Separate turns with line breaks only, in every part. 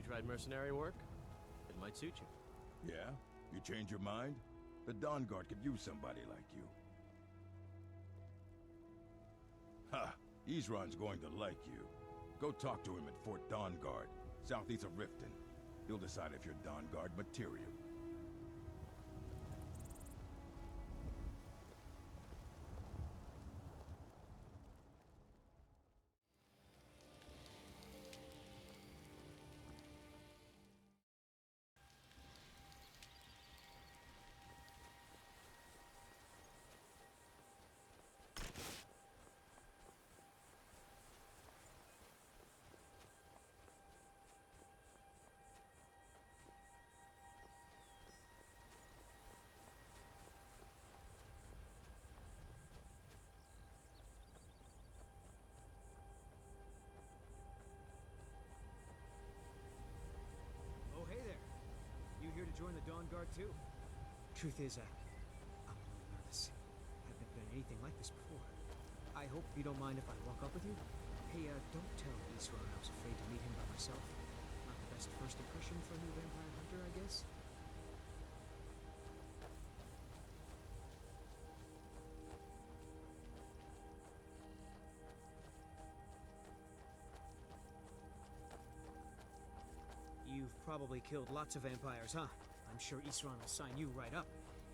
tried mercenary work? It might suit you.
Yeah? You change your mind? The Dawnguard could use somebody like you. Ha! Isran's going to like you. Go talk to him at Fort Dawnguard, southeast of Riften. He'll decide if you're Dawnguard material.
Oh, hey there. You here to join the Dawnguard too? Truth is, I'm a little nervous. I haven't done anything like this before. I hope you don't mind if I walk up with you. Hey, don't tell Isran I was afraid to meet him by myself. Not the best first impression for a new vampire hunter, I guess. You've probably killed lots of vampires, huh? I'm sure Isran will sign you right up.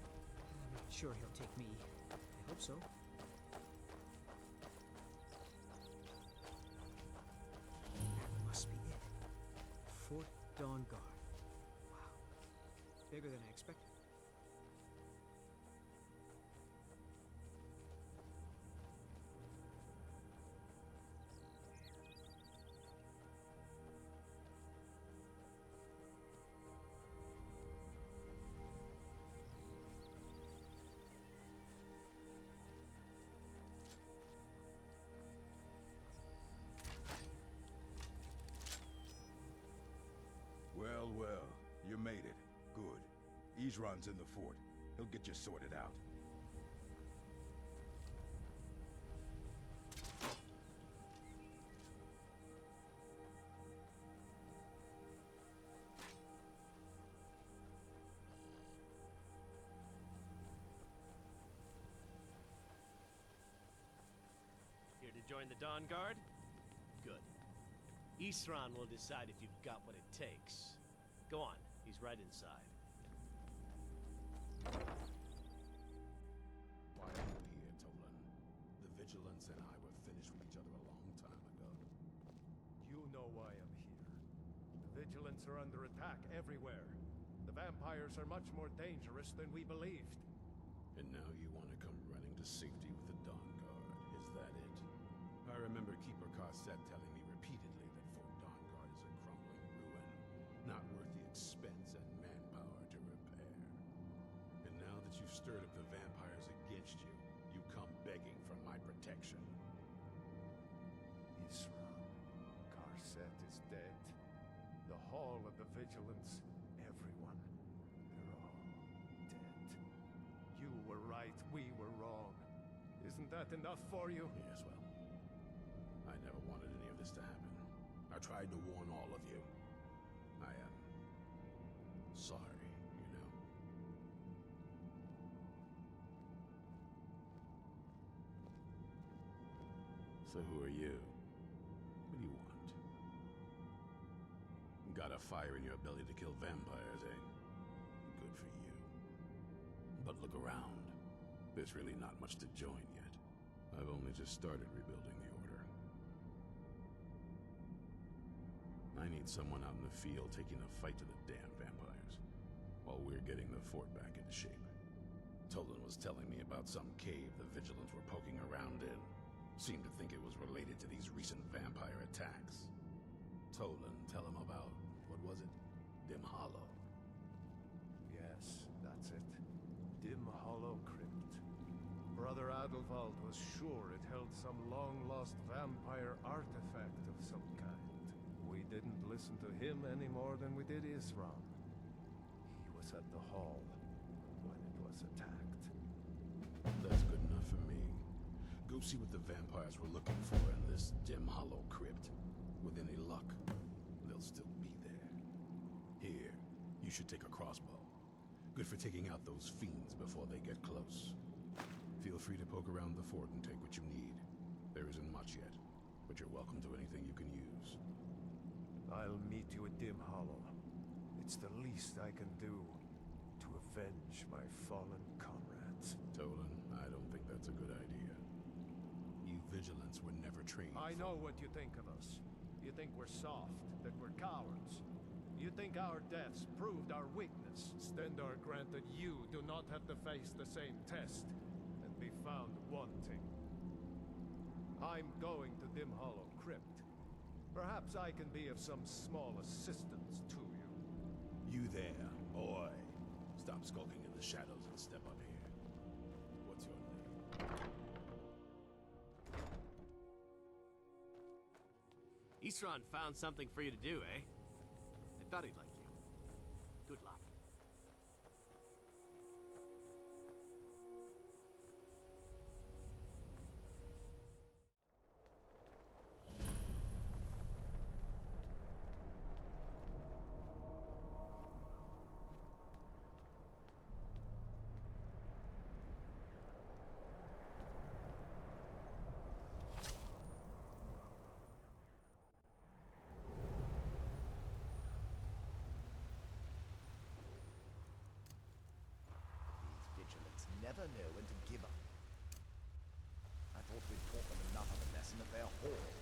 I'm not sure he'll take me. I hope so. That must be it. Fort Dawnguard. Wow. Bigger than I expected.
Well, well. You made it. Good. Isran's in the fort. He'll get you sorted out.
Here to join the Dawnguard? Good. Isran will decide if you've got what it takes. Go on, he's right inside.
Why are you here, Tolan? The Vigilance and I were finished with each other a long time ago.
You know why I'm here. The Vigilants are under attack everywhere. The vampires are much more dangerous than we believed.
And now you want to come running to safety with the Dawnguard, is that it? I remember Keeper Carset telling me repeatedly that Fort Dawnguard is a crumbling ruin, not worth the expense and manpower to repair. And now that you've stirred up the vampires against you, you come begging for my protection.
Isran, Carset is dead. The Hall of the Vigilance, everyone, they're all dead. You were right, we were wrong. Isn't that enough for you?
Yes, well, I never wanted any of this to happen. I tried to warn all of you. I am sorry, you know. So who are you? What do you want? Got a fire in your belly to kill vampires, eh? Good for you. But look around. There's really not much to join yet. I've only just started rebuilding the Order. I need someone out in the field taking the fight to the damn vampires, while we're getting the fort back into shape. Tolan was telling me about some cave the Vigilants were poking around in. Seemed to think it was related to these recent vampire attacks. Tolan, tell him about, what was it? Dim Hollow.
Yes, that's it. Dim Hollow Crypt. Brother Adelwald was sure it held some long-lost vampire artifact of some kind. We didn't listen to him any more than we did Isran. He was at the hall when it was attacked.
That's good enough for me. Go see what the vampires were looking for in this Dim Hollow Crypt. With any luck, they'll still be there. Here, you should take a crossbow. Good for taking out those fiends before they get close. Feel free to poke around the fort and take what you need. There isn't much yet, but you're welcome to anything you can use.
I'll meet you at Dim Hollow. It's the least I can do to avenge my fallen comrades.
Tolan, I don't think that's a good idea. You vigilants were never trained.
I know what you think of us. You think we're soft, that we're cowards. You think our deaths proved our weakness. Stendarr granted you do not have to face the same test and be found wanting. I'm going to Dim Hollow Crypt. Perhaps I can be of some small assistance to you.
You there, boy. Stop skulking in the shadows and step up here. What's your name?
Isran found something for you to do, eh? I thought he'd like you. Good luck.
Never know when to give up. I thought we'd taught them enough of a lesson at their hall.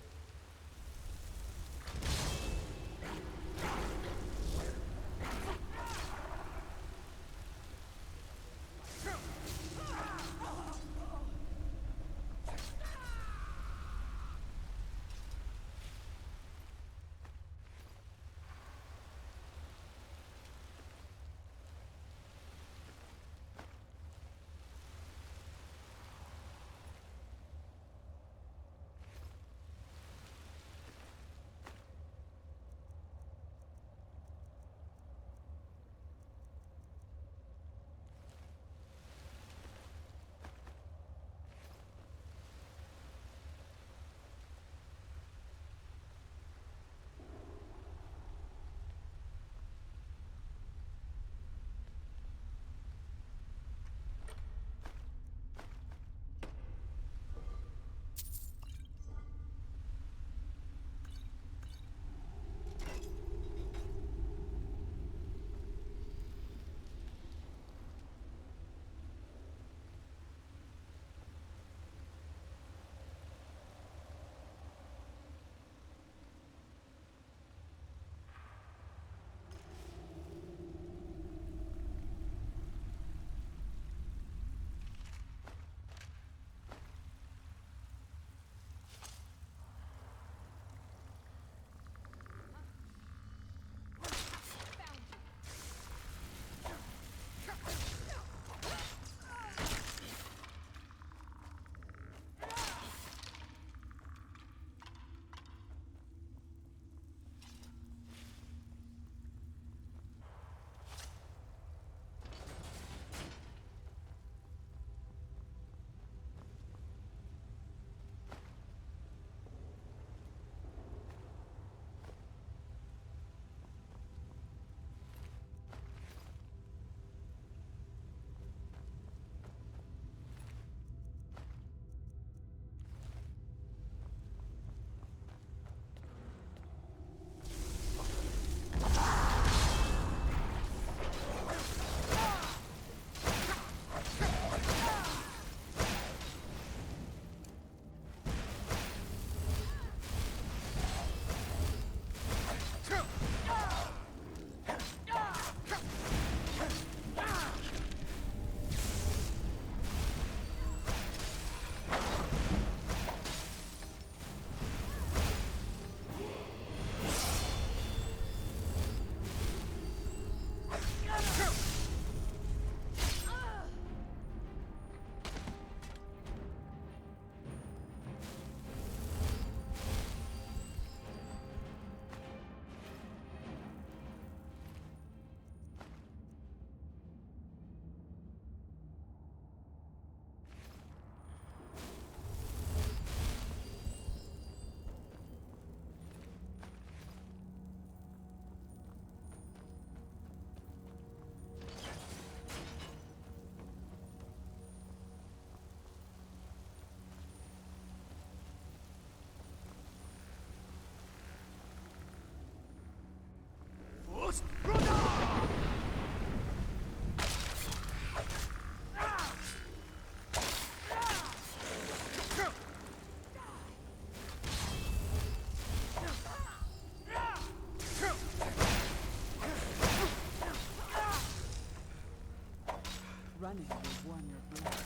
running will warm your blood.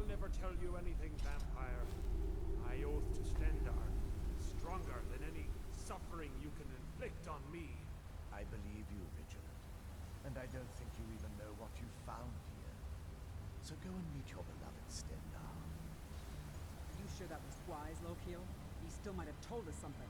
I'll never tell you anything, vampire. I oath to Stendar, stronger than any suffering you can inflict on me.
I believe you, Vigilant. And I don't think you even know what you found here. So go and meet your beloved Stendar.
Are you sure that was wise, Lokil? He still might have told us something.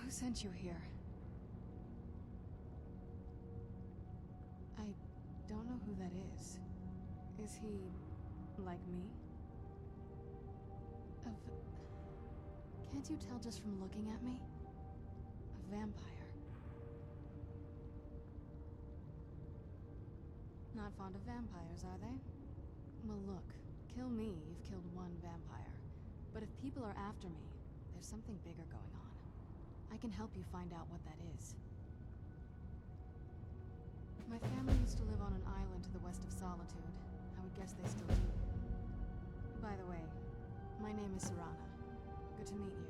Who sent you here? I don't know who that is. Is he like me? Can't you tell just from looking at me? A vampire. Not fond of vampires, are they? Well, look. Kill me, you've killed one vampire. But if people are after me, there's something bigger going on. I can help you find out what that is. My family used to live on an island to the west of Solitude. I would guess they still do. By the way, my name is Serana. Good to meet you.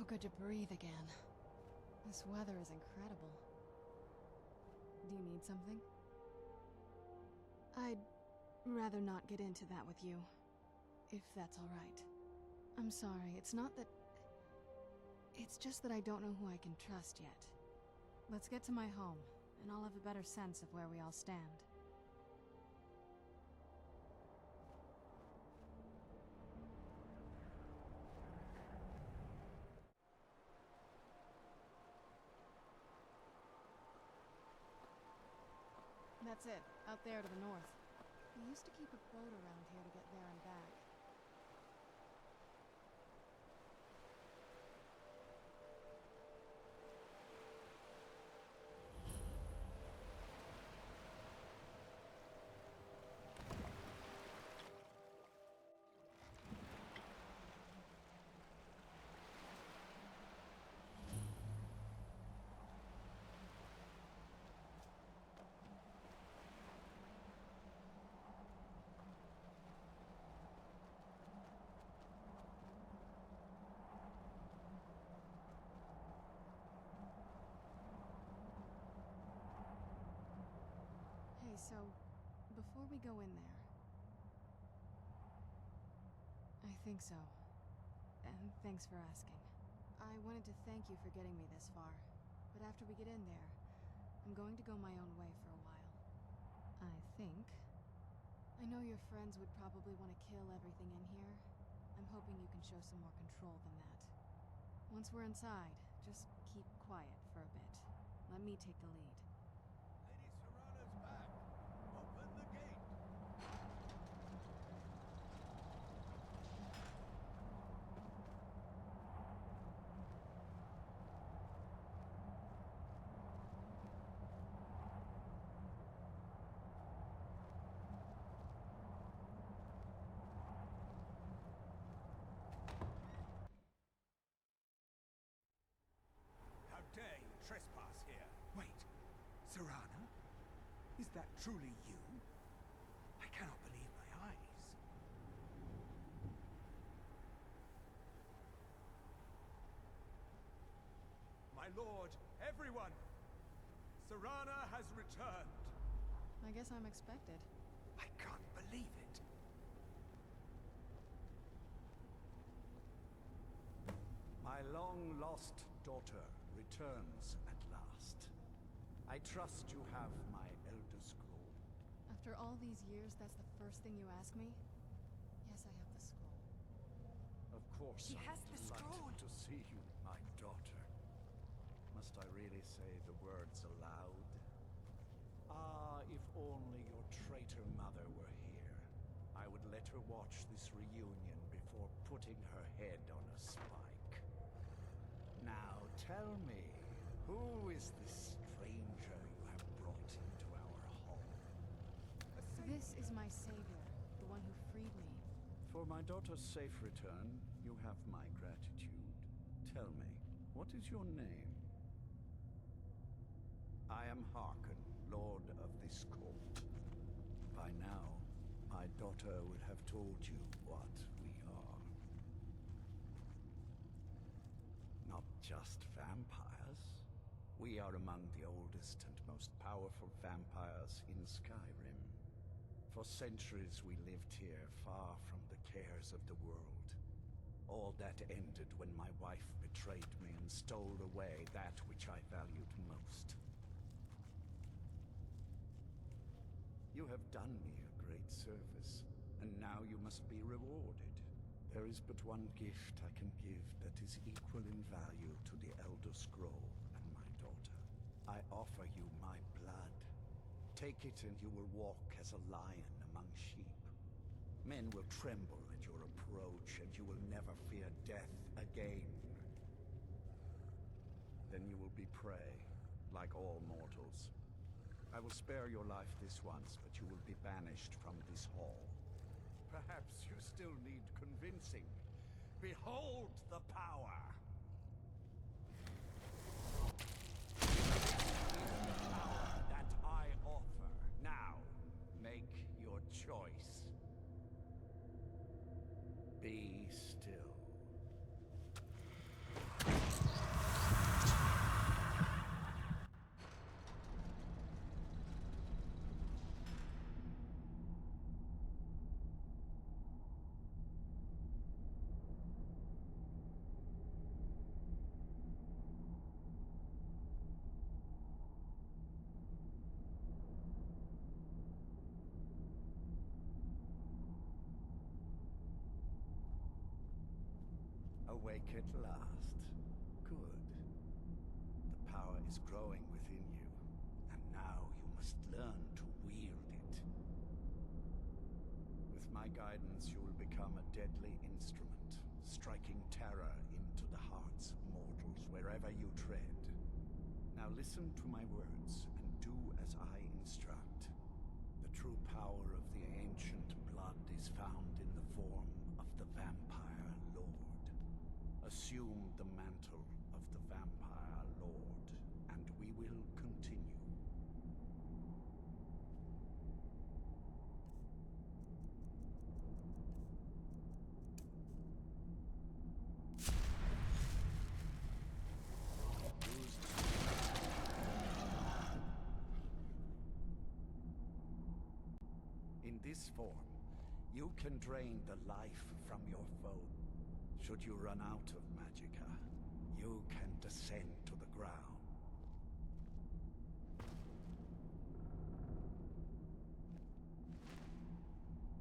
Good to breathe again. This weather is incredible. Do you need something? I'd rather not get into that with you, if that's all right. I'm sorry, it's not that... It's just that I don't know who I can trust yet. Let's get to my home, and I'll have a better sense of where we all stand. That's it, out there to the north. We used to keep a boat around here to get there and back. So, before we go in there... I think so. And thanks for asking. I wanted to thank you for getting me this far. But after we get in there, I'm going to go my own way for a while. I think. I know your friends would probably want to kill everything in here. I'm hoping you can show some more control than that. Once we're inside, just keep quiet for a bit. Let me take the lead.
Lady Serana's back. Open the gate.
How dare you trespass here? Wait, Serana? Is that truly you? I cannot believe my eyes. My lord, everyone! Serana has returned!
I guess I'm expected.
I can't believe it. My long-lost daughter returns at last. I trust you have my Elder Scroll.
After all these years, that's the first thing you ask me? Yes, I have the scroll.
Of course,
She
I'm
has the
delighted
scroll.
to see you, my daughter. Must I really say the words aloud? Ah, if only your traitor mother were here. I would let her watch this reunion before putting her head on a spike. Now tell me, who is this stranger you have brought into our home?
This is my savior, the one who freed me.
For my daughter's safe return, you have my gratitude. Tell me, what is your name? I am Harkon, Lord of this court. By now, my daughter would have told you what we are. Not just vampires. We are among the oldest and most powerful vampires in Skyrim. For centuries we lived here, far from the cares of the world. All that ended when my wife betrayed me and stole away that which I valued most. You have done me a great service, and now you must be rewarded. There is but one gift I can give that is equal in value to the Elder Scroll and my daughter. I offer you my blood. Take it and you will walk as a lion among sheep. Men will tremble at your approach, and you will never fear death again. Then you will be prey, like all mortals. I will spare your life this once, but you will be banished from this hall. Perhaps you still need convincing. Behold the power! The power that I offer. Now, make your choice. Be still. awake at last. Good. The power is growing within you, and now you must learn to wield it. With my guidance, you will become a deadly instrument, striking terror into the hearts of mortals wherever you tread. Now listen to my words, and do as I instruct. The true power of the ancient blood is found in the form of the Vampire Lord. Assume the mantle of the Vampire Lord, and we will continue. In this form, you can drain the life from your foe. Should you run out of magicka, you can descend to the ground.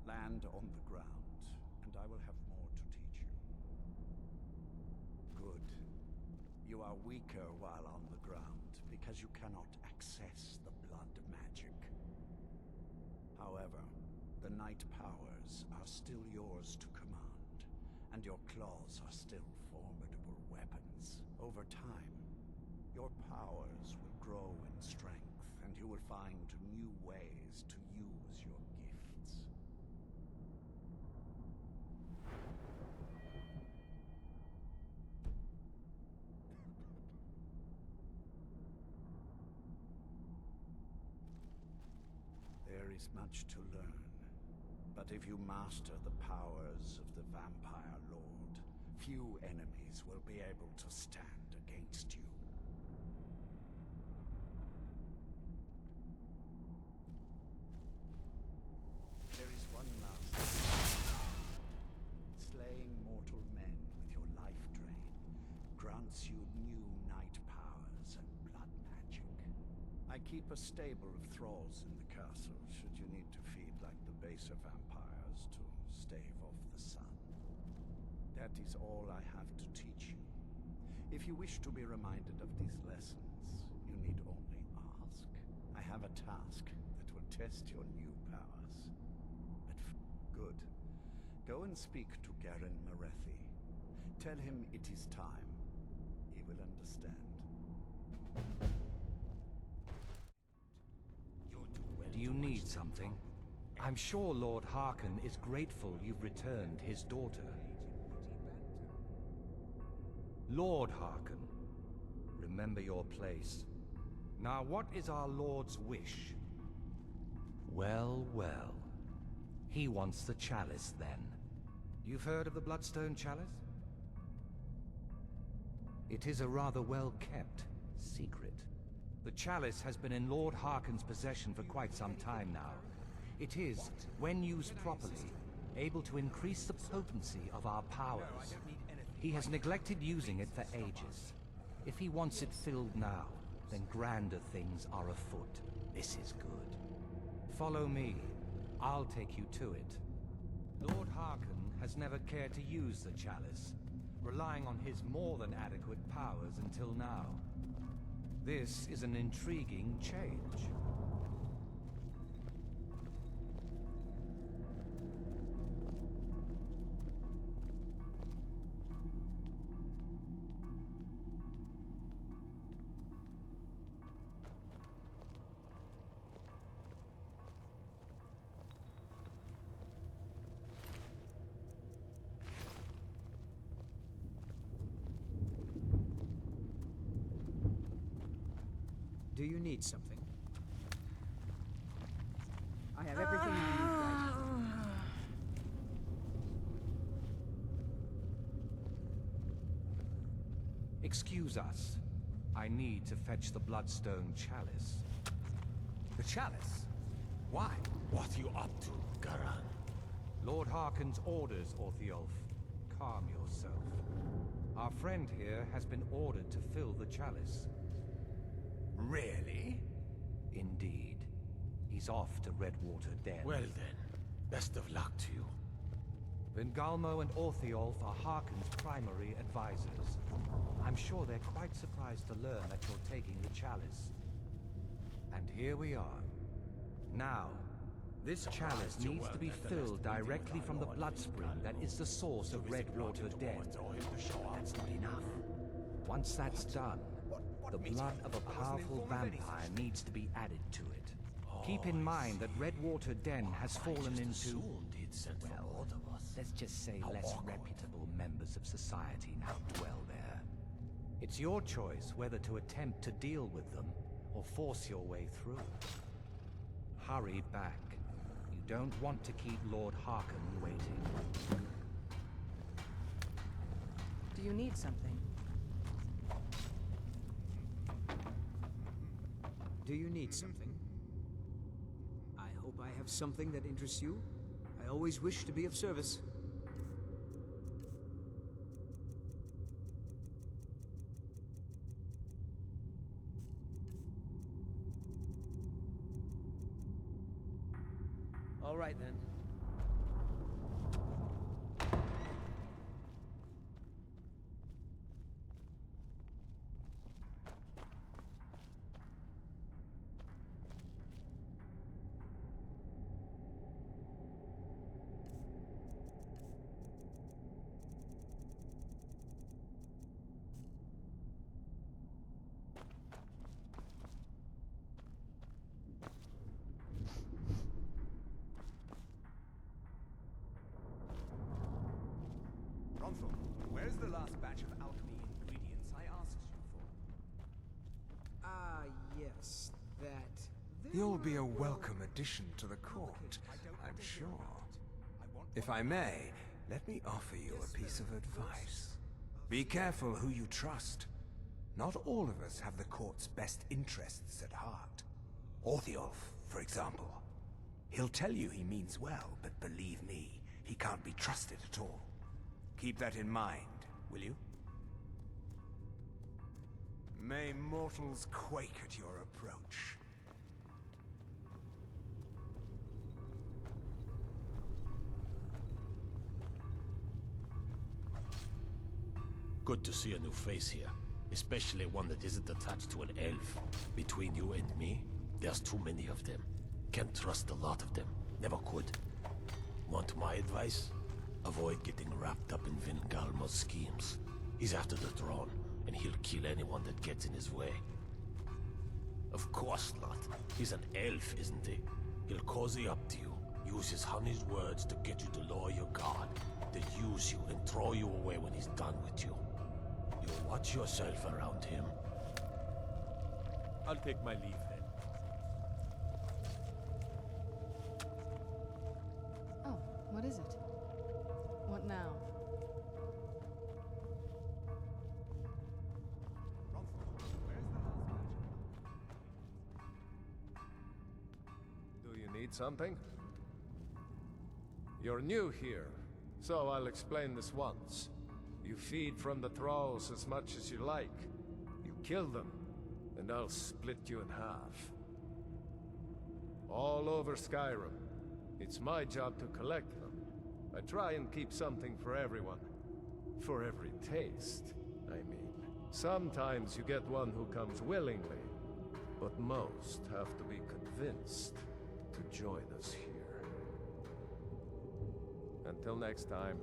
Land on the ground, and I will have more to teach you. Good. You are weaker while on the ground, because you cannot access the blood magic. However, the night powers are still yours to command, and your claws are still formidable weapons. Over time, your powers will grow in strength, and you will find new ways to use your gifts. There is much to learn. But if you master the powers of the Vampire Lord, few enemies will be able to stand against you. There is one master. Slaying mortal men with your life drain grants you new night powers and blood magic. I keep a stable of thralls in the castle, should you need to feed like the baser vampires to stave off the sun. That is all I have to teach you. If you wish to be reminded of these lessons, you need only ask. I have a task that will test your new powers. Good. Go and speak to Garen Marethi. Tell him it is time. He will understand.
Do you need something? I'm sure Lord Harkon is grateful you've returned his daughter. Lord Harkon, remember your place. Now what is our Lord's wish? Well, well. He wants the chalice then. You've heard of the Bloodstone Chalice? It is a rather well-kept secret. The chalice has been in Lord Harkon's possession for quite some time now. It is, when used properly, able to increase the potency of our powers. He has neglected using it for ages. If he wants it filled now, then grander things are afoot. This is good. Follow me. I'll take you to it. Lord Harkon has never cared to use the chalice, relying on his more than adequate powers until now. This is an intriguing change.
Do you need something?
I have everything I need right here.
Excuse us. I need to fetch the Bloodstone Chalice.
The chalice? Why? What are you up to, Garan?
Lord Harkon's orders, Orthiolf. Calm yourself. Our friend here has been ordered to fill the chalice.
Really?
Vingalmo and Orthiolf are Harkon's primary advisors. I'm sure they're quite surprised to learn that you're taking the chalice. And here we are. Now, this chalice needs to be filled directly from the blood spring that is the source of Redwater Den. That's not enough. Once that's done, the blood of a powerful vampire needs to be added to it. Keep in mind that Redwater Den has fallen into, well, let's just say less reputable members of society now dwell there. It's your choice whether to attempt to deal with them or force your way through. Hurry back. You don't want to keep Lord Harkon waiting.
Do you need something?
Do you need something? I hope I have something that interests you. I always wish to be of service.
All right, then.
Where's the last batch of alchemy ingredients I asked you for?
Ah, yes, that...
You'll be a welcome addition to the court, I'm sure. If I may, let me offer you a piece of advice. Be careful who you trust. Not all of us have the court's best interests at heart. Orthiolf, for example. He'll tell you he means well, but believe me, he can't be trusted at all. Keep that in mind, will you? May mortals quake at your approach.
Good to see a new face here, especially one that isn't attached to an elf. Between you and me, there's too many of them. Can't trust a lot of them. Never could. Want my advice? Avoid getting wrapped up in Vingalmo's schemes. He's after the throne, and he'll kill anyone that gets in his way. Of course not. He's an elf, isn't he? He'll cozy up to you, use his honey's words to get you to lower your guard, then use you and throw you away when he's done with you. You watch yourself around him.
I'll take my leave then.
Oh, what is it? What now?
Do you need something? You're new here, so I'll explain this once. You feed from the thralls as much as you like. You kill them, and I'll split you in half. All over Skyrim. It's my job to collect them. I try and keep something for everyone. For every taste, I mean. Sometimes you get one who comes willingly, but most have to be convinced to join us here. Until next time.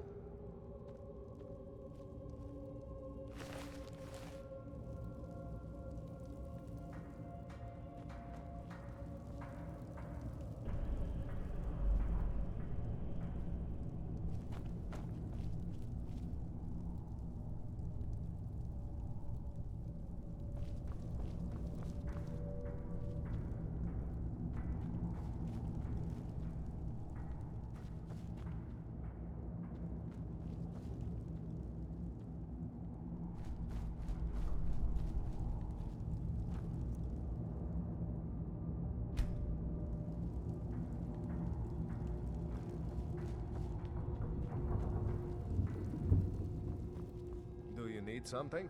Need something?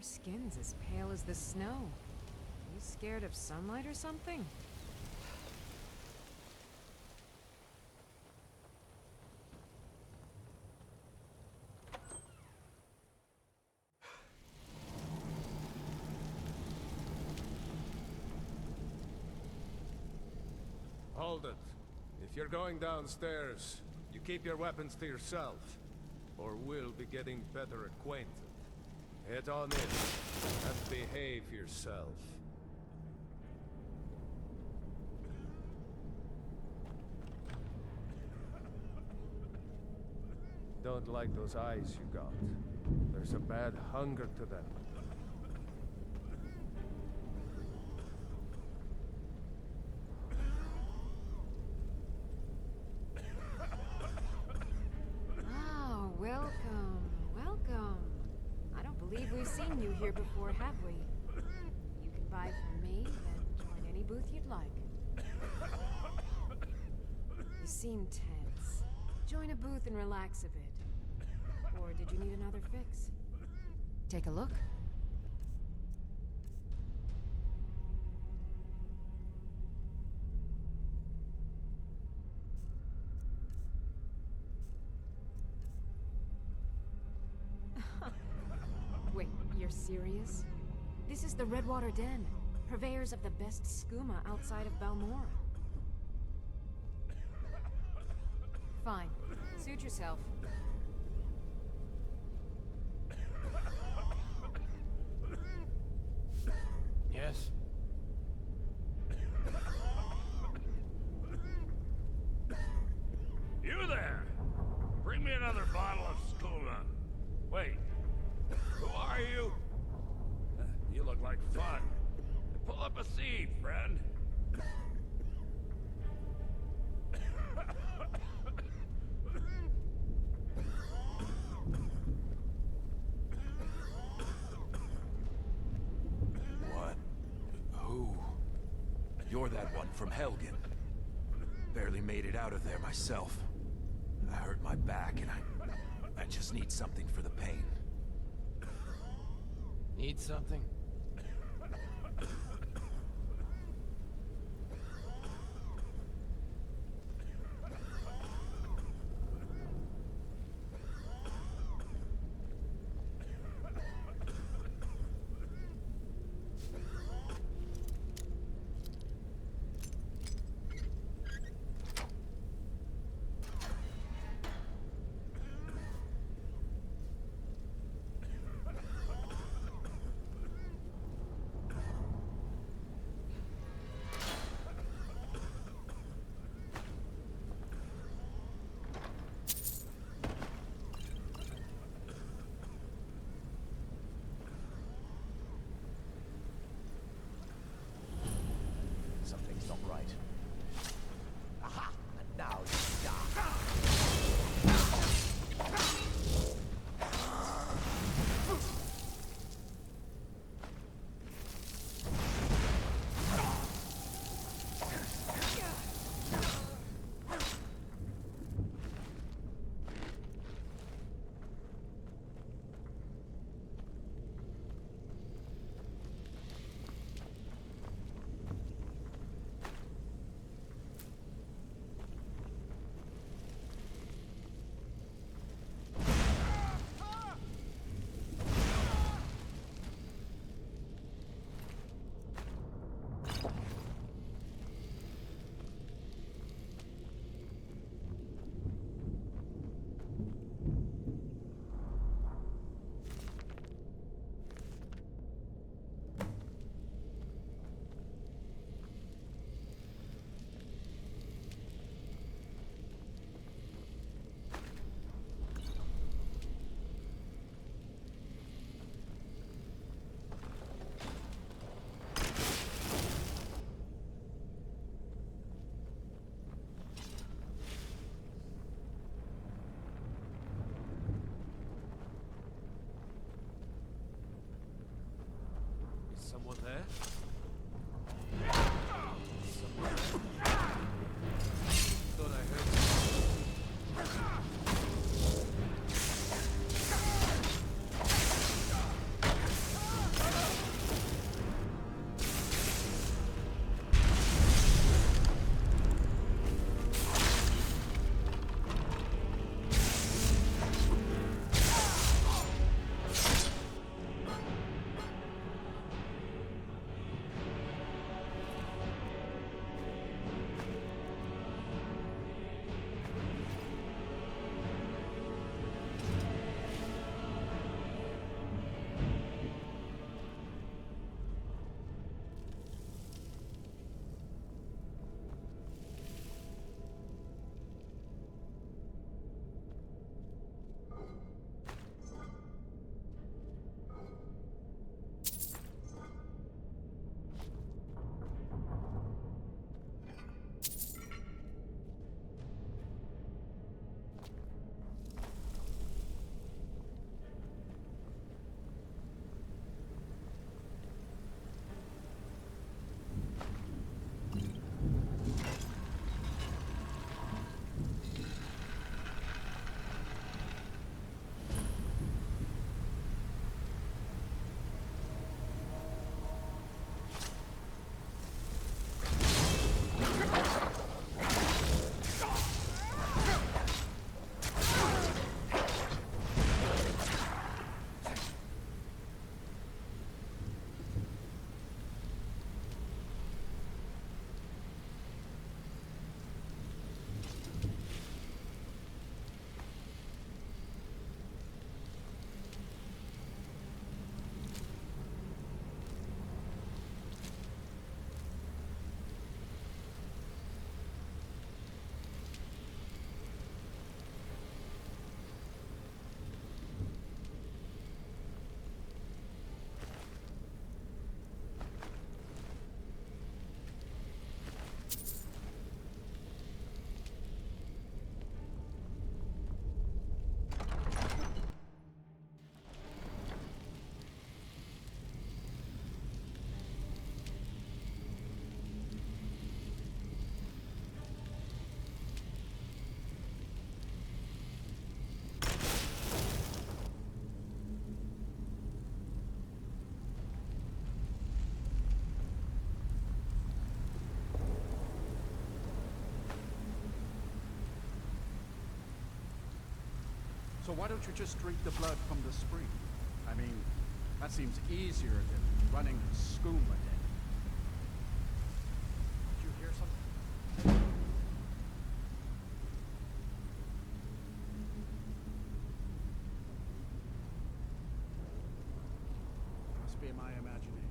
Your skin's as pale as the snow. You scared of sunlight or something?
Hold it. If you're going downstairs, you keep your weapons to yourself, or we'll be getting better acquainted. Head on in, and behave yourself. Don't like those eyes you got. There's a bad hunger to them.
Oh, welcome, welcome. I don't believe we've seen you here before, have we? You can buy from me, then join any booth you'd like. You seem tense. Join a booth and relax a bit. Or did you need another fix? Take a look. Wait, you're serious? This is the Redwater Den, purveyors of the best skooma outside of Balmora. Fine. Suit yourself.
Yes? You there! Bring me another bottle of skooma. Wait, who are you? You look like fun. Pull up a seat, friend.
What? Who? You're that one from Helgen. Barely made it out of there myself. I hurt my back and I just need something for the pain.
Need something?
Something's not right. Aha! And now you die.
Someone there? Thought I heard something.
So why don't you just drink the blood from the spring? I mean, that seems easier than running a skooma day. Did you hear something? Must be my imagination.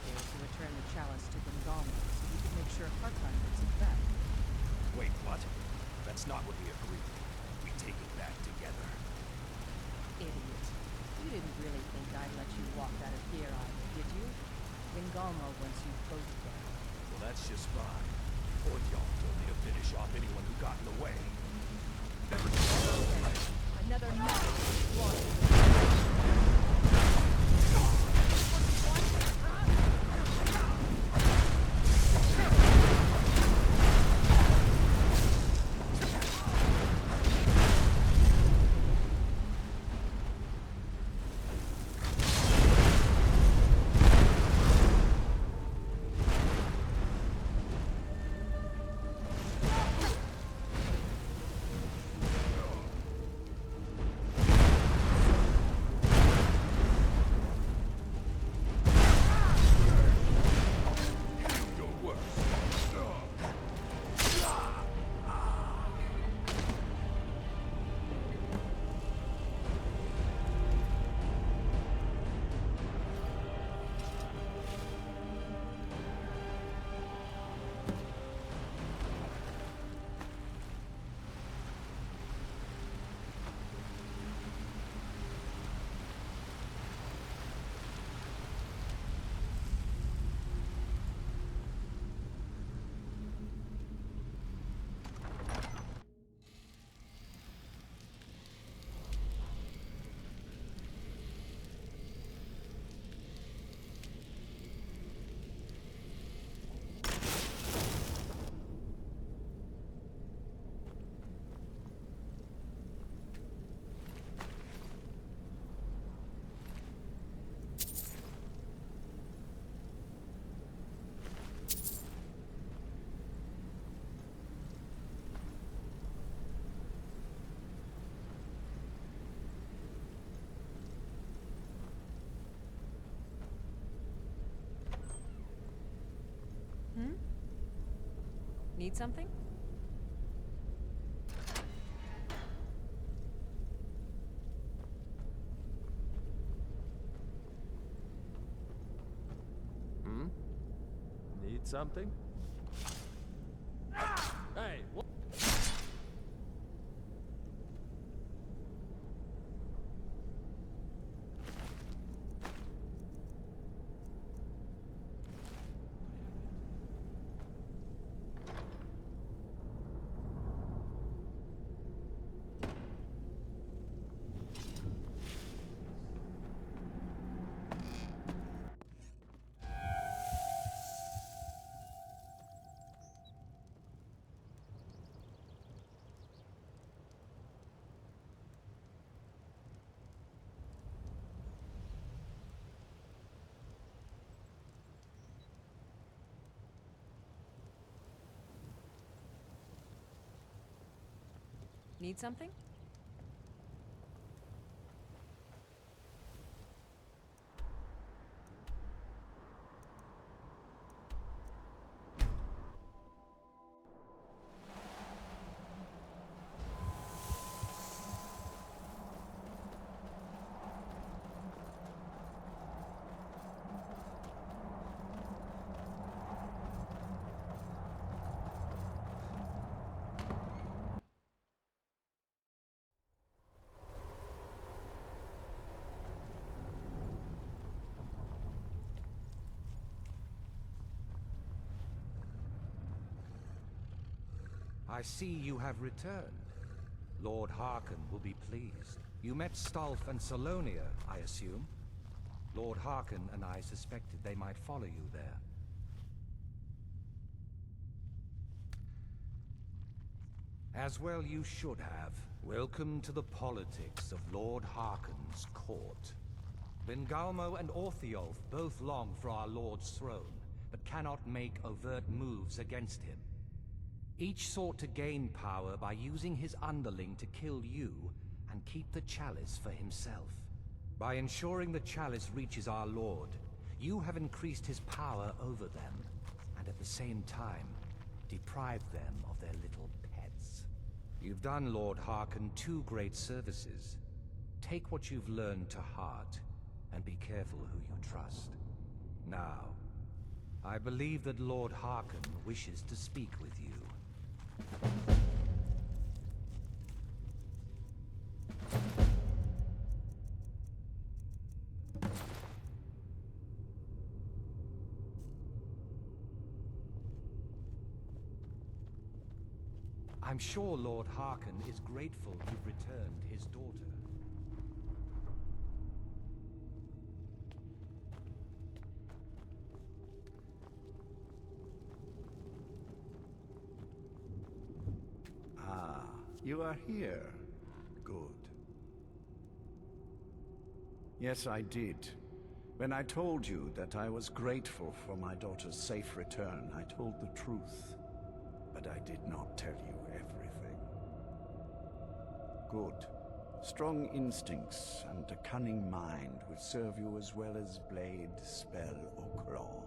here to return the chalice to Gungalmo so we can make sure Harkon gets it back.
Wait, what? That's not what we agreed. We take it back together.
Idiot. You didn't really think I'd let you walk out of here either, did you? Gungalmo wants you both dead.
Well, that's just fine. Orthiol told me to finish off anyone who got in the way. Never
Another match.
Need something?
Need something? Hey, what?
Need something?
I see you have returned. Lord Harkon will be pleased. You met Stolf and Salonia, I assume? Lord Harkon and I suspected they might follow you there. As well you should have. Welcome to the politics of Lord Harkon's court. Gungalmo and Orthiolf both long for our Lord's throne, but cannot make overt moves against him. Each sought to gain power by using his underling to kill you and keep the chalice for himself. By ensuring the chalice reaches our Lord, you have increased his power over them, and at the same time, deprived them of their little pets. You've done Lord Harkon 2 great services. Take what you've learned to heart, and be careful who you trust. Now, I believe that Lord Harkon wishes to speak with you. I'm sure Lord Harkon is grateful you've returned his daughter.
Ah, you are here. Good. Yes, I did. When I told you that I was grateful for my daughter's safe return, I told the truth. But I did not tell you everything. Good. Strong instincts and a cunning mind will serve you as well as blade, spell, or claw.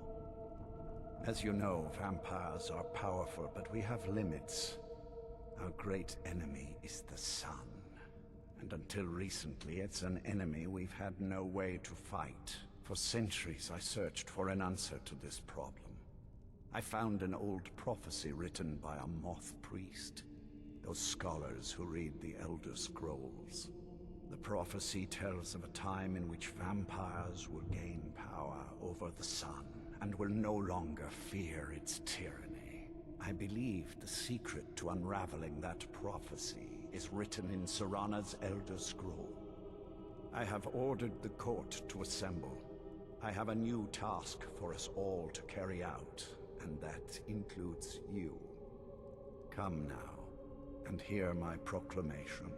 As you know, vampires are powerful, but we have limits. Our great enemy is the sun. And until recently, it's an enemy we've had no way to fight. For centuries, I searched for an answer to this problem. I found an old prophecy written by a moth priest. Those scholars who read the Elder Scrolls. The prophecy tells of a time in which vampires will gain power over the sun and will no longer fear its tyranny. I believe the secret to unraveling that prophecy is written in Serana's Elder Scroll. I have ordered the court to assemble. I have a new task for us all to carry out, and that includes you. Come now, and hear my proclamation.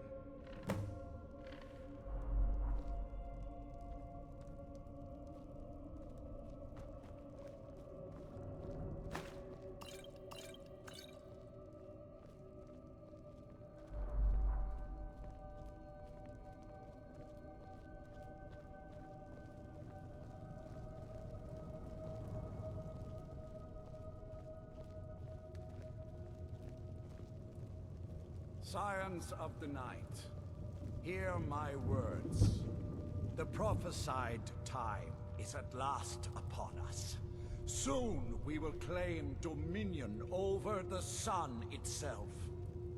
Scions of the night, hear my words. The prophesied time is at last upon us. Soon we will claim dominion over the sun itself,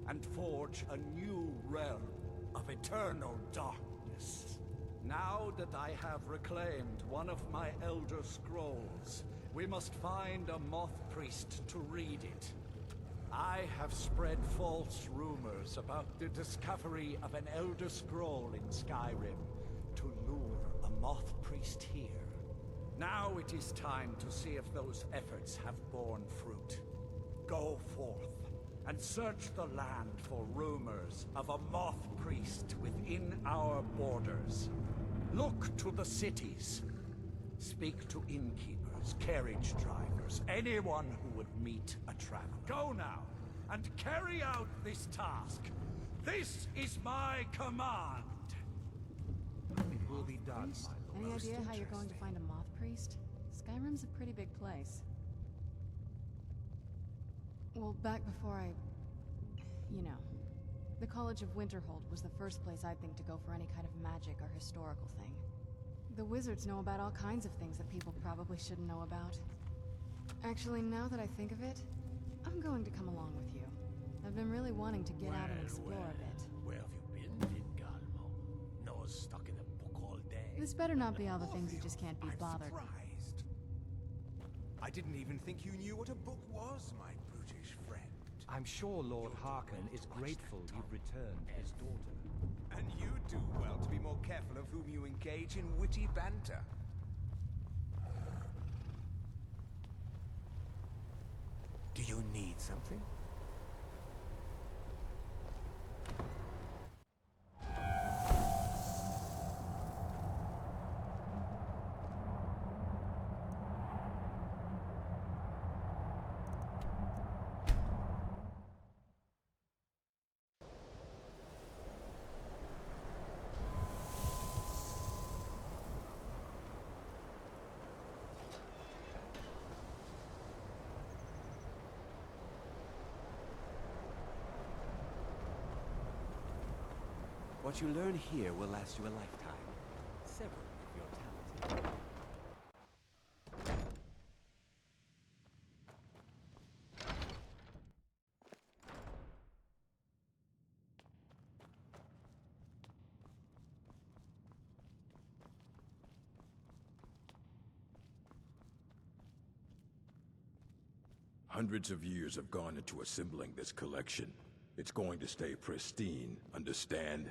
and forge a new realm of eternal darkness. Now that I have reclaimed one of my Elder Scrolls, we must find a moth priest to read it. I have spread false rumors about the discovery of an Elder Scroll in Skyrim to lure a moth priest here. Now it is time to see if those efforts have borne fruit. Go forth and search the land for rumors of a moth priest within our borders. Look to the cities. Speak to innkeepers, carriage drivers, anyone who would meet a traveler. Go now, and carry out this task. This is my command.
It will be done, my lord.
Any idea how you're going to find a moth priest? Skyrim's a pretty big place. Well, back before you know. The College of Winterhold was the first place I'd think to go for any kind of magic or historical thing. The wizards know about all kinds of things that people probably shouldn't know about. Actually, now that I think of it, I'm going to come along with you. I've been really wanting to get out and explore a bit.
Where have you been, Vingalmo? Nose stuck in a book all day.
This better not be all the things you just can't be bothered with.
Surprised. I didn't even think you knew what a book was, my brutish friend.
I'm sure Lord Harkon is grateful you've returned his daughter.
And you do well to be more careful of whom you engage in witty banter. Do you need something?
What you learn here will last you a lifetime. Several if you're talented.
Hundreds of years have gone into assembling this collection. It's going to stay pristine, understand?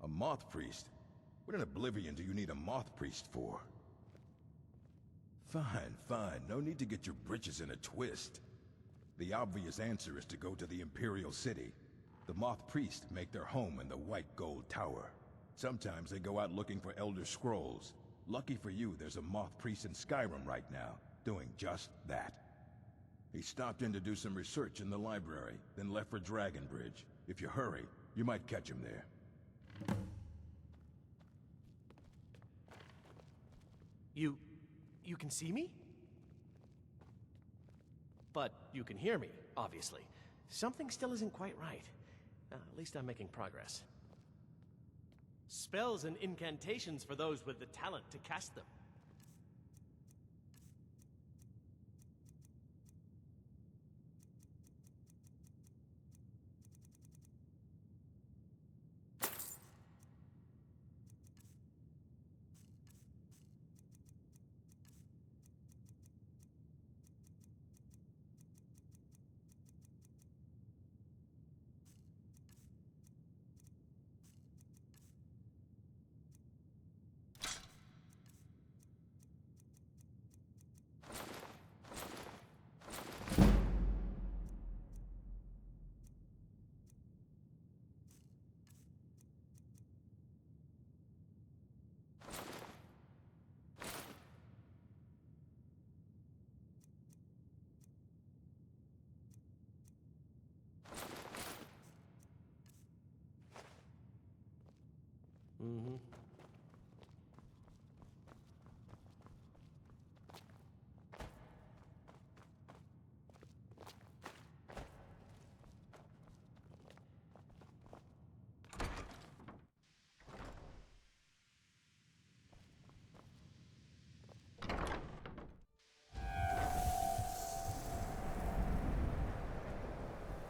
A moth priest? What in Oblivion do you need a moth priest for? Fine, fine. No need to get your britches in a twist. The obvious answer is to go to the Imperial City. The moth priests make their home in the White Gold Tower. Sometimes they go out looking for Elder Scrolls. Lucky for you, there's a moth priest in Skyrim right now, doing just that. He stopped in to do some research in the library, then left for Dragonbridge. If you hurry, you might catch him there.
You can see me? But you can hear me, obviously. Something still isn't quite right. At least I'm making progress. Spells and incantations for those with the talent to cast them. Mm-hmm.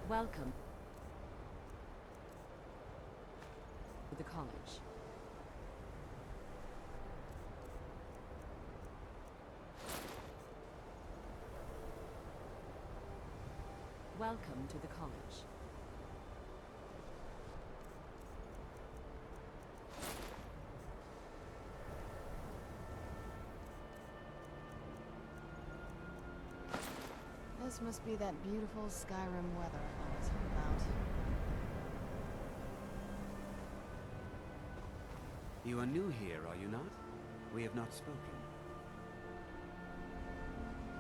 Welcome to the college. Welcome to the college.
This must be that beautiful Skyrim weather I was heard about.
You are new here, are you not? We have not spoken.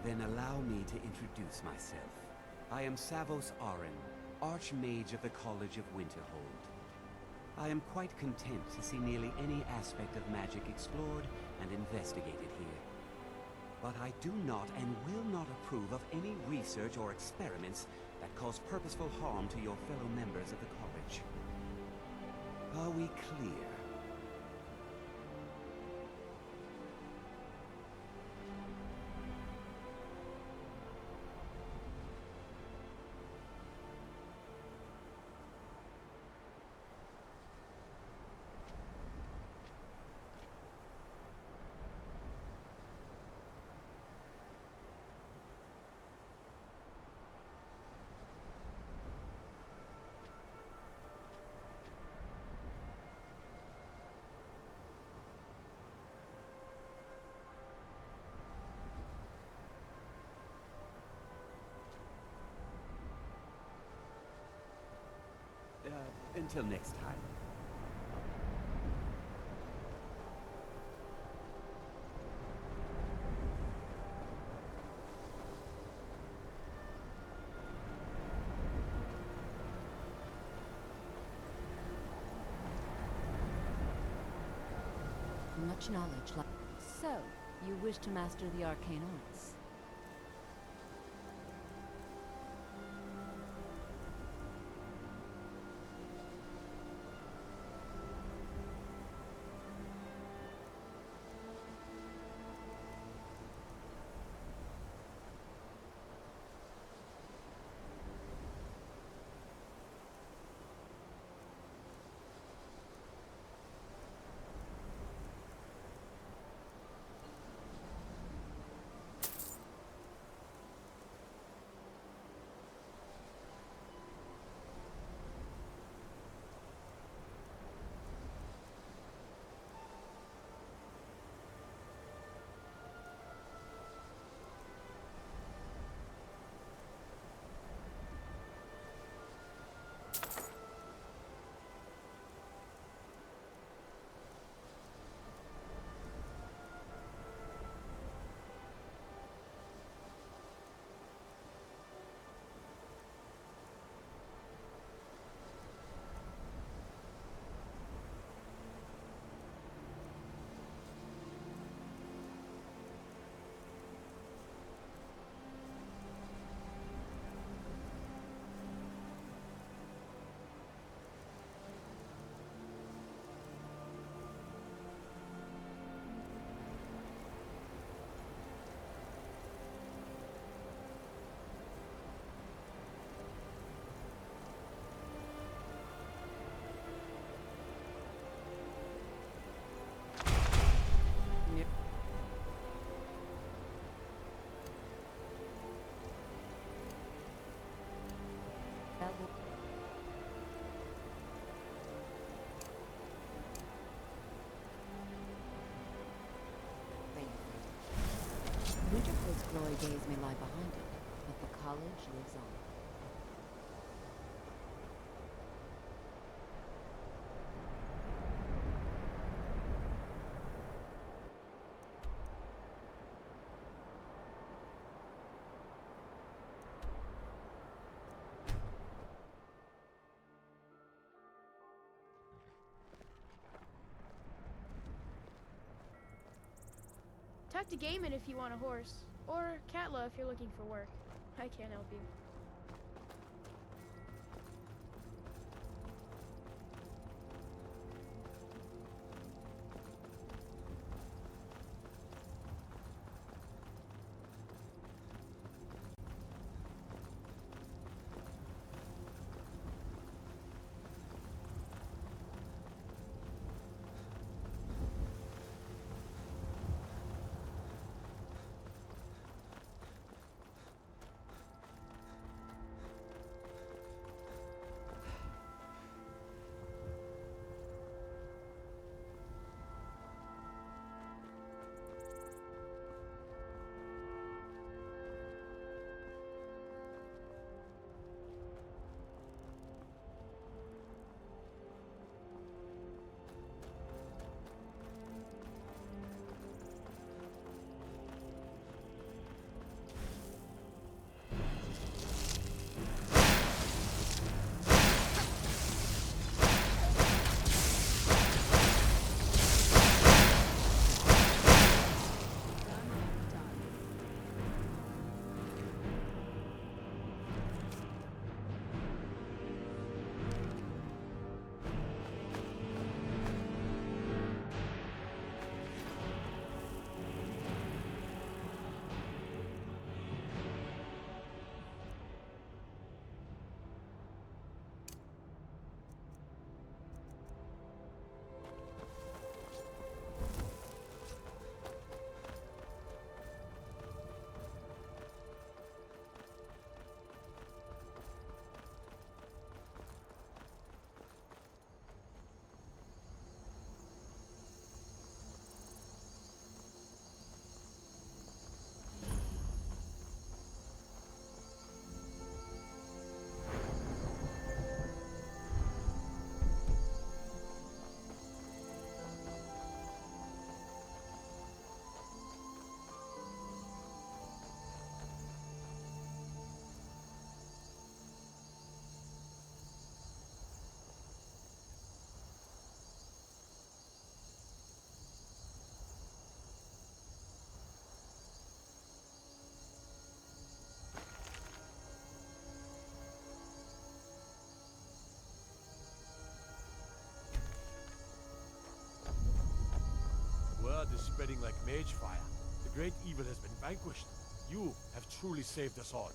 Then allow me to introduce myself. I am Savos Arin, Archmage of the College of Winterhold. I am quite content to see nearly any aspect of magic explored and investigated here. But I do not and will not approve of any research or experiments that cause purposeful harm to your fellow members of the college. Are we clear? Until next time.
Much knowledge. So, you wish to master the arcane arts?
days may lie behind it, but the college lives on.
Talk to Gaiman if you want a horse, or Katla if you're looking for work. I can't help you.
Word is spreading like mage fire. The great evil has been vanquished. You have truly saved us all.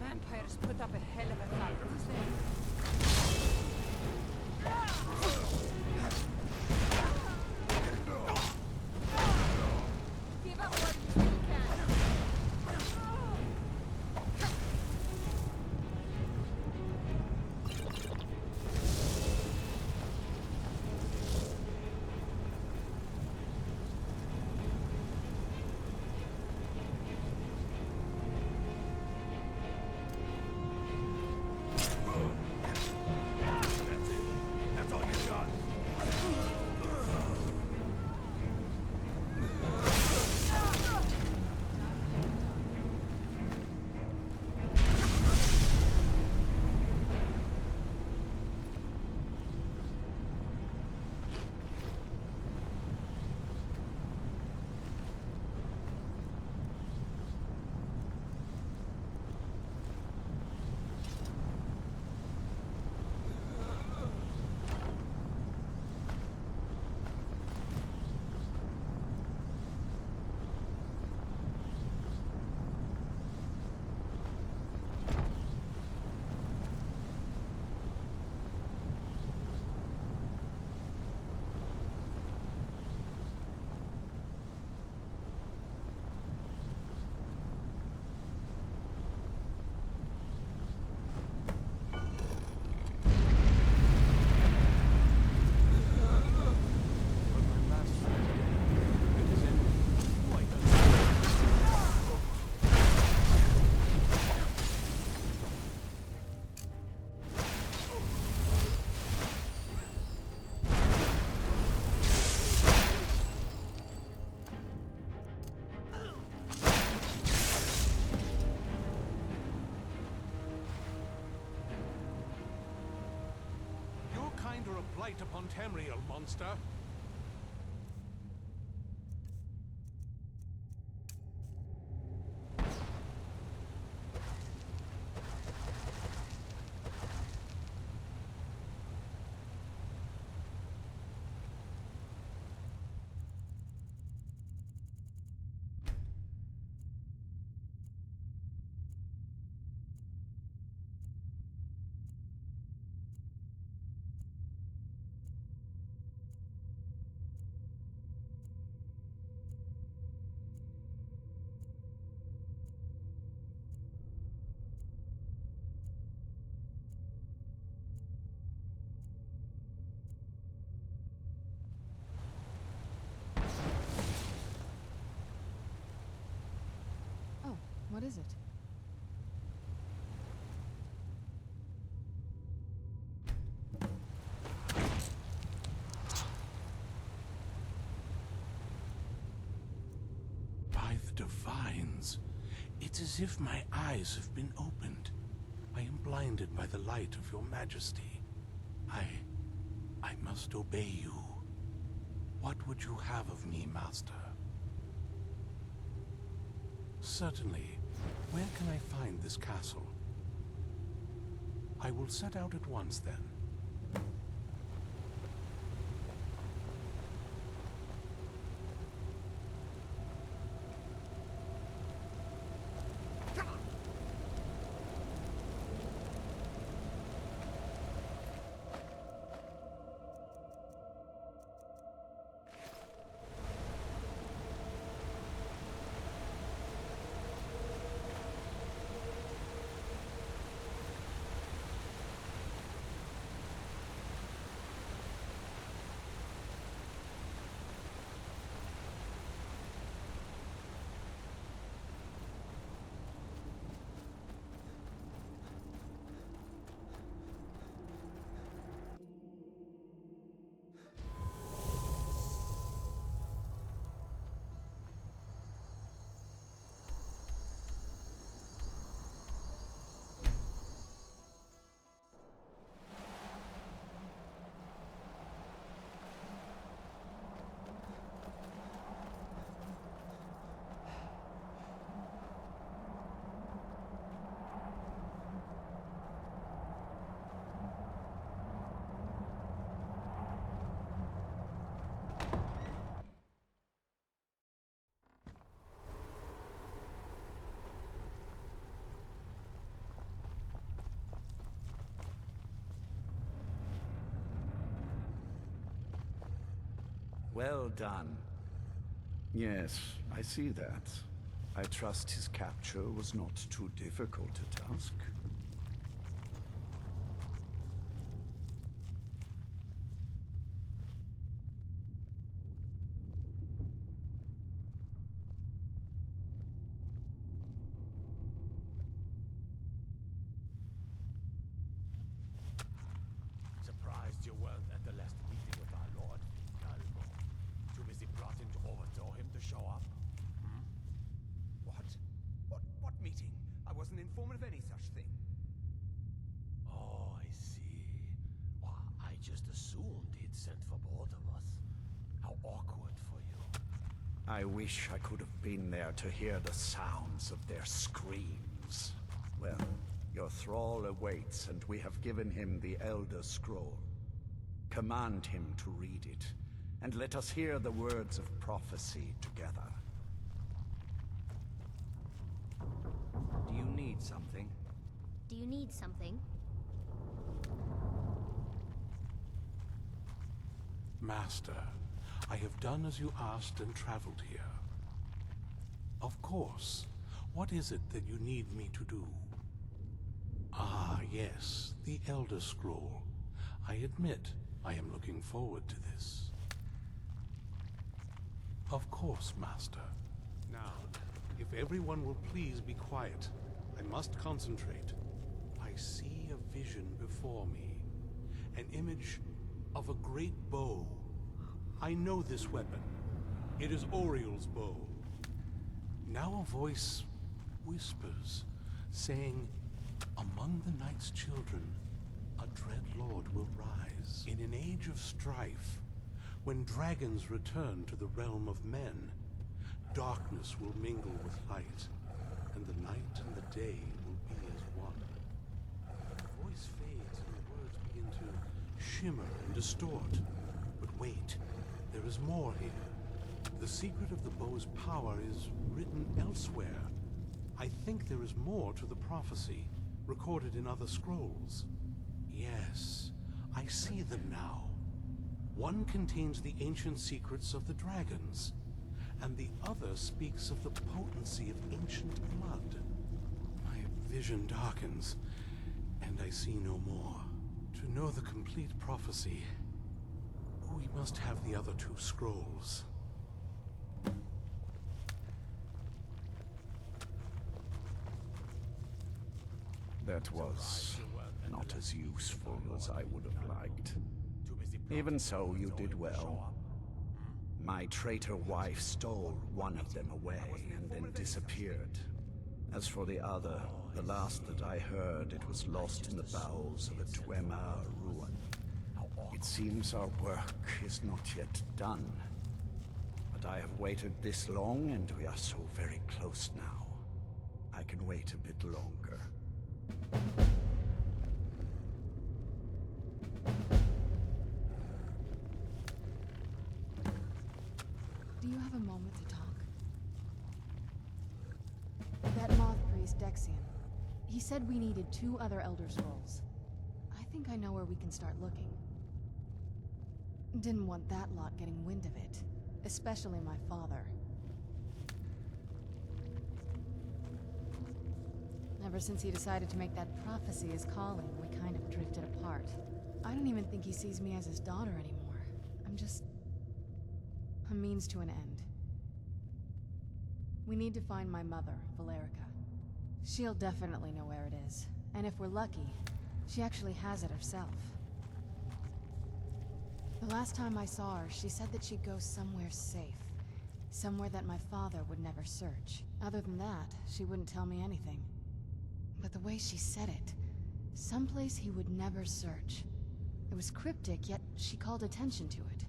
vampires put up a hell of a fight, who's there? Give up what you can.
That's all you got.
Your kind are a blight upon Tamriel, monster.
Oh, what is it?
By the divines, it's as if my eyes have been opened. I am blinded by the light of your majesty. I must obey you. What would you have of me, master? Certainly. Where can I find this castle? I will set out at once, then.
Well done. Yes, I see that. I trust his capture was not too difficult a task.
Surprised you weren't at the last meeting with our lord, Galmo. Too busy plotting to overthrow him to show up? Hmm?
What meeting? I wasn't informed of any such thing.
Oh, I see. Well, I just assumed he'd sent for both of us. How awkward for you.
I wish I could have been there to hear the sounds of their screams. Well, your thrall awaits, and we have given him the Elder Scroll. Command him to read it, and let us hear the words of prophecy together.
Do you need something?
Do you need something?
Master, I have done as you asked and traveled here. Of course. What is it that you need me to do? Ah, yes, the Elder Scroll. I admit, I am looking forward to this. Of course, Master. Now, if everyone will please be quiet, I must concentrate. I see a vision before me. An image of a great bow. I know this weapon. It is Oriel's bow. Now a voice whispers, saying, among the Night's children, a dread lord will rise. In an age of strife, when dragons return to the realm of men, darkness will mingle with light, and the night and the day will be as one. The voice fades and the words begin to shimmer and distort. But wait, there is more here. The secret of the bow's power is written elsewhere. I think there is more to the prophecy, recorded in other scrolls. Yes, I see them now. One contains the ancient secrets of the dragons, and the other speaks of the potency of ancient blood. My vision darkens, and I see no more. To know the complete prophecy, we must have the other two scrolls.
That was not as useful as I would have liked. Even so, you did well. My traitor wife stole one of them away and then disappeared. As for the other, the last that I heard, it was lost in the bowels of a Dwemer ruin. It seems our work is not yet done. But I have waited this long, and we are so very close now. I can wait a bit longer.
Do you have a moment to talk? That moth priest, Dexian. He said we needed 2 other Elder Scrolls. I think I know where we can start looking. Didn't want that lot getting wind of it. Especially my father. Ever since he decided to make that prophecy his calling, we kind of drifted apart. I don't even think he sees me as his daughter anymore. I'm just a means to an end. We need to find my mother, Valerica. She'll definitely know where it is. And if we're lucky, she actually has it herself. The last time I saw her, she said that she'd go somewhere safe. Somewhere that my father would never search. Other than that, she wouldn't tell me anything. But the way she said it, someplace he would never search. It was cryptic, yet she called attention to it.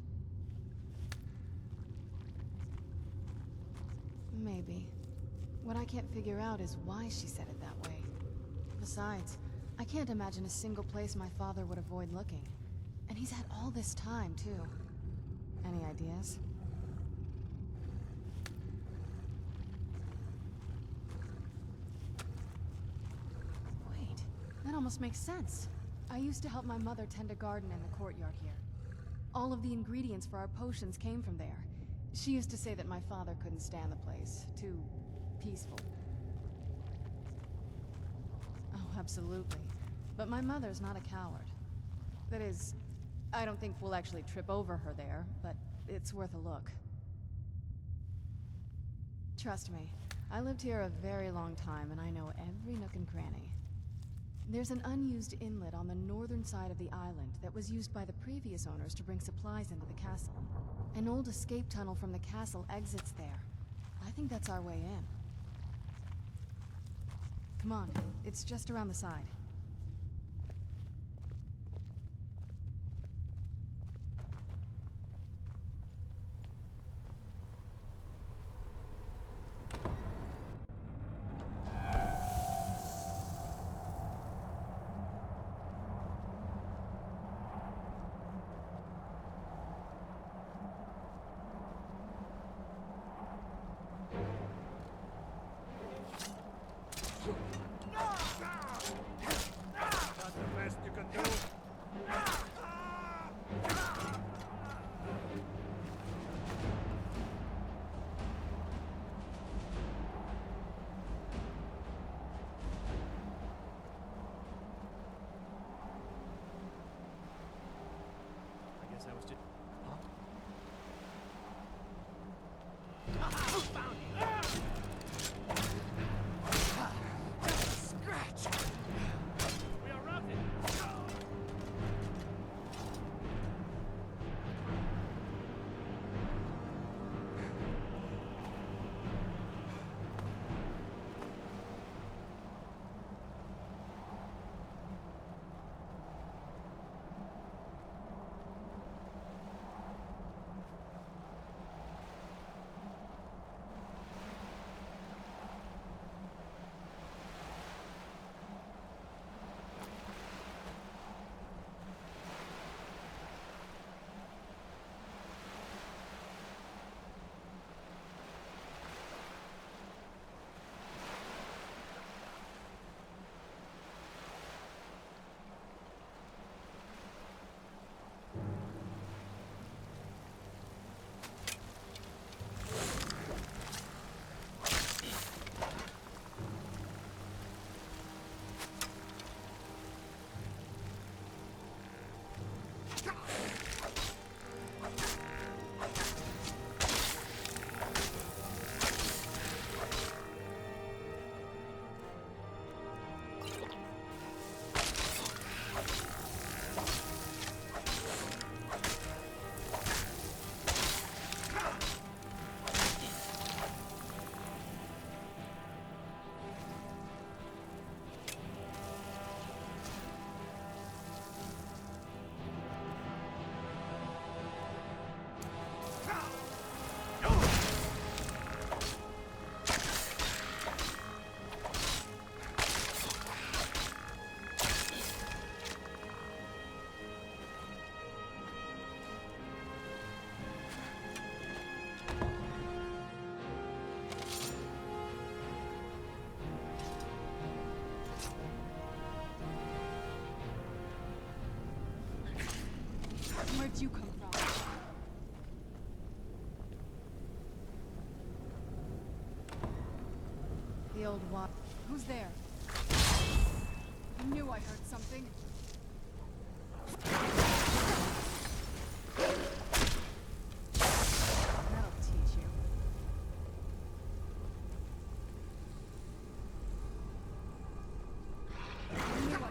Maybe. What I can't figure out is why she said it that way. Besides, I can't imagine a single place my father would avoid looking. And he's had all this time, too. Any ideas? That almost makes sense. I used to help my mother tend a garden in the courtyard here. All of the ingredients for our potions came from there. She used to say that my father couldn't stand the place. Too peaceful. Oh, absolutely. But my mother's not a coward. That is, I don't think we'll actually trip over her there, but it's worth a look. Trust me, I lived here a very long time and I know every nook and cranny. There's an unused inlet on the northern side of the island that was used by the previous owners to bring supplies into the castle. An old escape tunnel from the castle exits there. I think that's our way in. Come on, it's just around the side.
I was just...
Scratch!
We are routed!
Where'd you come from? The old wa- Who's there? I knew I heard something. That'll teach you. I knew it.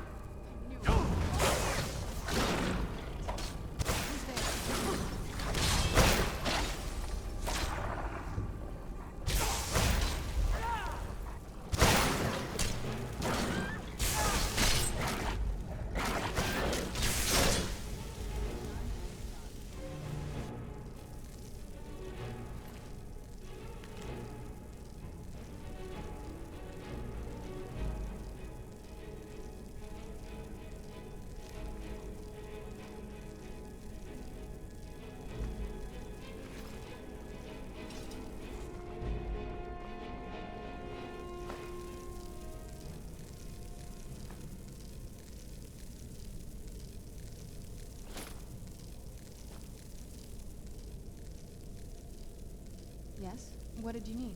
Yes? What did you need?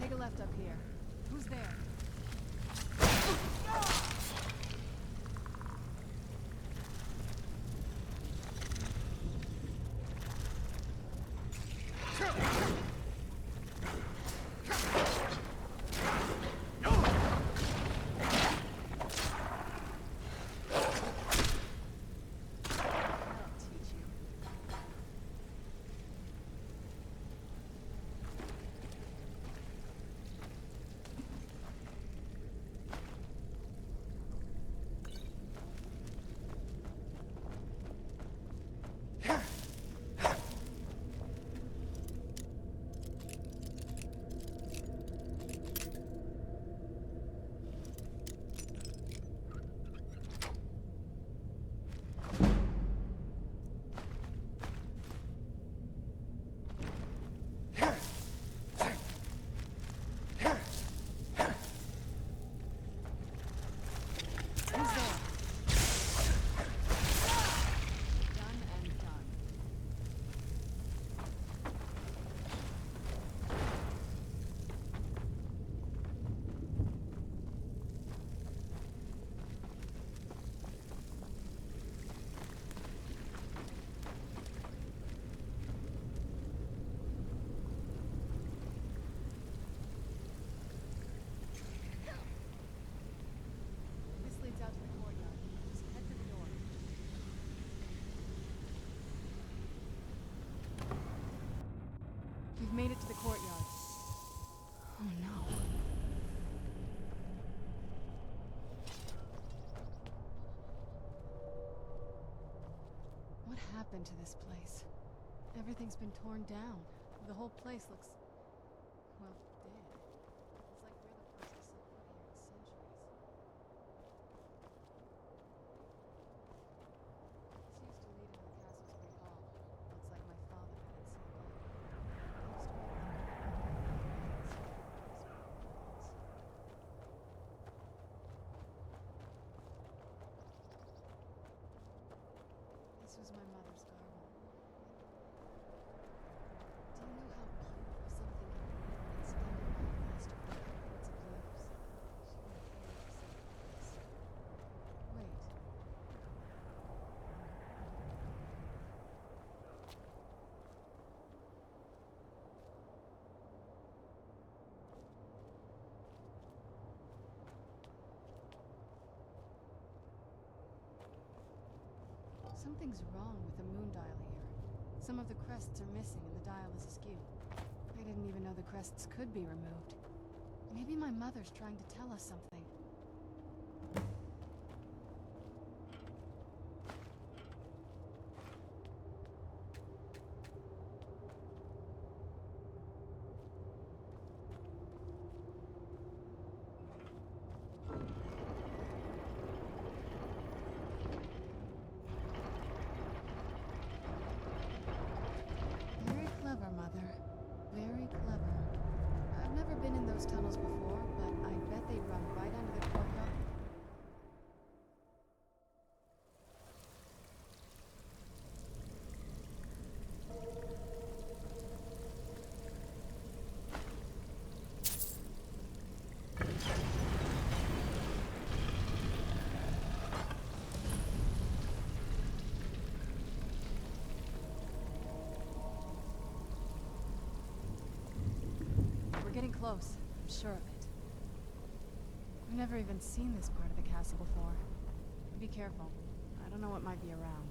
Take a left up here. Who's there? We've made it to the courtyard. Oh no. What happened to this place? Everything's been torn down. The whole place looks, well, dead. It's like we're the first to set foot here in centuries. This used to lead into the castle's great hall. Looks like my father had it sealed off. This was my mother's garden. Do you know how beautiful something can be when it's standing by a masterful hundreds of years? She would have paid for something like this. Wait. Something's wrong with the moon dial here. Some of the crests are missing and the dial is askew. I didn't even know the crests could be removed. Maybe my mother's trying to tell us something. Very clever, Mother. Very clever. I've never been in those tunnels before, but I bet they'd run right under the courtyard. We're getting close. I'm sure of it. I've never even seen this part of the castle before. Be careful. I don't know what might be around.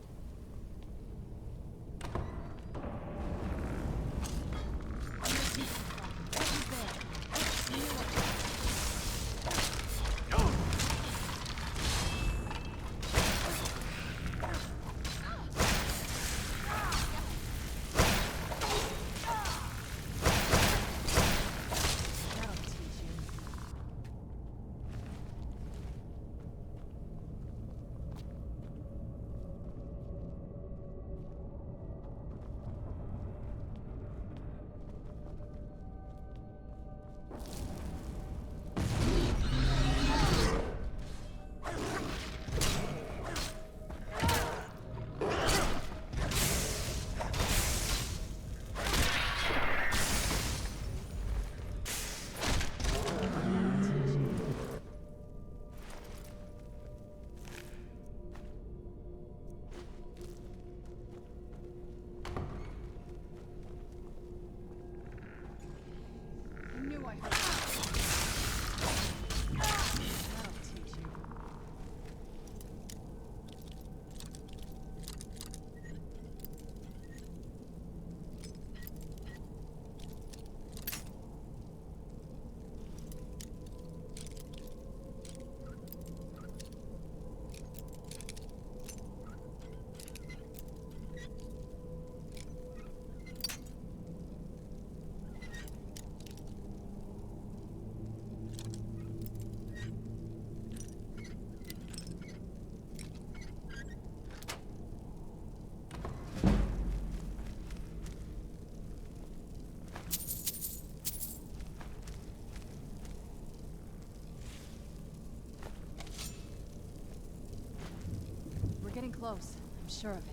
close. I'm sure of it.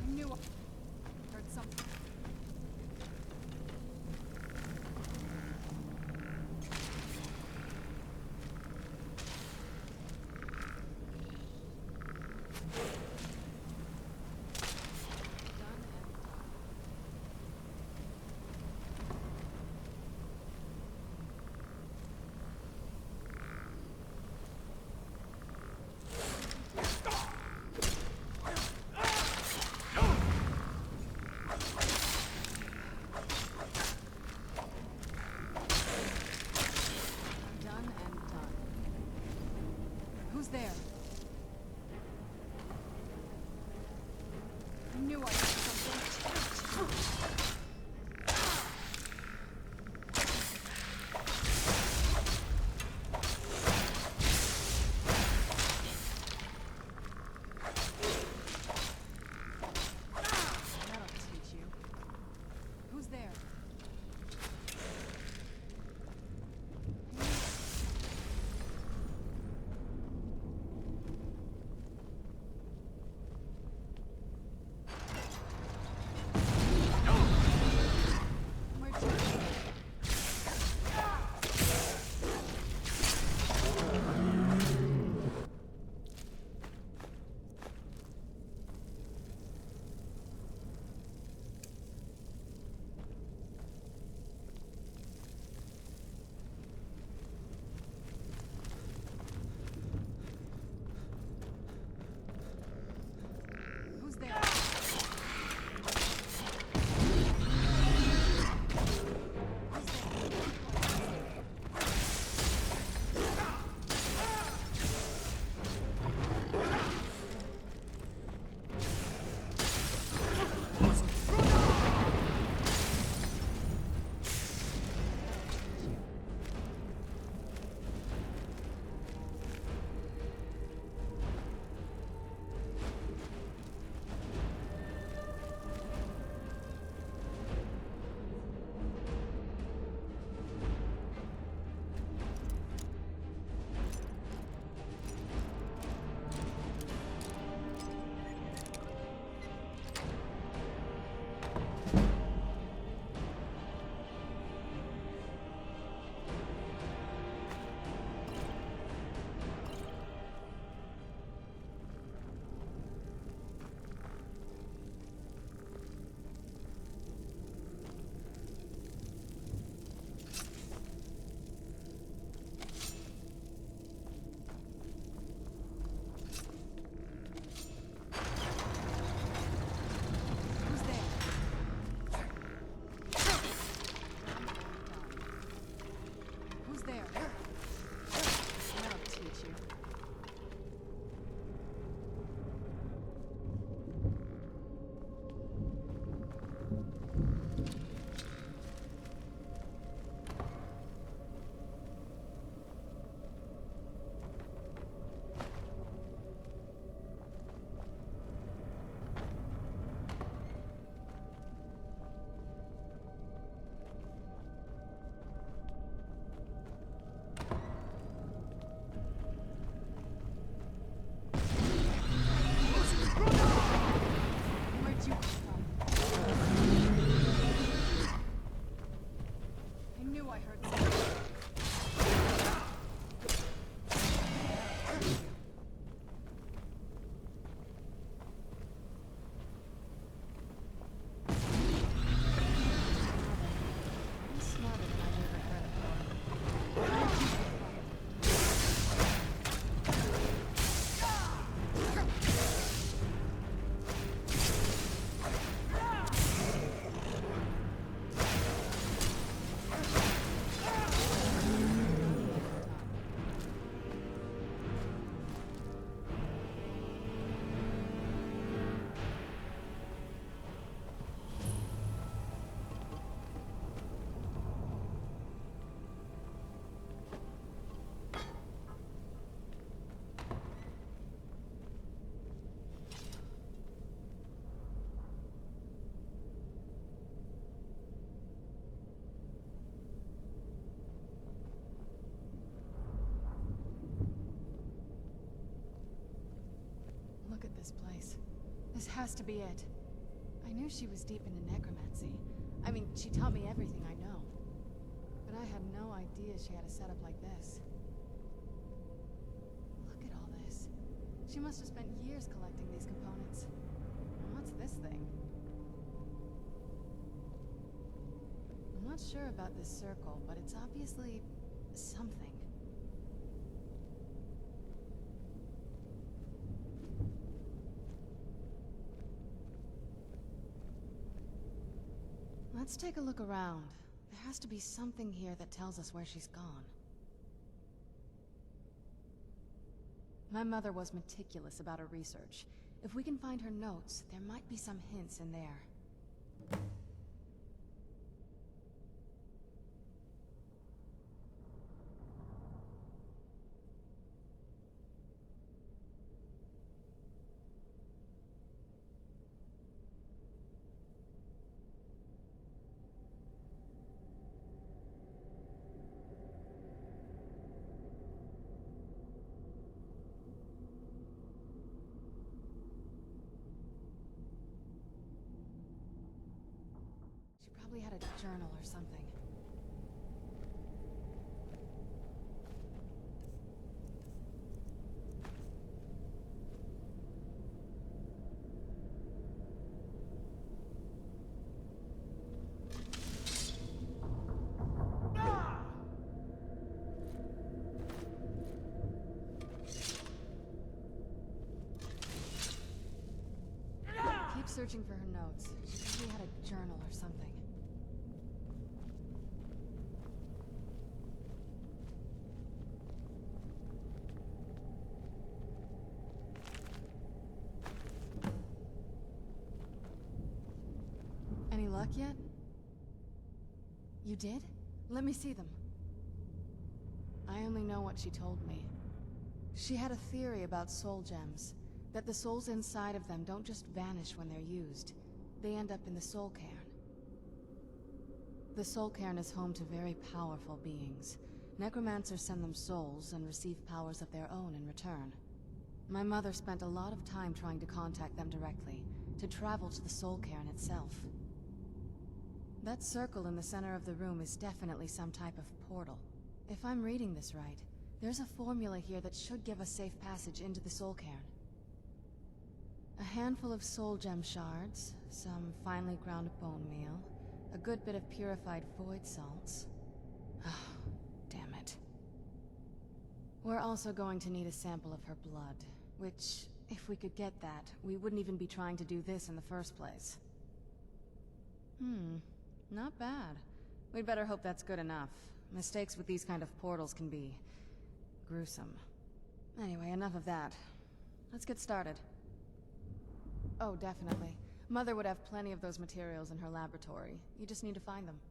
I knew I heard something. Done and done. This has to be it. I knew she was deep into necromancy. I mean, she taught me everything I know. But I had no idea she had a setup like this. Look at all this. She must have spent years collecting these components. What's this thing? I'm not sure about this circle, but it's obviously something. Let's take a look around. There has to be something here that tells us where she's gone. My mother was meticulous about her research. If we can find her notes, there might be some hints in there. Probably had a journal or something. Keep searching for her notes. She probably had a journal or something. Any luck yet? You did? Let me see them. I only know what she told me. She had a theory about soul gems, that the souls inside of them don't just vanish when they're used. They end up in the soul cairn. The soul cairn is home to very powerful beings. Necromancers send them souls and receive powers of their own in return. My mother spent a lot of time trying to contact them directly, to travel to the soul cairn itself. That circle in the center of the room is definitely some type of portal. If I'm reading this right, there's a formula here that should give us safe passage into the soul cairn. A handful of soul gem shards, some finely ground bone meal, a good bit of purified void salts. Oh, damn it. We're also going to need a sample of her blood, which, if we could get that, we wouldn't even be trying to do this in the first place. Not bad. We'd better hope that's good enough. Mistakes with these kind of portals can be gruesome. Anyway, enough of that. Let's get started. Oh, definitely. Mother would have plenty of those materials in her laboratory. You just need to find them.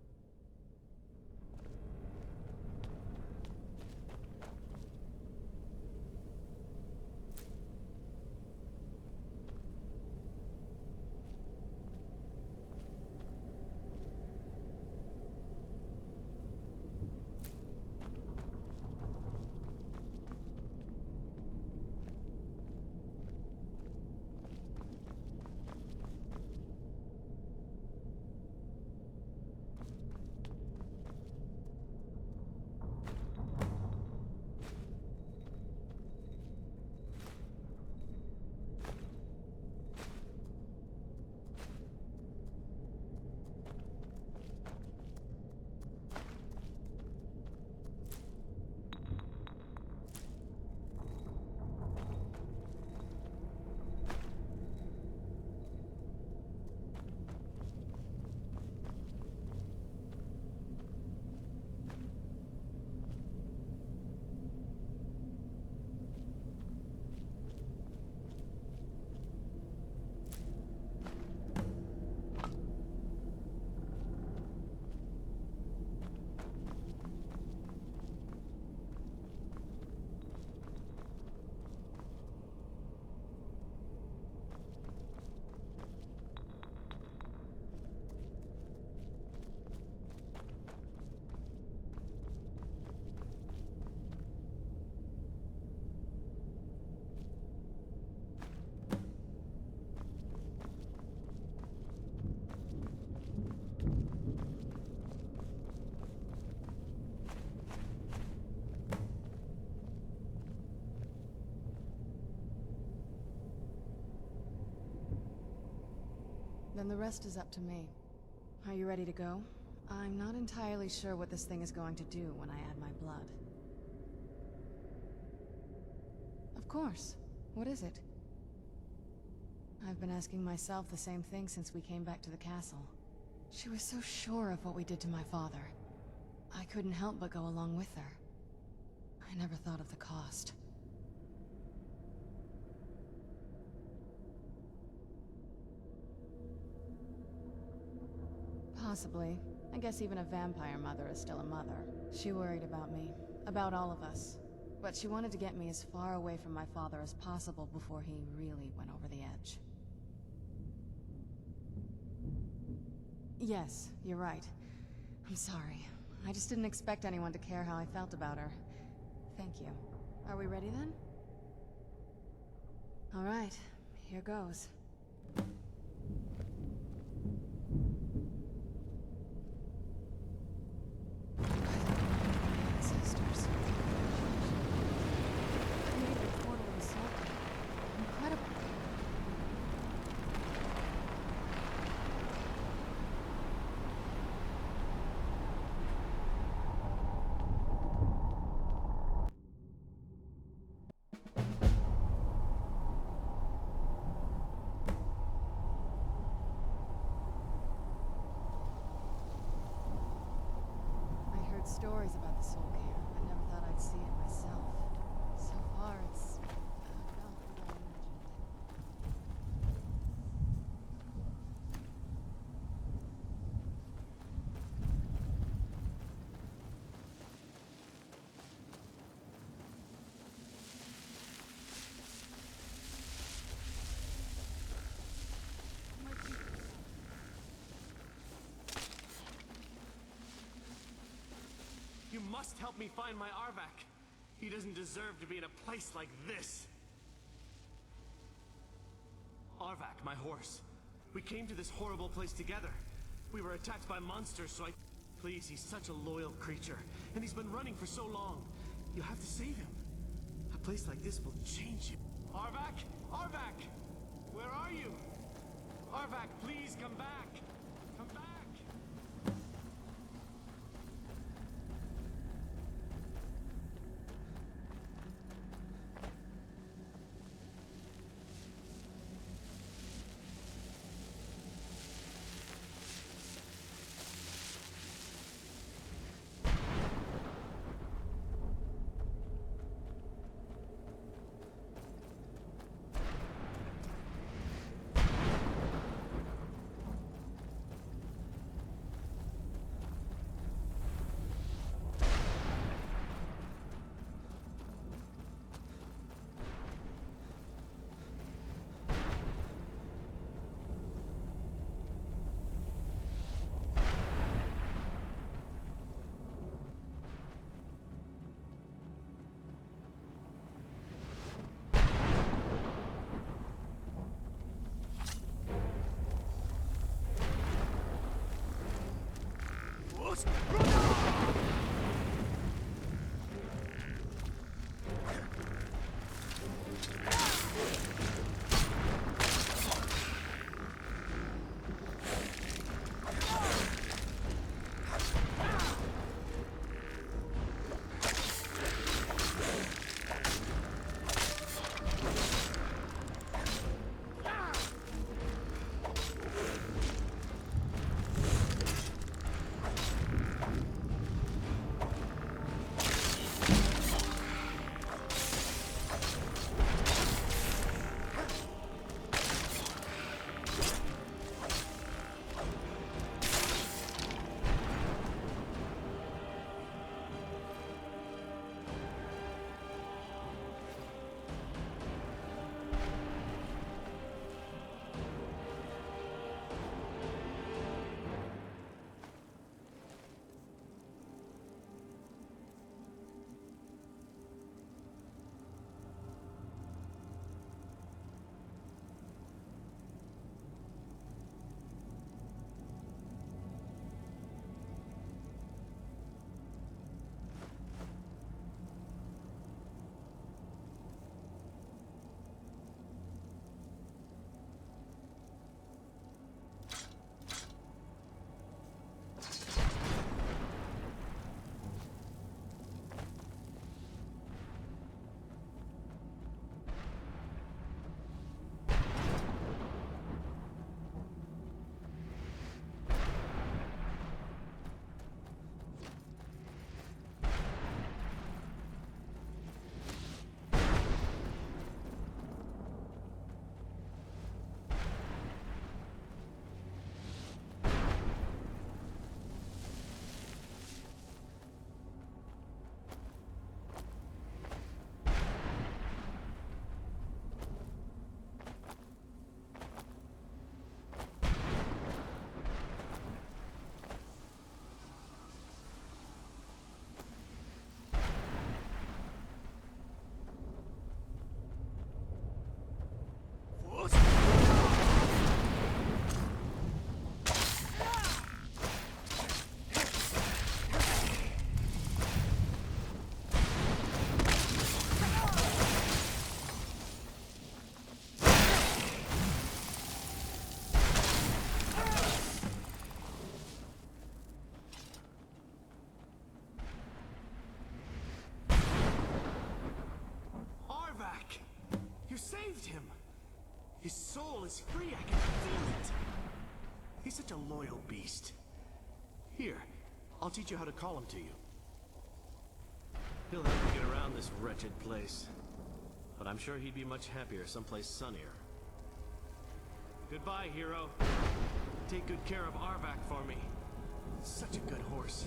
Then the rest is up to me. Are you ready to go? I'm not entirely sure what this thing is going to do when I add my blood. Of course. What is it? I've been asking myself the same thing since we came back to the castle. She was so sure of what we did to my father. I couldn't help but go along with her. I never thought of the cost. Possibly. I guess even a vampire mother is still a mother. She worried about me, about all of us. But she wanted to get me as far away from my father as possible before he really went over the edge. Yes, you're right. I'm sorry. I just didn't expect anyone to care how I felt about her. Thank you. Are we ready then? All right, here goes. Ancestors. Created a portal in Salton. Incredible. Stories about the Soul Care, but never thought I'd see it myself. So far, it's about what I imagined.
You must help me find my Arvak. He doesn't deserve to be in a place like this. Arvak, my horse. We came to this horrible place together. We were attacked by monsters, so I... Please, he's such a loyal creature. And he's been running for so long. You have to save him. A place like this will change him. Arvak! Arvak! Where are you? Arvak, please come back! Come back! soul is free. I can feel it. He's such a loyal beast. Here, I'll teach you how to call him to you. He'll help you get around this wretched place. But I'm sure he'd be much happier someplace sunnier. Goodbye, hero. Take good care of Arvak for me. Such a good horse.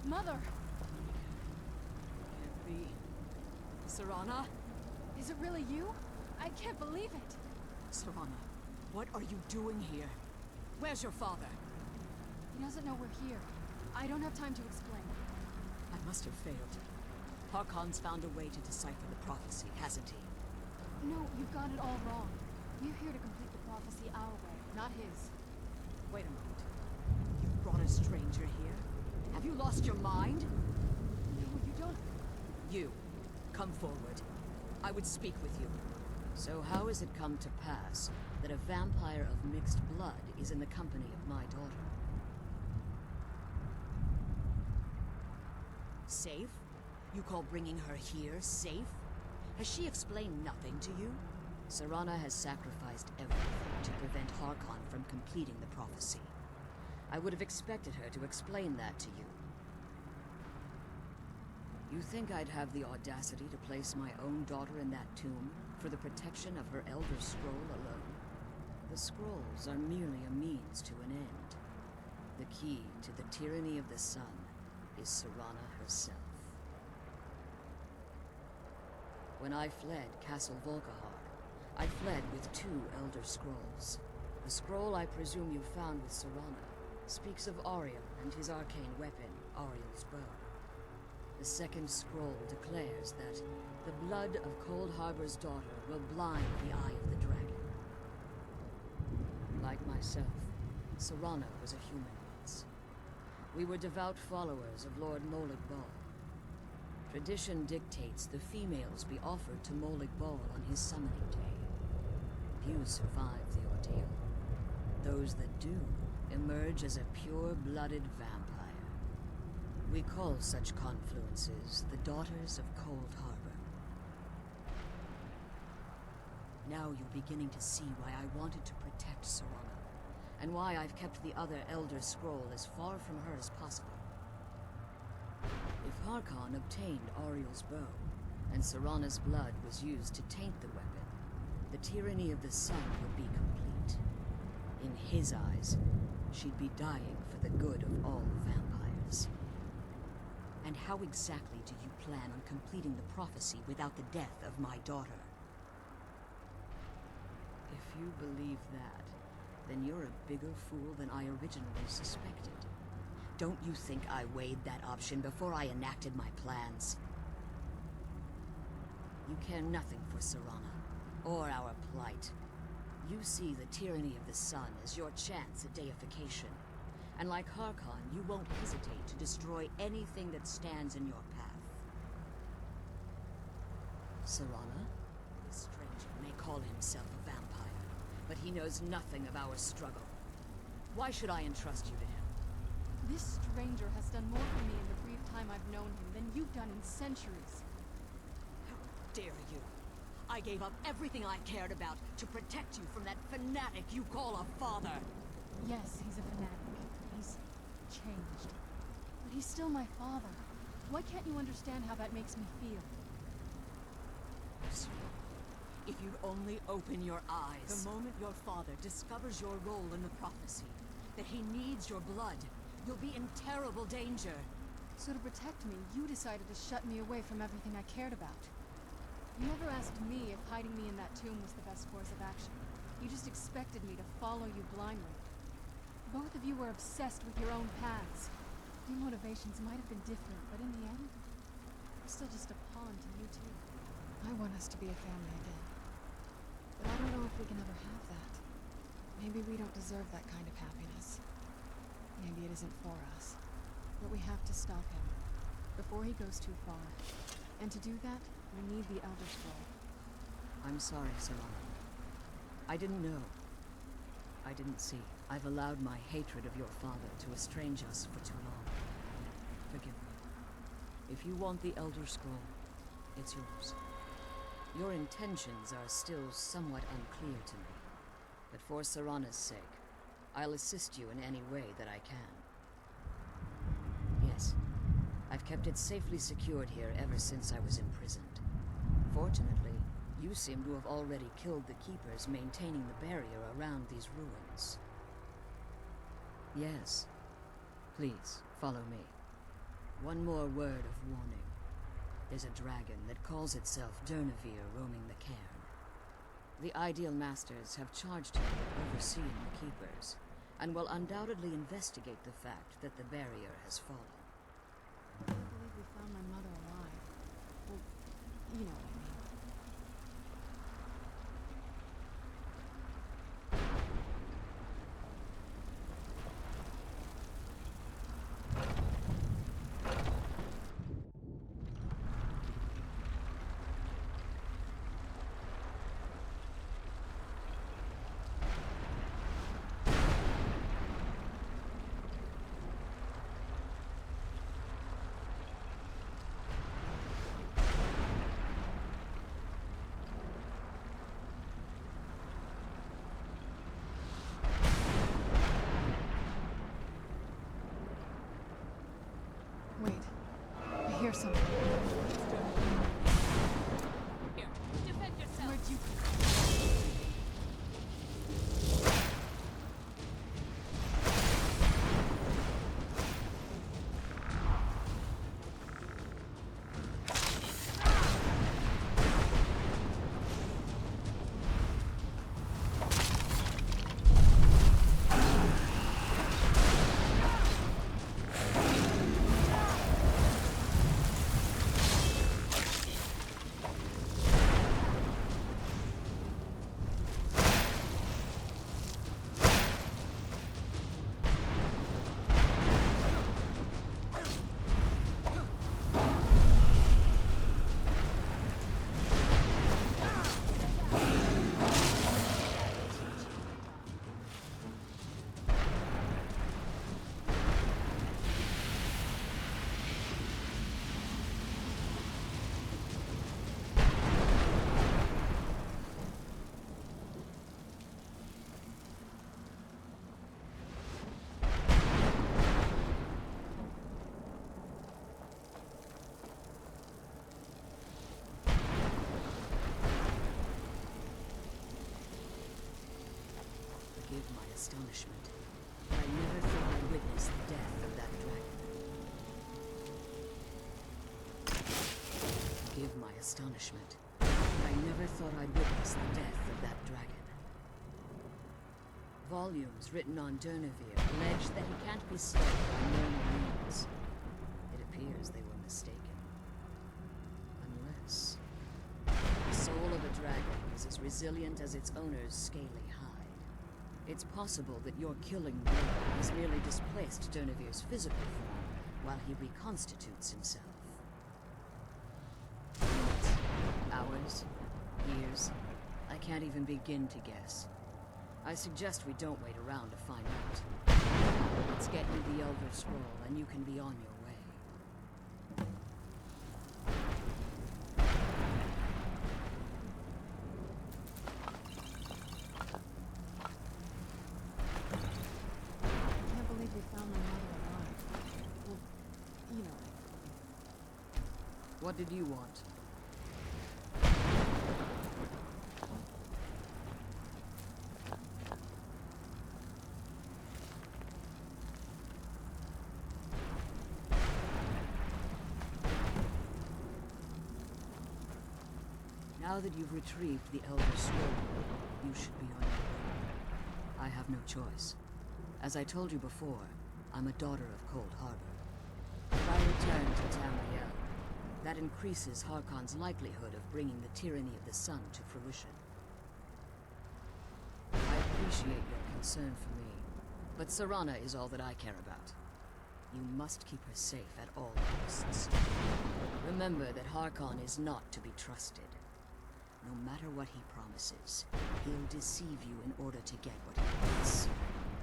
Mother!
Can't be. Serana?
Is it really you? I can't believe it!
Serana, what are you doing here? Where's your father?
He doesn't know we're here. I don't have time to explain.
I must have failed. Harkon's found a way to decipher the prophecy, hasn't he?
No, you've got it all wrong. We're here to complete the prophecy our way, not his.
Wait a moment. You brought a stranger here? Have you lost your mind?
No, you don't.
You, come forward. I would speak with you.
So how has it come to pass that a vampire of mixed blood is in the company of my daughter?
Safe? You call bringing her here safe? Has she explained nothing to you?
Serana has sacrificed everything to prevent Harkon from completing the prophecy. I would have expected her to explain that to you. You think I'd have the audacity to place my own daughter in that tomb for the protection of her Elder Scroll alone? The scrolls are merely a means to an end. The key to the tyranny of the sun is Serana herself. When I fled Castle Volkihar, I fled with 2 Elder Scrolls. The scroll I presume you found with Serana speaks of Ariel and his arcane weapon, Ariel's bow. The second scroll declares that the blood of Cold Harbor's daughter will blind the eye of the dragon. Like myself, Serana was a human once. We were devout followers of Lord Molig Bal. Tradition dictates the females be offered to Molig Bal on his summoning day. Few survive the ordeal. Those that do emerge as a pure-blooded vampire. We call such confluences the Daughters of Cold Harbor. Now you're beginning to see why I wanted to protect Serana, and why I've kept the other Elder Scroll as far from her as possible. If Harkon obtained Ariel's bow, and Serana's blood was used to taint the weapon, the tyranny of the sun would be complete. In his eyes, she'd be dying for the good of all vampires. And how exactly do you plan on completing the prophecy without the death of my daughter? If you believe that, then you're a bigger fool than I originally suspected. Don't you think I weighed that option before I enacted my plans? You care nothing for Serana, or our plight. You see the tyranny of the sun as your chance at deification. And like Harkon, you won't hesitate to destroy anything that stands in your path. Serana? This stranger may call himself a vampire, but he knows nothing of our struggle. Why should I entrust you to him?
This stranger has done more for me in the brief time I've known him than you've done in centuries.
How dare you? I gave up everything I cared about to protect you from that fanatic you call a father.
Yes, he's a fanatic. He's changed. But he's still my father. Why can't you understand how that makes me feel?
If you'd only open your eyes. The moment your father discovers your role in the prophecy, that he needs your blood, you'll be in terrible danger.
So to protect me, you decided to shut me away from everything I cared about. You never asked me if hiding me in that tomb was the best course of action. You just expected me to follow you blindly. Both of you were obsessed with your own paths. Your motivations might have been different, but in the end, I'm still just a pawn to you two. I want us to be a family again. But I don't know if we can ever have that. Maybe we don't deserve that kind of happiness. Maybe it isn't for us. But we have to stop him before he goes too far. And to do that, we need the Elder Scroll.
I'm sorry, Serana. I didn't know. I didn't see. I've allowed my hatred of your father to estrange us for too long. Forgive me. If you want the Elder Scroll, it's yours. Your intentions are still somewhat unclear to me, but for Serana's sake, I'll assist you in any way that I can. Yes, I've kept it safely secured here ever since I was imprisoned. Fortunately, you seem to have already killed the keepers maintaining the barrier around these ruins. Yes. Please, follow me. One more word of warning. There's a dragon that calls itself Durnevere roaming the cairn. The Ideal Masters have charged him with overseeing the Keepers, and will undoubtedly investigate the fact that the barrier has fallen.
I can't believe we found my mother alive. Well, you know what I mean. Wait. I hear something.
Here, defend yourself.
Where'd you
Forgive my astonishment, but I never thought I'd witness the death of that dragon. Forgive my astonishment, but I never thought I'd witness the death of that dragon. Volumes written on Durnevere allege that he can't be slain by normal means. It appears they were mistaken. Unless the soul of a dragon is as resilient as its owner's scaly hide. It's possible that your killing blow has merely displaced Durnevere's physical form while he reconstitutes himself. Minutes, hours, years, I can't even begin to guess. I suggest we don't wait around to find out. Let's get you the Elder Scroll and you can be on your way. What did you want? Now that you've retrieved the Elder Scroll, you should be on your way. I have no choice. As I told you before, I'm a daughter of Cold Harbor. If I return to Tamriel, that increases Harkon's likelihood of bringing the tyranny of the sun to fruition. I appreciate your concern for me, but Serana is all that I care about. You must keep her safe at all costs. Remember that Harkon is not to be trusted. No matter what he promises, he'll deceive you in order to get what he wants.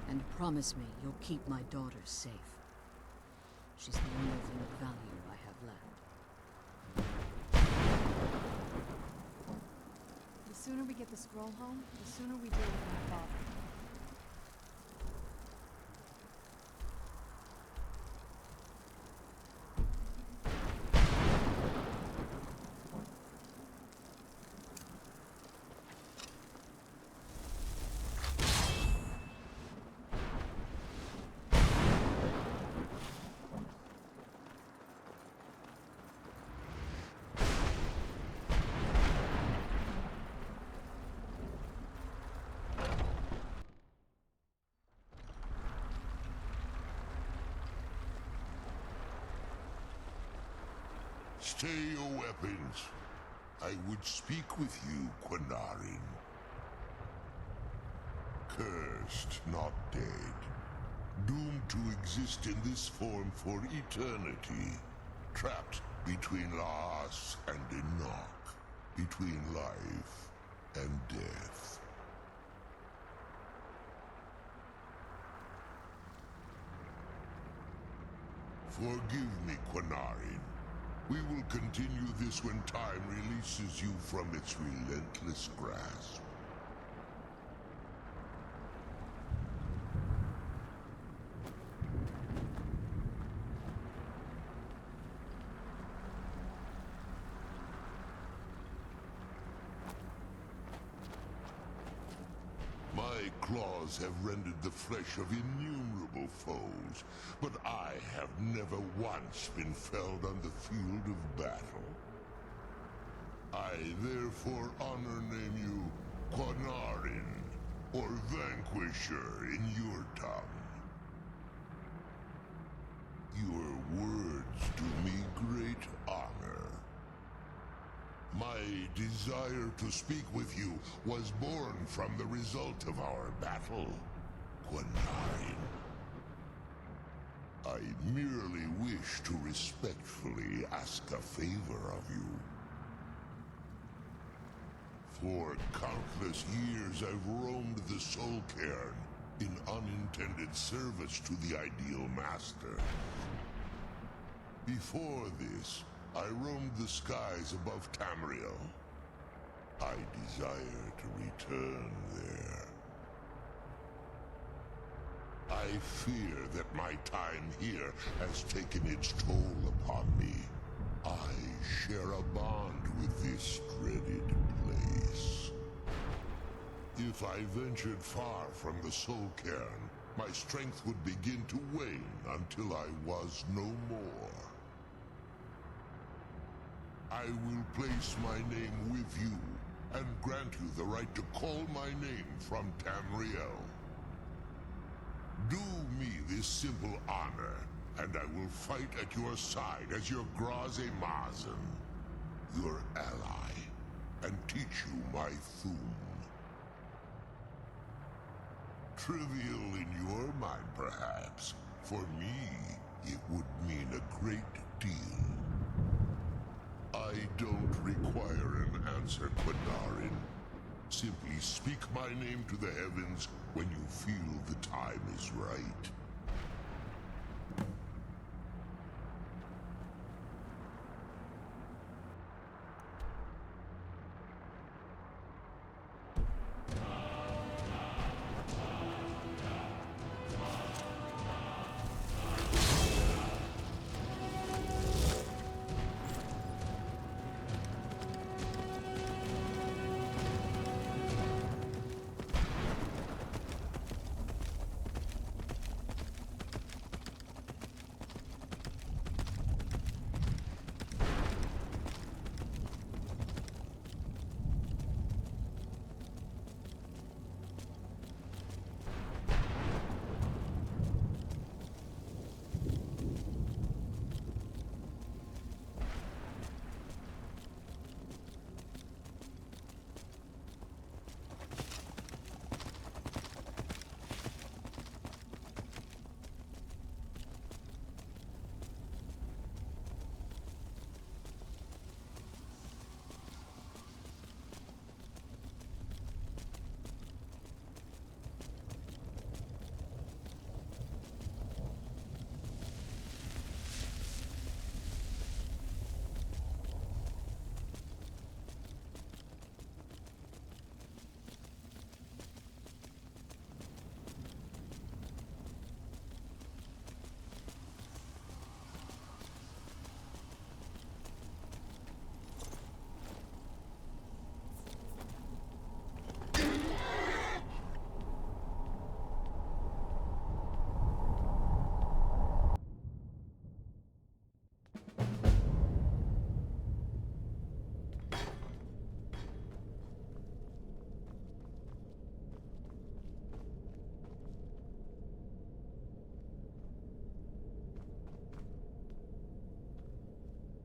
And promise me you'll keep my daughter safe. She's the only thing of value I have left.
The sooner we get the scroll home, the sooner we deal with my father.
Stay your weapons. I would speak with you, Quinarin. Cursed, not dead. Doomed to exist in this form for eternity. Trapped between Laas and Enoch. Between life and death. Forgive me, Quinarin. We will continue this when time releases you from its relentless grasp. My claws have rendered the flesh of innumerable foes, but I have never once been felled on the field of battle. I therefore name you Quinarin, or Vanquisher in your tongue. Your words do me great honor. My desire to speak with you was born from the result of our battle, Quinarin. I merely wish to respectfully ask a favor of you. For countless years I've roamed the Soul Cairn in unintended service to the Ideal Master. Before this, I roamed the skies above Tamriel. I desire to return there. I fear that my time here has taken its toll upon me. I share a bond with this dreaded place. If I ventured far from the Soul Cairn, my strength would begin to wane until I was no more. I will place my name with you, and grant you the right to call my name from Tamriel. Do me this simple honor, and I will fight at your side as your Graze Mazen, your ally, and teach you my Thum. Trivial in your mind, perhaps. For me, it would mean a great deal. I don't require an answer, Quinarin. Simply speak my name to the heavens when you feel the time is right.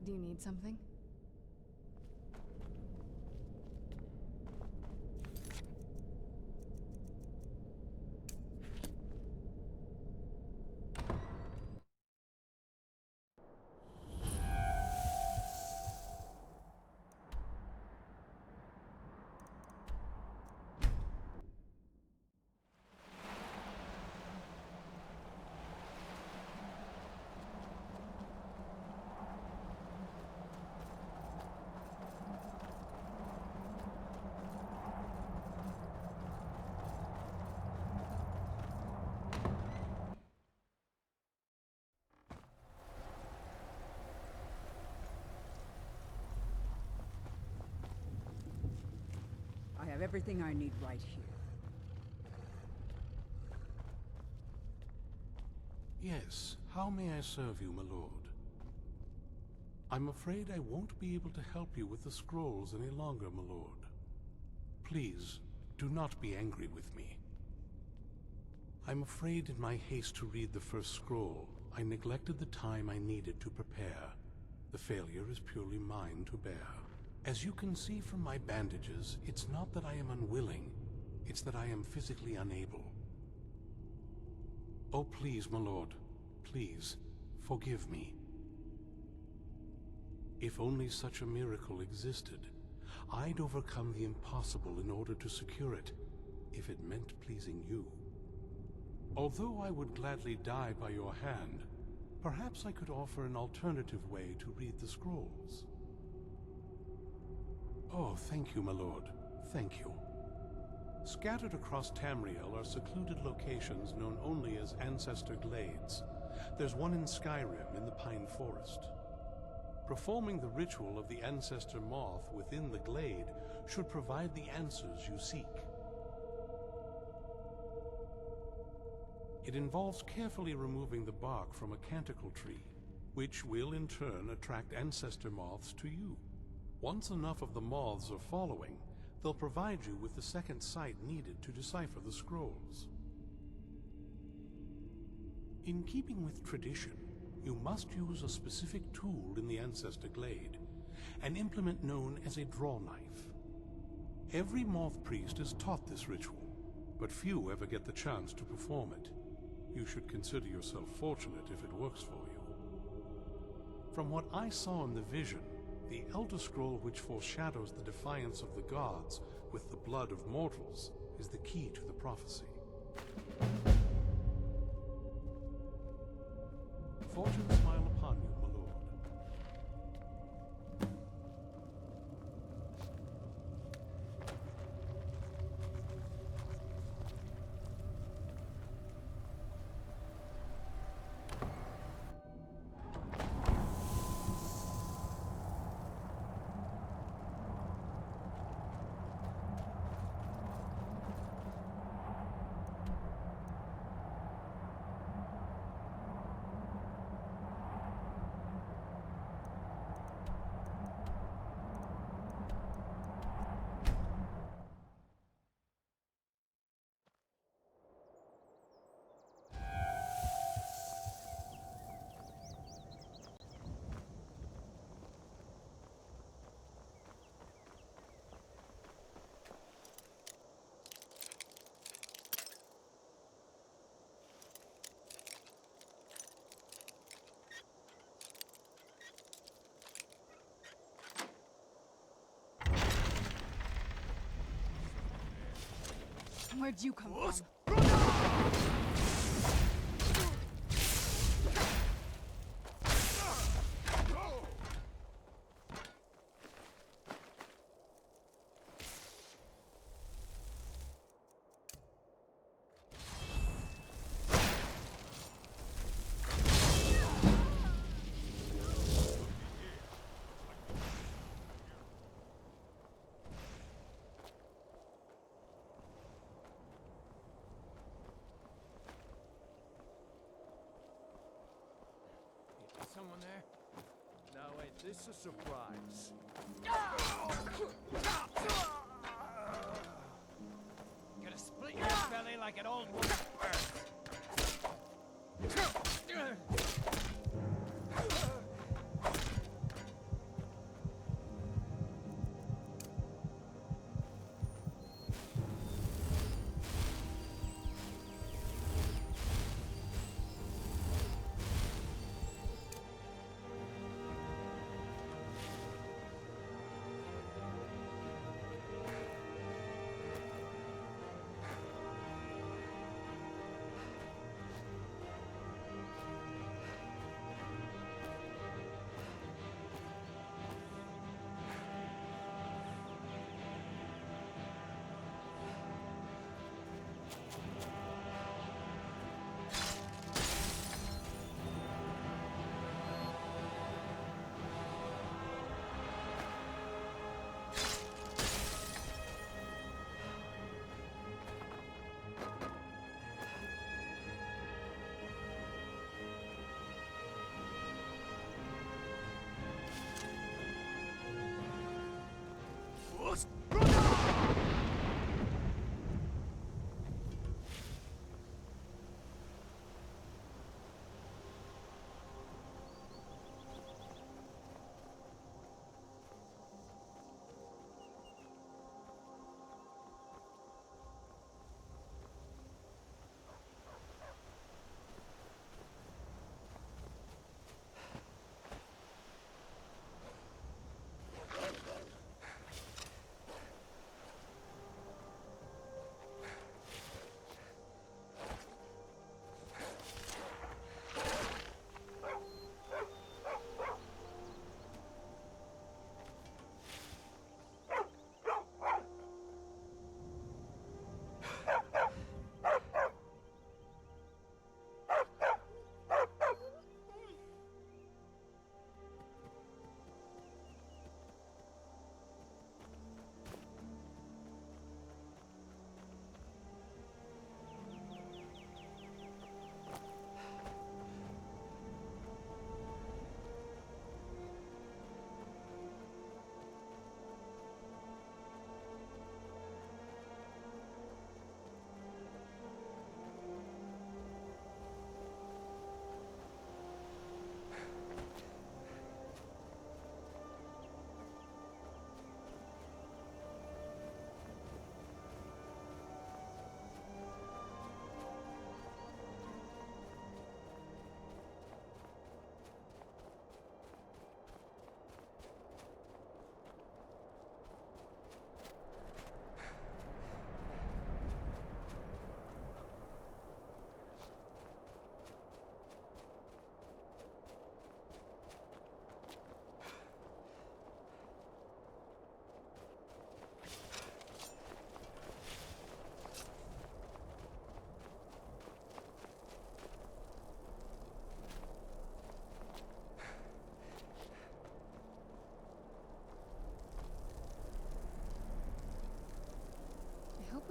Do you need something?
I have everything I need right here.
Yes, how may I serve you, my lord? I'm afraid I won't be able to help you with the scrolls any longer, my lord. Please, do not be angry with me. I'm afraid in my haste to read the first scroll, I neglected the time I needed to prepare. The failure is purely mine to bear. As you can see from my bandages, it's not that I am unwilling, it's that I am physically unable. Oh, please, my lord, please, forgive me. If only such a miracle existed, I'd overcome the impossible in order to secure it, if it meant pleasing you. Although I would gladly die by your hand, perhaps I could offer an alternative way to read the scrolls. Oh, thank you, my lord. Thank you. Scattered across Tamriel are secluded locations known only as Ancestor Glades. There's one in Skyrim in the Pine Forest. Performing the ritual of the Ancestor Moth within the glade should provide the answers you seek. It involves carefully removing the bark from a canticle tree, which will in turn attract Ancestor Moths to you. Once enough of the moths are following, they'll provide you with the second sight needed to decipher the scrolls. In keeping with tradition, you must use a specific tool in the Ancestor Glade, an implement known as a draw knife. Every moth priest is taught this ritual, but few ever get the chance to perform it. You should consider yourself fortunate if it works for you. From what I saw in the vision, the Elder Scroll which foreshadows the defiance of the gods with the blood of mortals is the key to the prophecy. Fortune smile upon you, my lord.
Where'd you come from?
Someone there? Now ain't this a surprise?
Gonna split your belly like an old woman.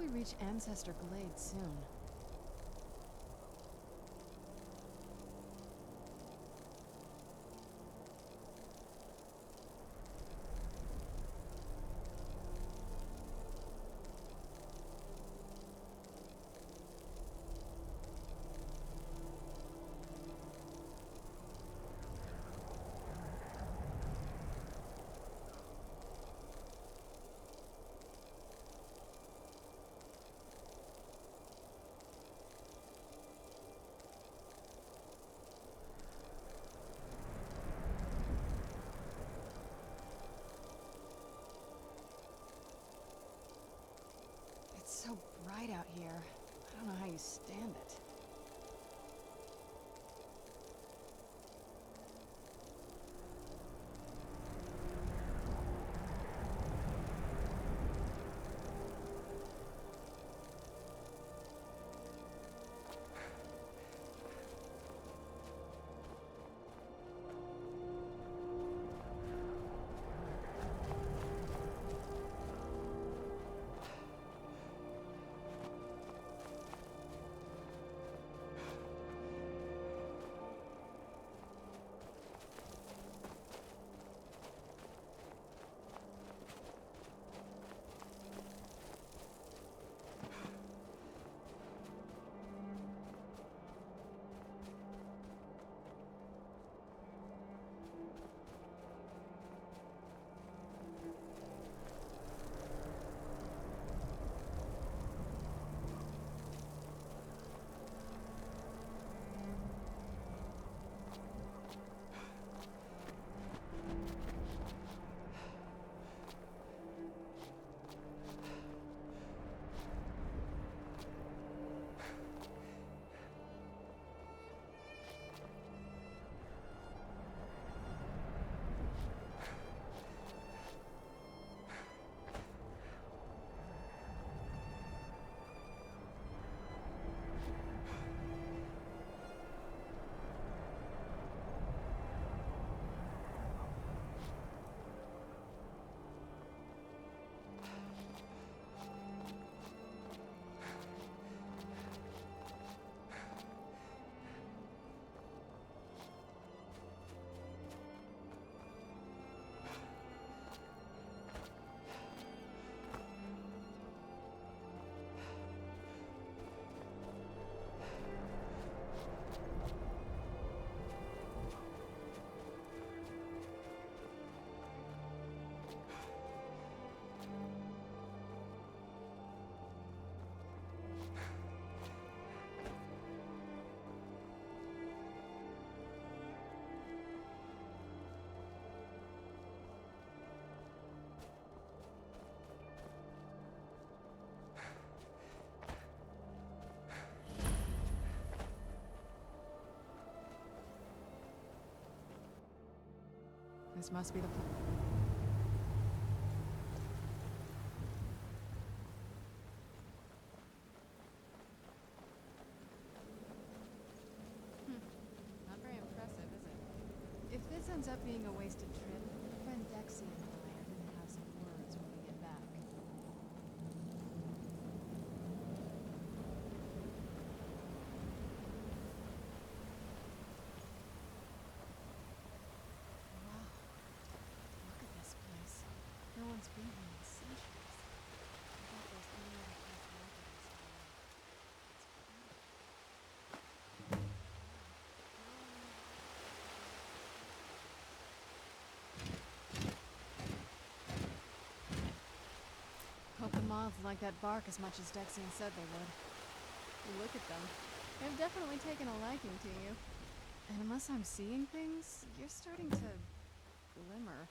we reach Ancestor Glade soon. It's so bright out here. I don't know how you stand it. This must be the Not very impressive, is it? If this ends up being a wasted trip, my friend Dexy and I are gonna have some words when we get back. Wow. Look at this place. No one's been here in centuries. I thought there's any other place like it is here. Hope the moths like that bark as much as Dexian said they would. Look at them. They've definitely taken a liking to you. And unless I'm seeing things, you're starting to glimmer.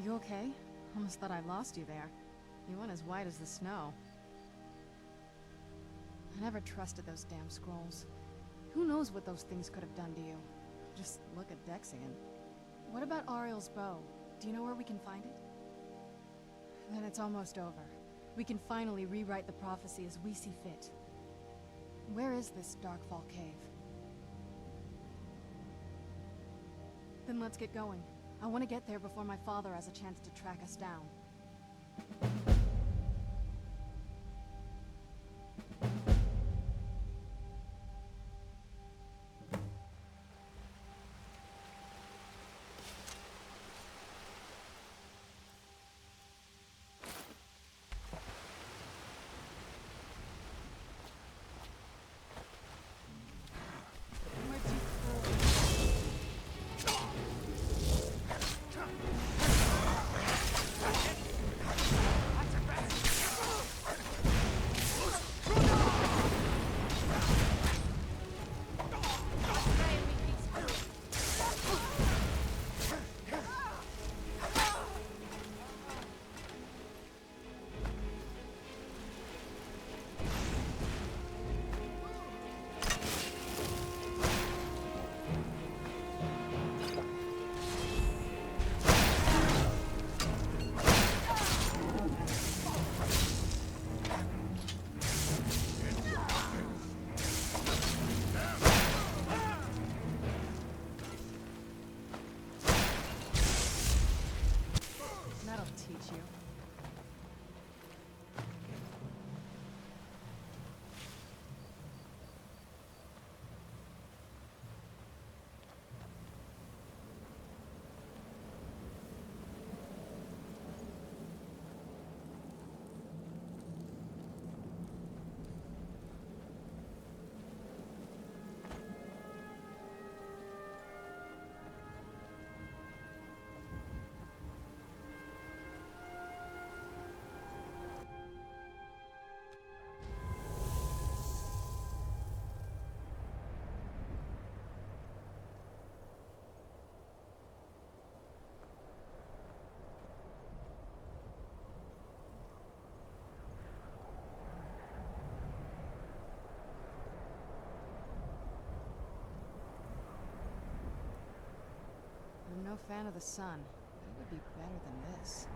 You okay? Almost thought I lost you there. You went as white as the snow. I never trusted those damn scrolls. Who knows what those things could have done to you? Just look at Dexian. What about Ariel's bow? Do you know where we can find it? Then it's almost over. We can finally rewrite the prophecy as we see fit. Where is this Darkfall cave? Then let's get going. I want to get there before my father has a chance to track us down. I'm no fan of the sun, but it would be better than this.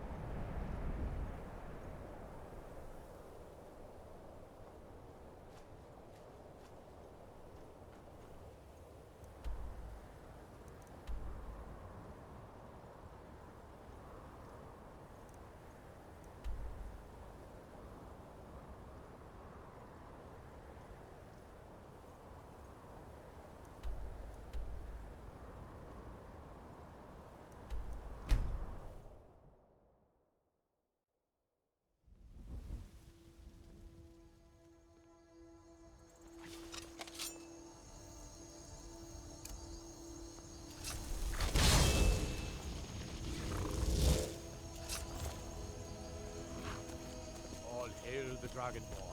The Dragonborn.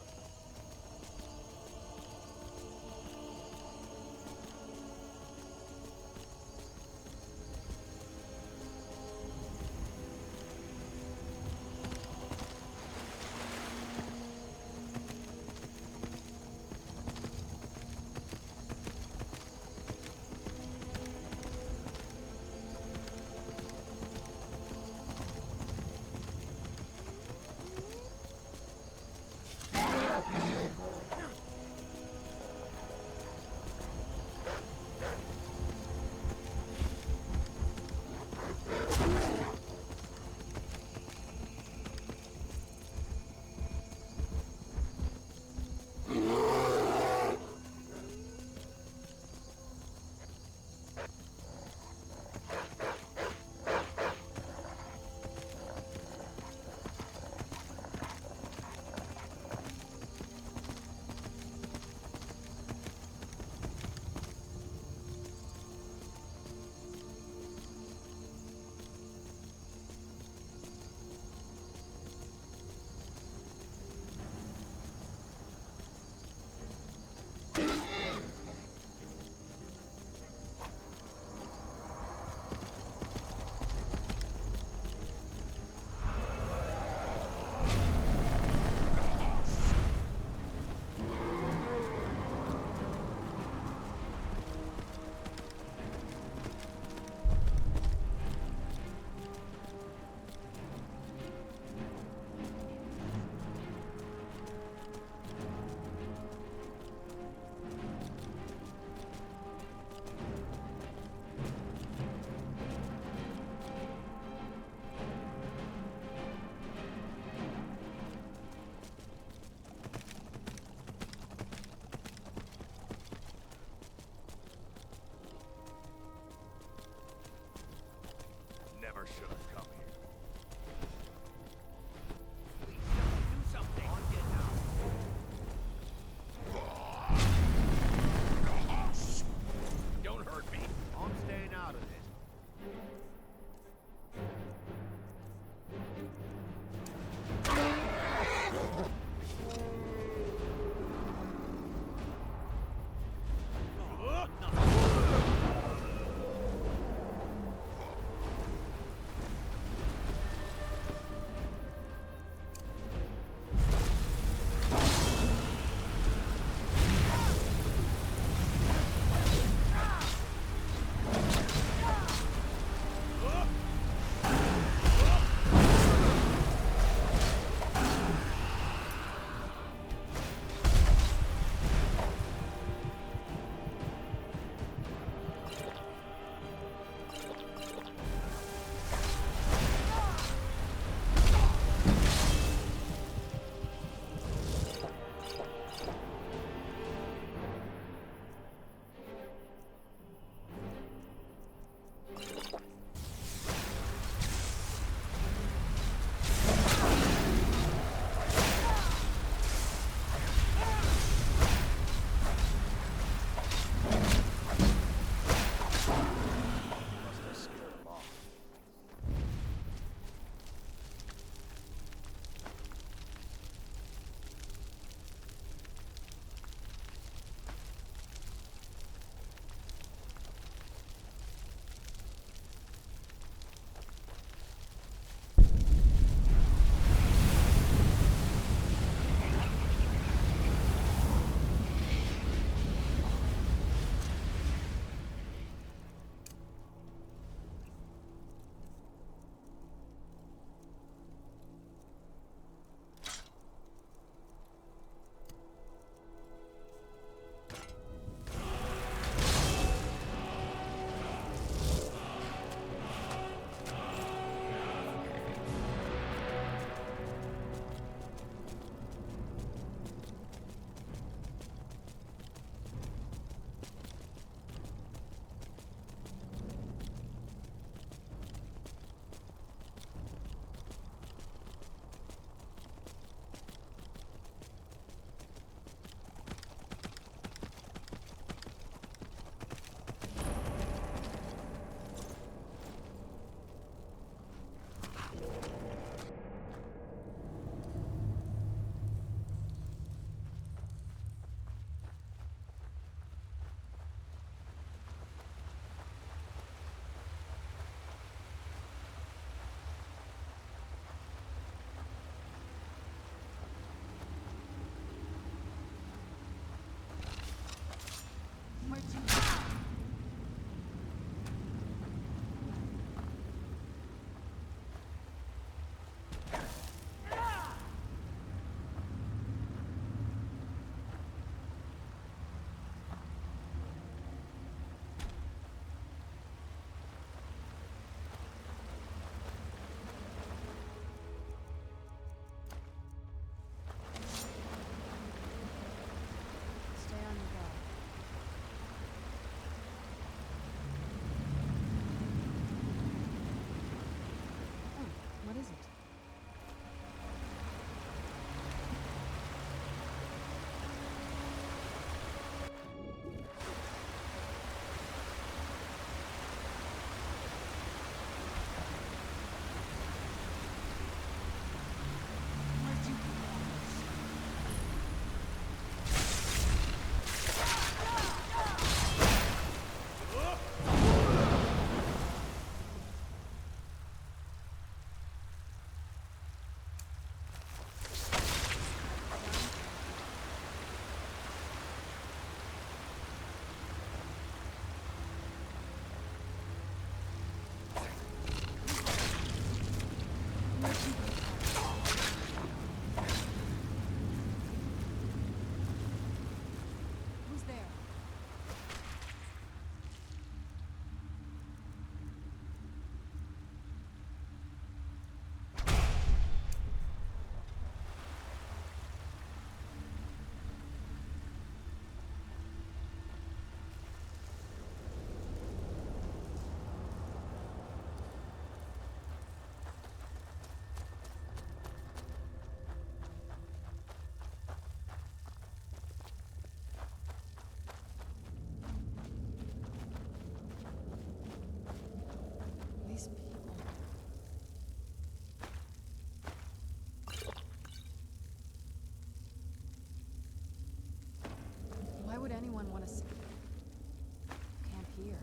a camp here.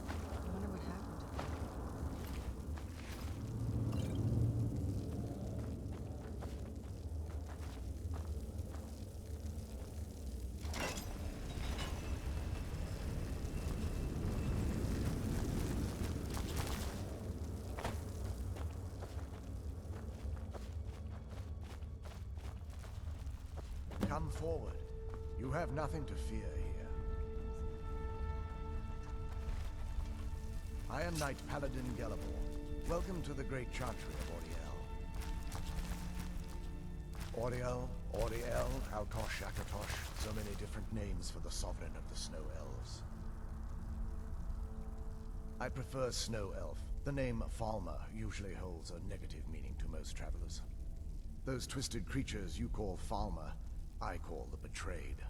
I wonder what happened to them.
Come forward. You have nothing to fear here. I am Knight Paladin Gelabor. Welcome to the Great Chantry of Oriel. Oriel, Alkosh, Akatosh, so many different names for the Sovereign of the Snow Elves. I prefer Snow Elf. The name Falmer usually holds a negative meaning to most travelers. Those twisted creatures you call Falmer, I call the Betrayed.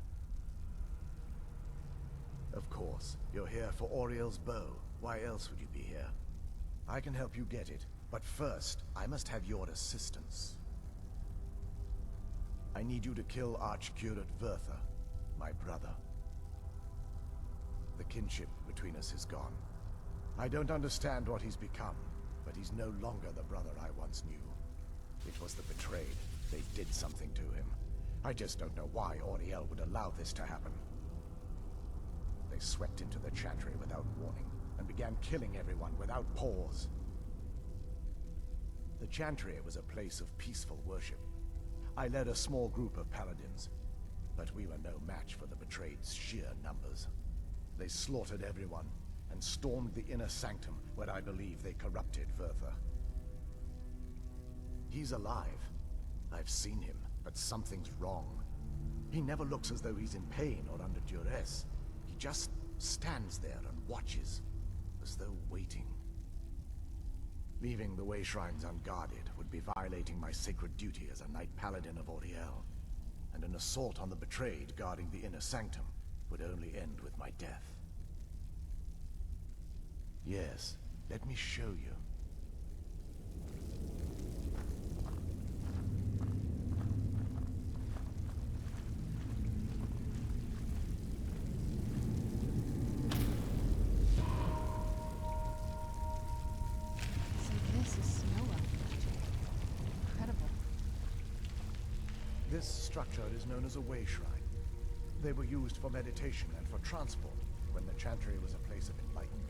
Of course, you're here for Oriel's bow. Why else would you be here? I can help you get it, but first, I must have your assistance. I need you to kill Archcurate Vertha, my brother. The kinship between us is gone. I don't understand what he's become, but he's no longer the brother I once knew. It was the Betrayed. They did something to him. I just don't know why Oriel would allow this to happen. They swept into the Chantry without warning, and began killing everyone without pause. The Chantry was a place of peaceful worship. I led a small group of paladins, but we were no match for the Betrayed's sheer numbers. They slaughtered everyone, and stormed the inner sanctum where I believe they corrupted Vertha. He's alive. I've seen him. But something's wrong. He never looks as though he's in pain or under duress. He just stands there and watches, as though waiting. Leaving the Way Shrines unguarded would be violating my sacred duty as a Knight Paladin of Oriel, and an assault on the Betrayed guarding the inner sanctum would only end with my death. Yes, let me show you. This structure is known as a Way Shrine. They were used for meditation and for transport when the Chantry was a place of enlightenment.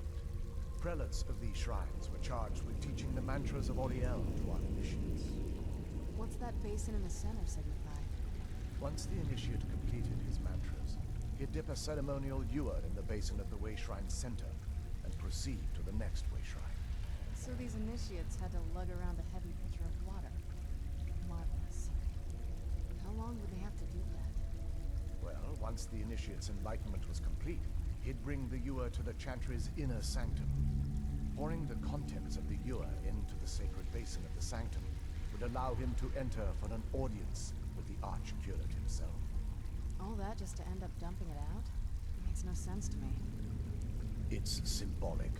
Prelates of these shrines were charged with teaching the mantras of Oriel to our initiates.
What's that basin in the center signify?
Once the initiate completed his mantras, he'd dip a ceremonial ewer in the basin of the Way Shrine's center and proceed to the next Way Shrine.
So these initiates had to lug around a heavy pitcher of water. Marvelous. How long would they have to do that?
Well, once the initiate's enlightenment was complete, he'd bring the ewer to the Chantry's inner sanctum. Pouring the contents of the ewer into the sacred basin of the sanctum would allow him to enter for an audience with the Archcurate himself.
All that just to end up dumping it out? It makes no sense to me.
It's symbolic.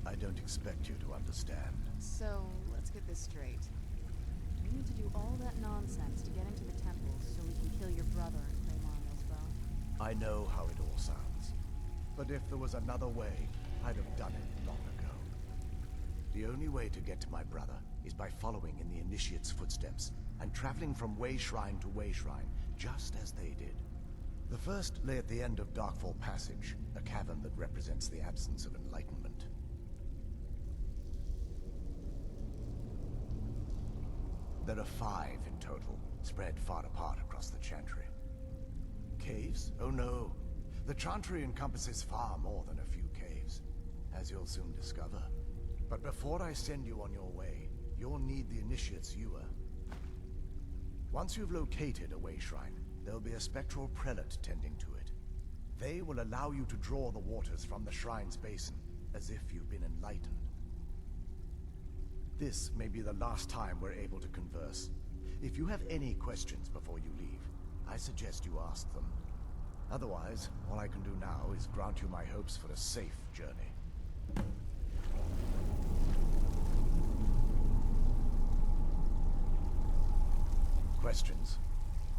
I don't expect you to understand.
So, let's get this straight. We need to do all that nonsense to get into the temples so we can kill your brother and claim Ariel's bow.
I know how it all sounds. But if there was another way, I'd have done it long ago. The only way to get to my brother is by following in the Initiate's footsteps and traveling from Way Shrine to Way Shrine, just as they did. The first lay at the end of Darkfall Passage, a cavern that represents the absence of enlightenment. There are 5 in total, spread far apart across the Chantry. Caves? Oh no. The Chantry encompasses far more than a few caves, as you'll soon discover. But before I send you on your way, you'll need the Initiate's ewer. Once you've located a Way Shrine, there'll be a spectral prelate tending to it. They will allow you to draw the waters from the shrine's basin, as if you've been enlightened. This may be the last time we're able to converse. If you have any questions before you leave, I suggest you ask them. Otherwise, all I can do now is grant you my hopes for a safe journey. Questions?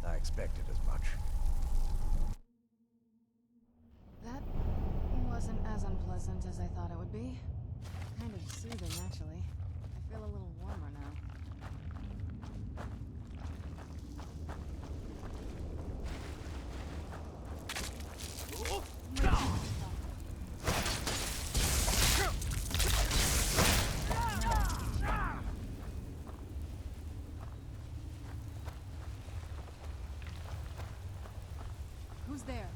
I expected as much.
wasn't as unpleasant as I thought it would be. Kind of soothing, actually. I feel a little warmer now. Who's there?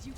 You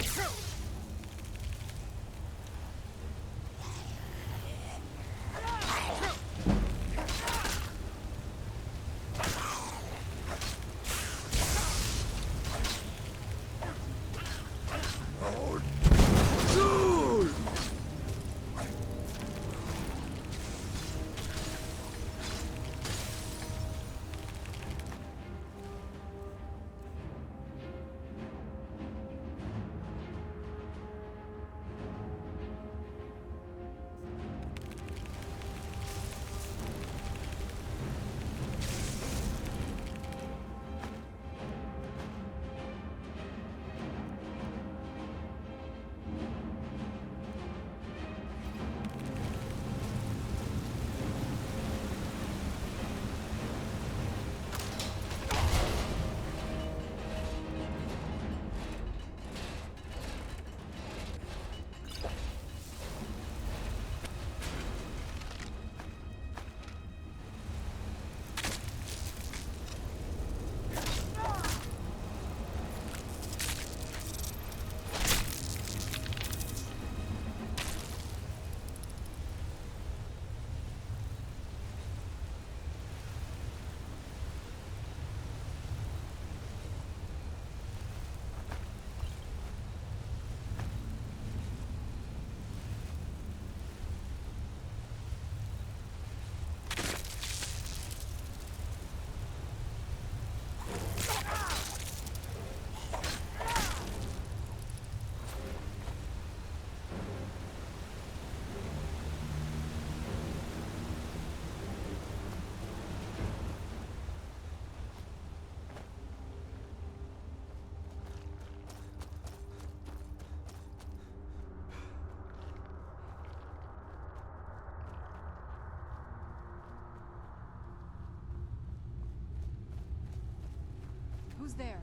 Who's there?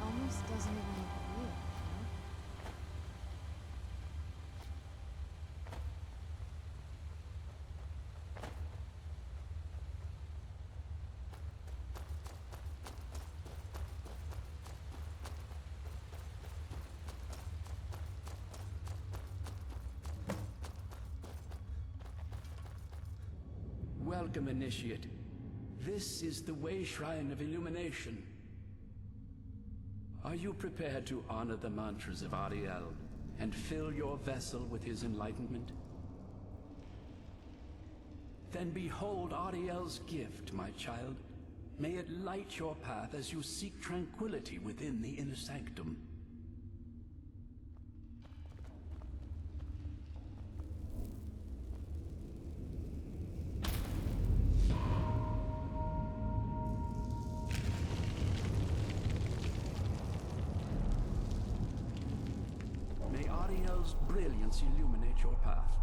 Almost doesn't even look real, you know?
Welcome, Initiate. This is the Way Shrine of Illumination. Are you prepared to honor the mantras of Ariel and fill your vessel with his enlightenment? Then behold Ariel's gift, my child. May it light your path as you seek tranquility within the inner sanctum. May Ariel's brilliance illuminate your path.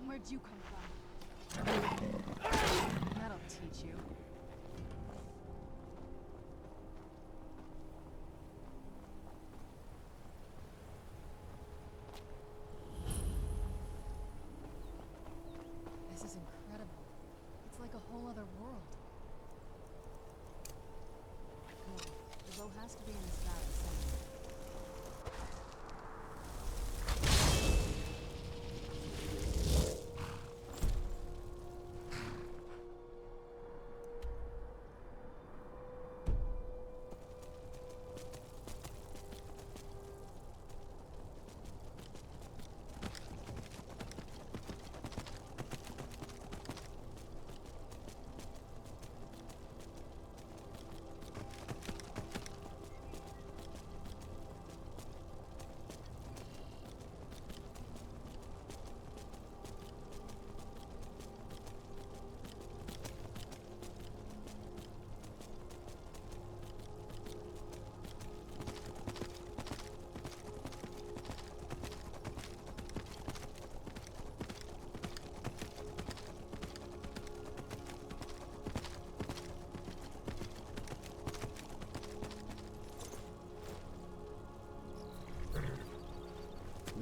Where'd you come from? That'll teach you. This is incredible. It's like a whole other world. Cool. The bow has to be in this valley somewhere.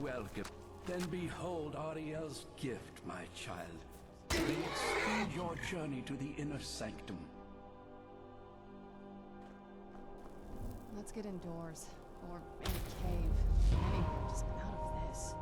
Welcome. Then behold Ariel's gift, my child. May it speed your journey to the inner sanctum.
Let's get indoors. Or in a cave. Anywhere, just out of this.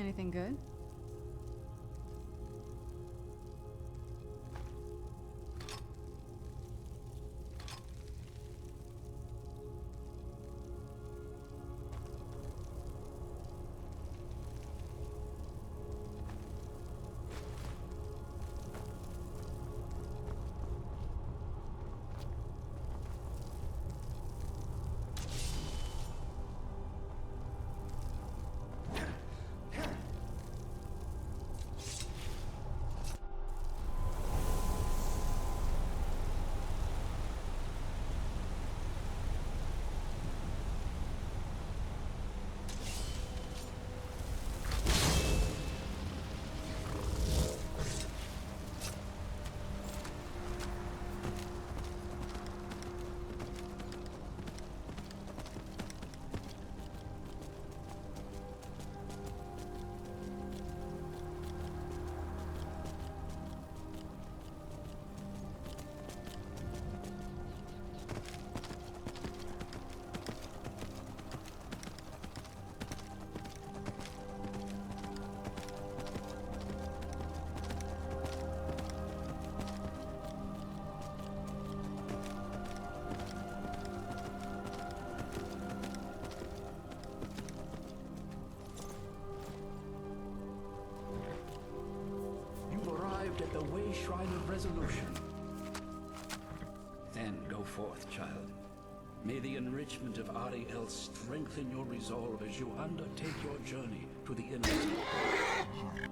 Anything good?
At the Way Shrine of Resolution. Then go forth, child. May the enrichment of Ariel strengthen your resolve as you undertake your journey to the inner sanctum.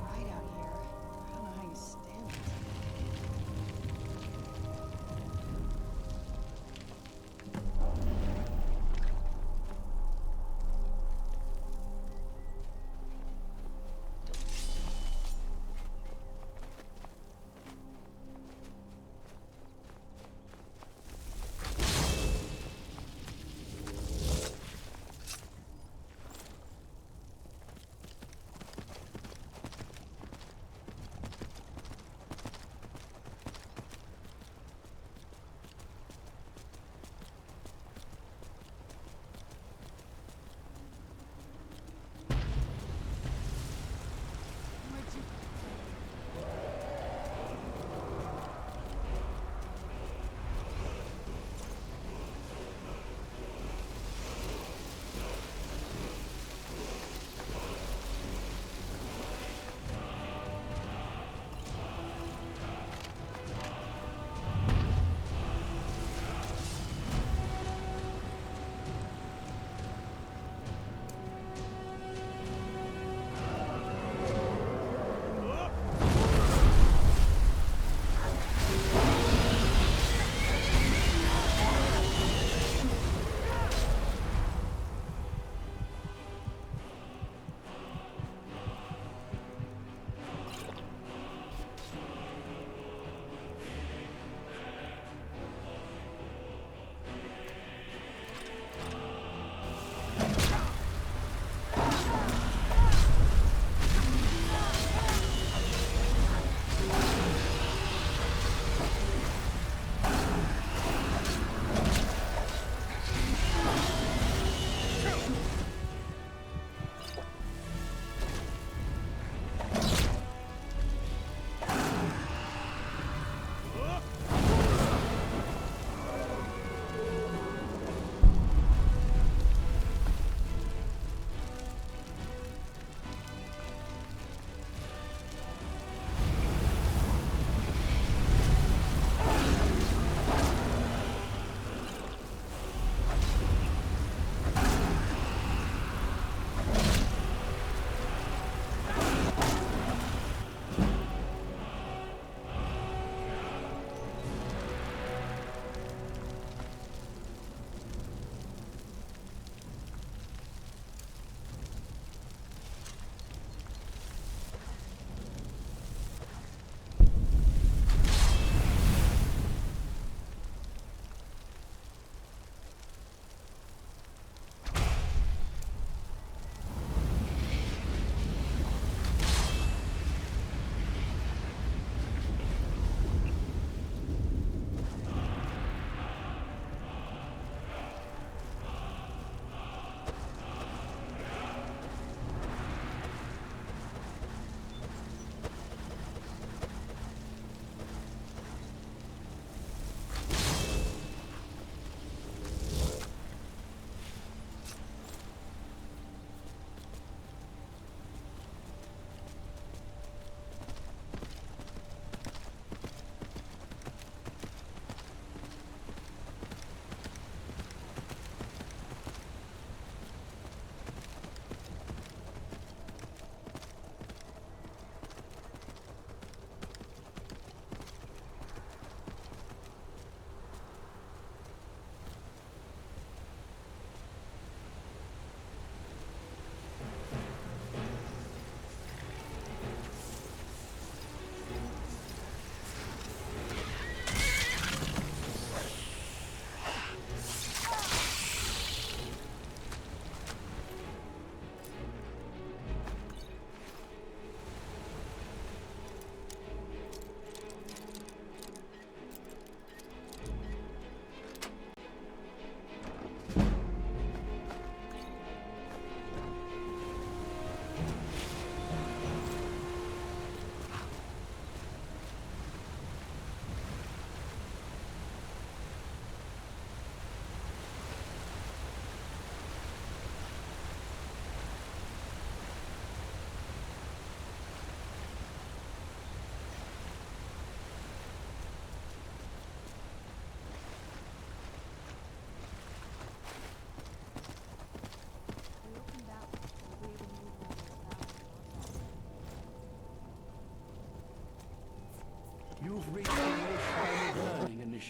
Right out here. I don't know how you stand it.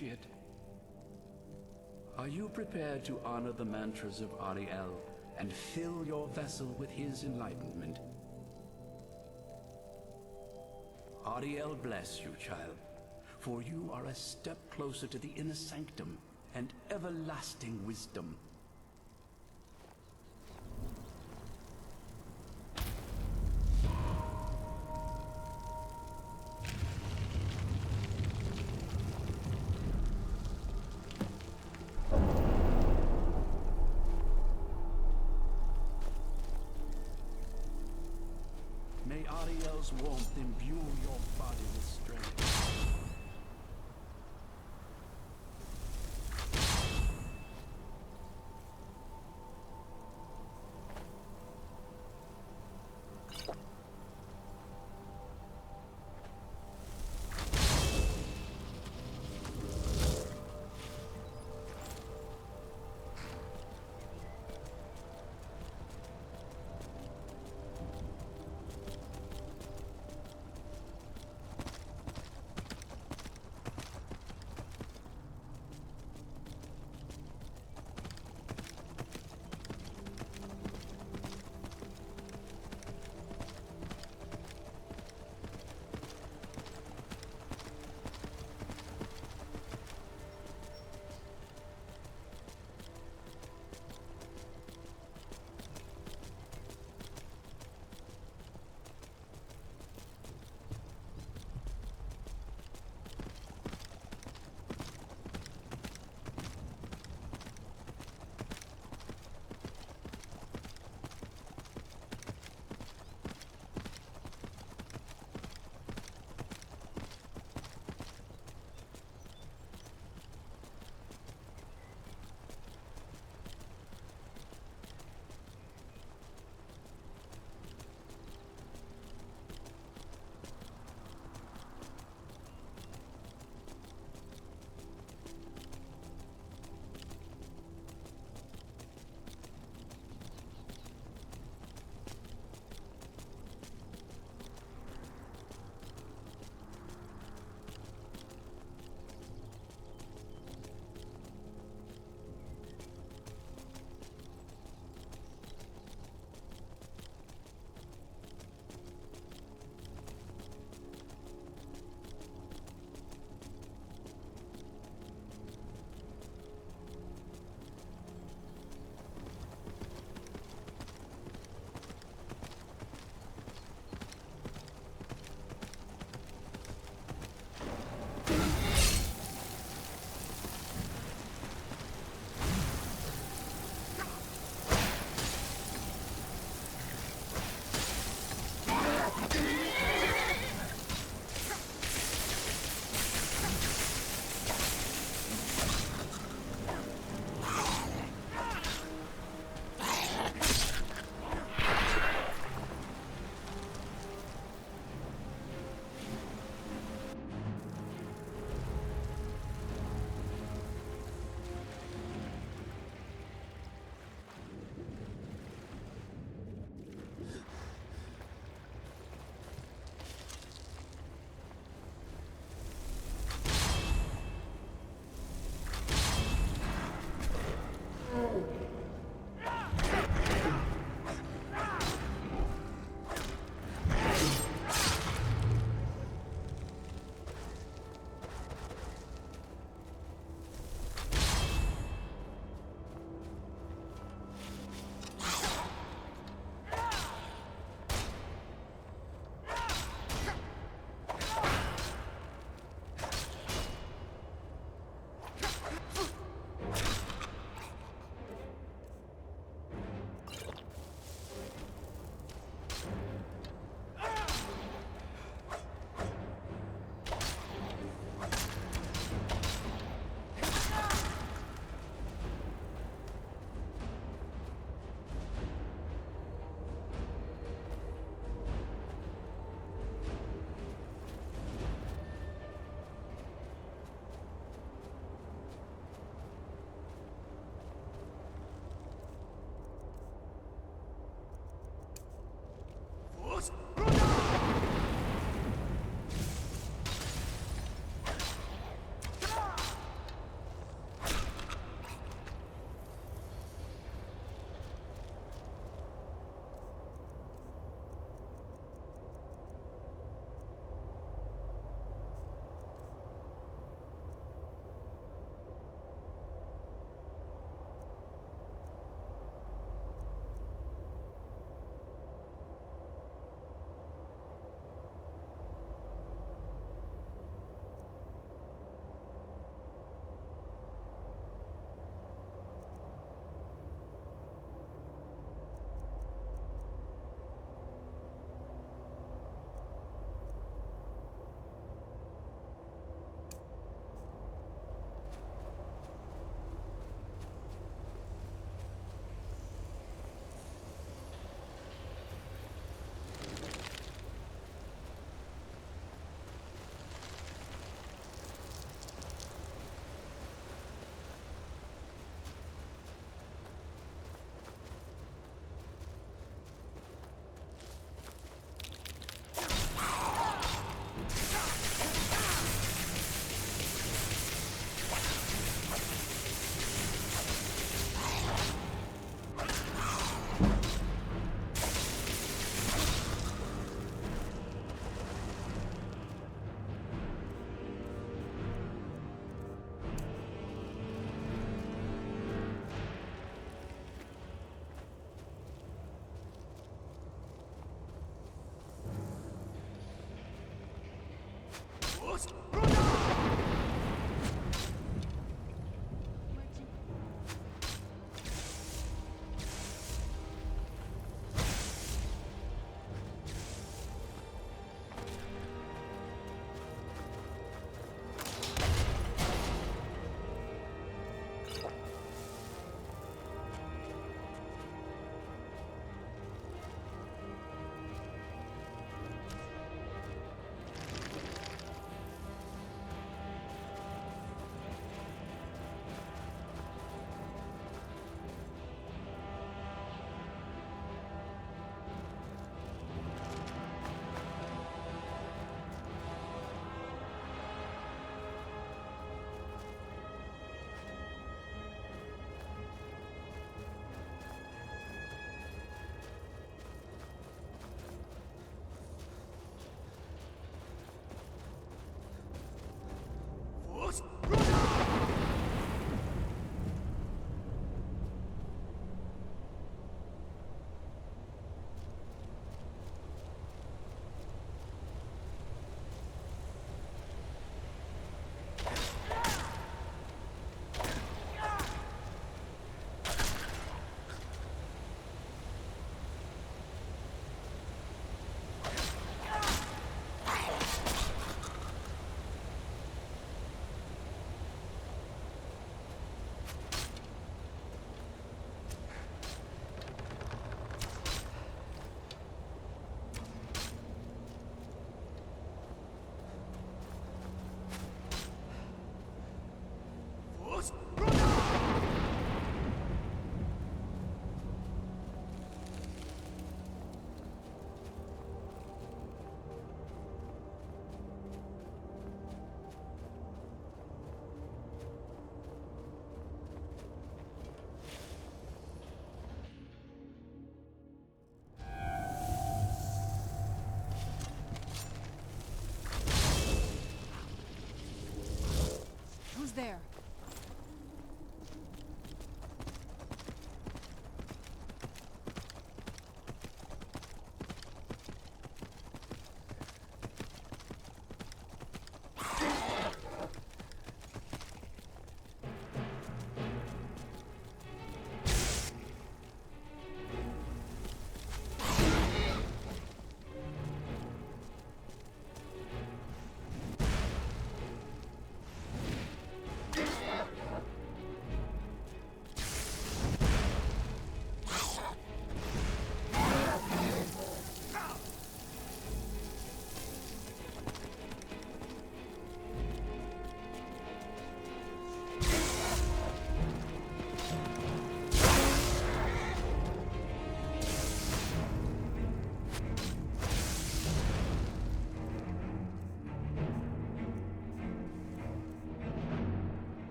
initiate. Are you prepared to honor the mantras of Ariel and fill your vessel with his enlightenment? Ariel bless you, child, for you are a step closer to the inner sanctum and everlasting wisdom. May Ariel's warmth imbue your body with strength.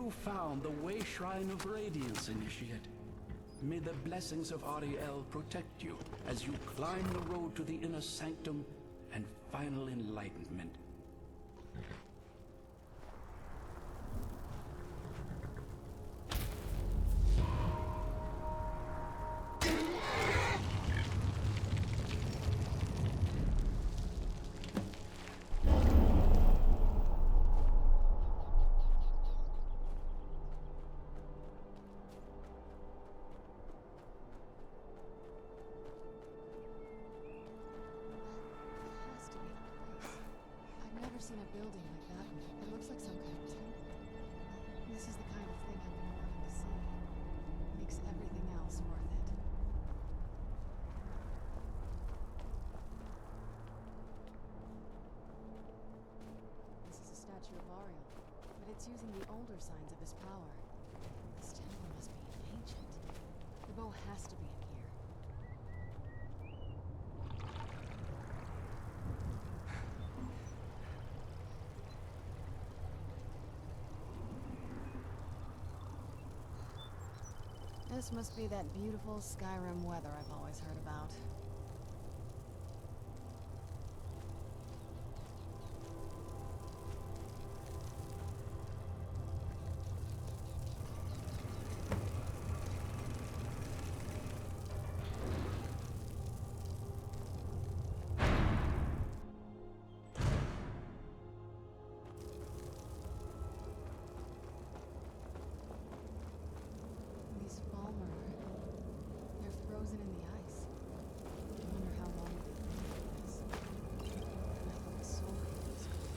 You found the Way Shrine of Radiance, Initiate. May the blessings of Ariel protect you as you climb the road to the inner sanctum and final enlightenment.
Seen a building like that. It looks like some kind of temple. This is the kind of thing I've been wanting to see. Makes everything else worth it. This is a statue of Ariel, but it's using the older signs of his power. This temple must be ancient. The bow has to be in here. This must be that beautiful Skyrim weather I've always heard about. Frozen in the ice. I wonder how long they've been like this. And I thought the soul cave was cool.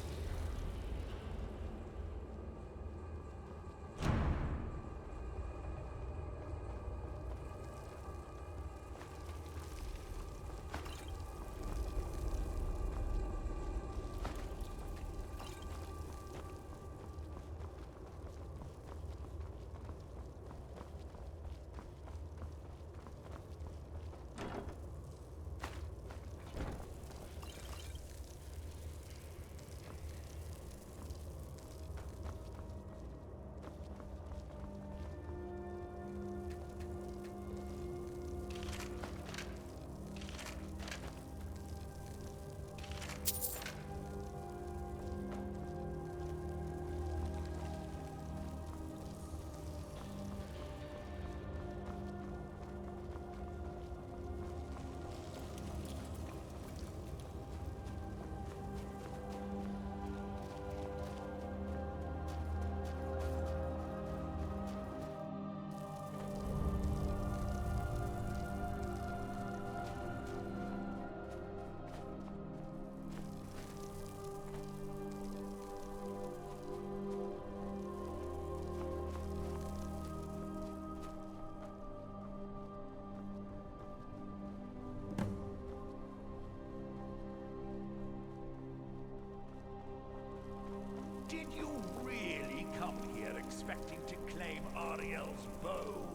Did you really come here expecting to claim Ariel's bow?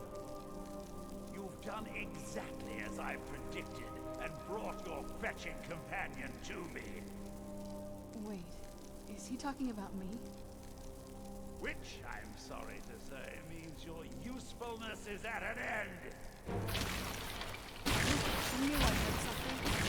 You've done exactly as I predicted and brought your fetching companion to me.
Wait, is he talking about me?
Which, I'm sorry to say, means your usefulness is at an end.
I knew I heard something.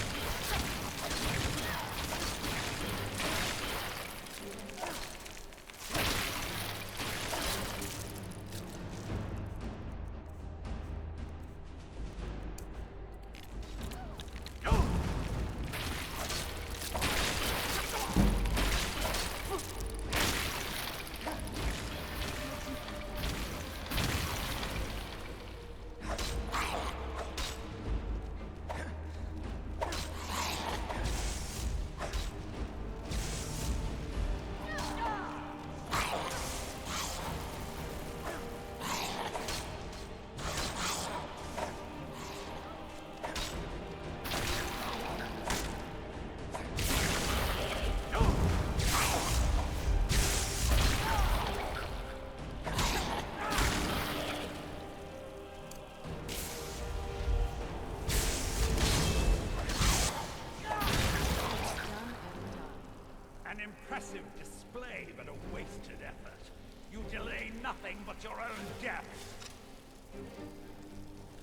at your own death!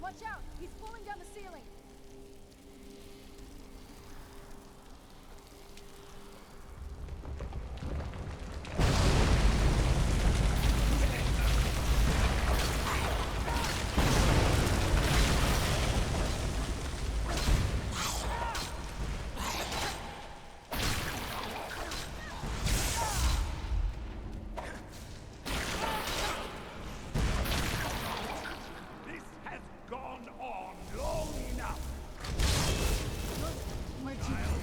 Watch out! He's pulling down the ceiling!
This has gone on long enough!
Where'd you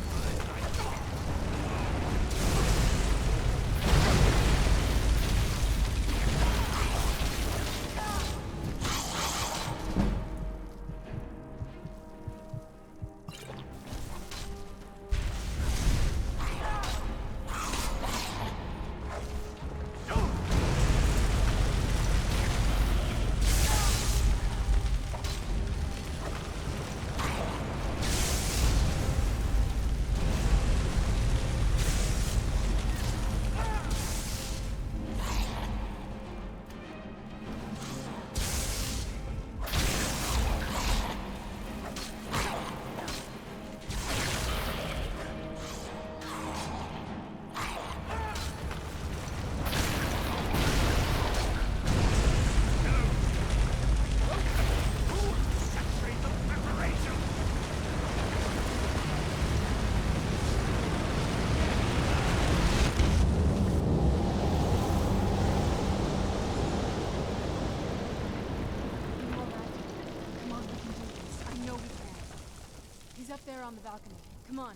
He's up there on the balcony. Come on.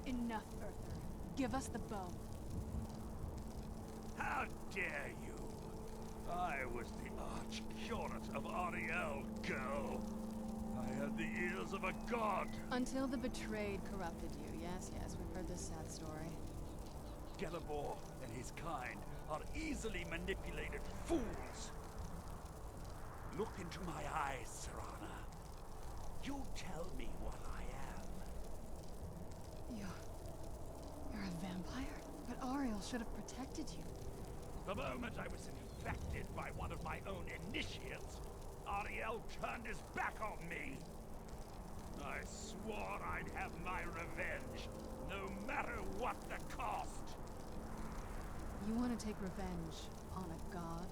Enough, Earther. Give us the bow.
How dare you! I was the arch-curate of Ariel, girl. I had the ears of a god.
Until the betrayed corrupted you. Yes, yes, we've heard this sad story.
Gelibor and his kind are easily manipulated fools. Look into my eyes, Serana. You tell me what I am.
You're a vampire? But Ariel should have protected you.
The moment I was infected by one of my own initiates, Ariel turned his back on me. I swore I'd have my revenge, no matter what the cost.
You want to take revenge on a god?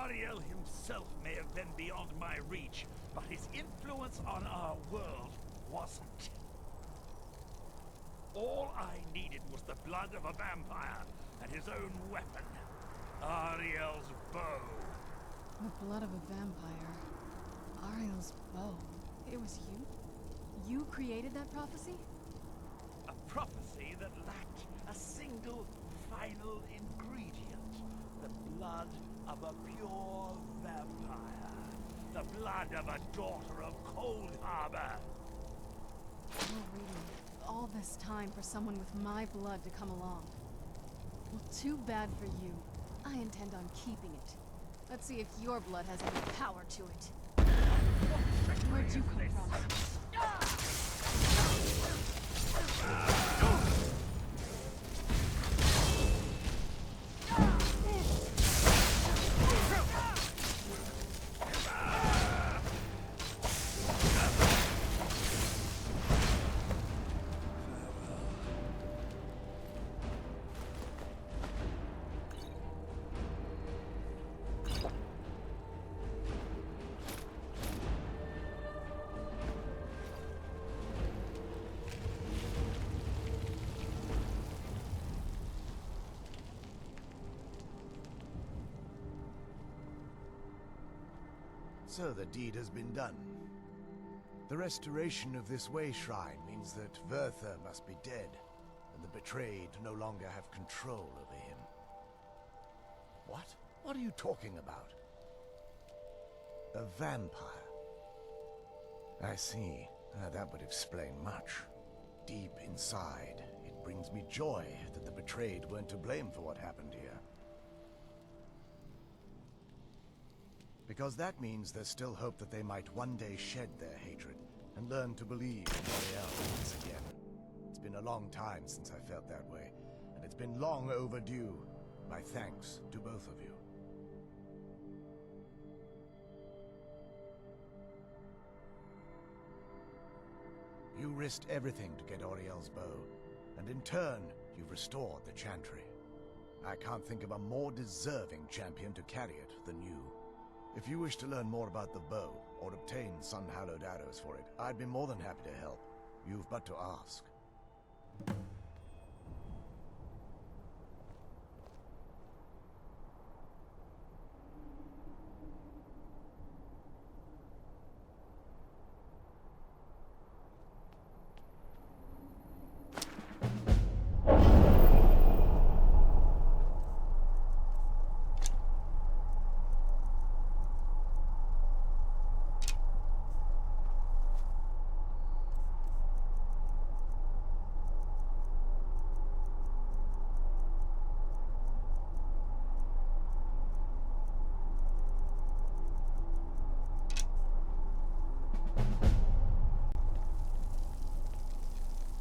Ariel himself may have been beyond my reach, but his influence on our world wasn't. All I needed was the blood of a vampire and his own weapon, Ariel's bow.
The blood of a vampire. Ariel's bow. It was you? You created that prophecy?
A prophecy that lacked a single final ingredient. The blood of a pure vampire. The blood of a daughter of Cold Harbor.
Oh, really? All this time for someone with my blood to come along. Well, too bad for you. I intend on keeping it. Let's see if your blood has any power to it. Where'd you come from?
So the deed has been done. The restoration of this way shrine means that Verther must be dead, and the betrayed no longer have control over him. What? What are you talking about? A vampire. I see. That would explain much. Deep inside, it brings me joy that the betrayed weren't to blame for what happened here.
Because that means there's still hope that they might one day shed their hatred and learn to believe in L'Oreal once again. It's been a long time since I felt that way, and it's been long overdue. My thanks to both of you. You risked everything to get Auriel's bow, and in turn, you've restored the Chantry. I can't think of a more deserving champion to carry it than you. If you wish to learn more about the bow, or obtain sun-hallowed arrows for it, I'd be more than happy to help. You've but to ask.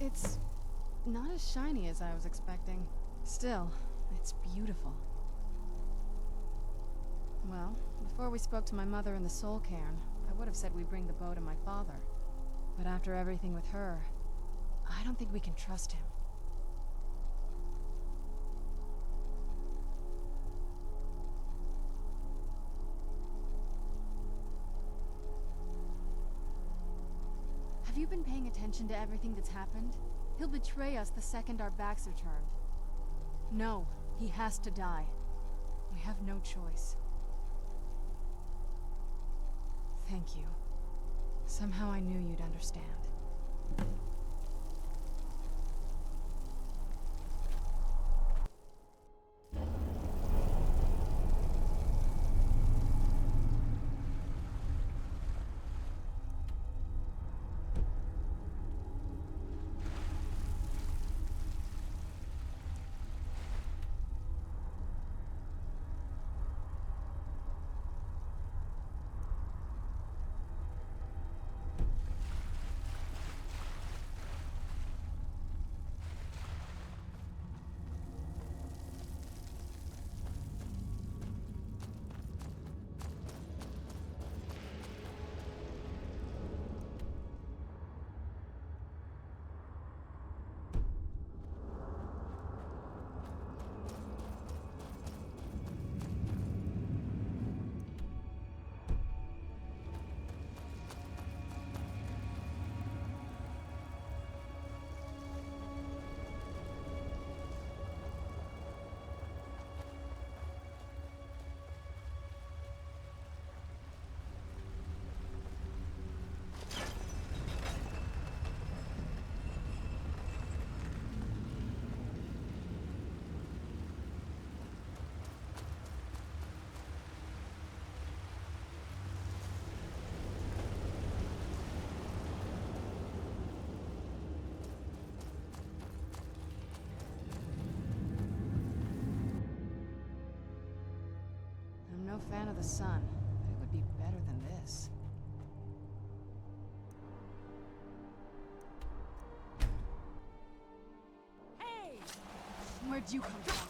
It's not as shiny as I was expecting. Still, it's beautiful. Well, before we spoke to my mother in the Soul Cairn, I would have said we bring the bow to my father. But after everything with her, I don't think we can trust him. Have you been paying attention to everything that's happened? He'll betray us the second our backs are turned. No, he has to die. We have no choice. Thank you. Somehow I knew you'd understand. I'm no fan of the sun, but it would be better than this. Hey! Where'd you come from?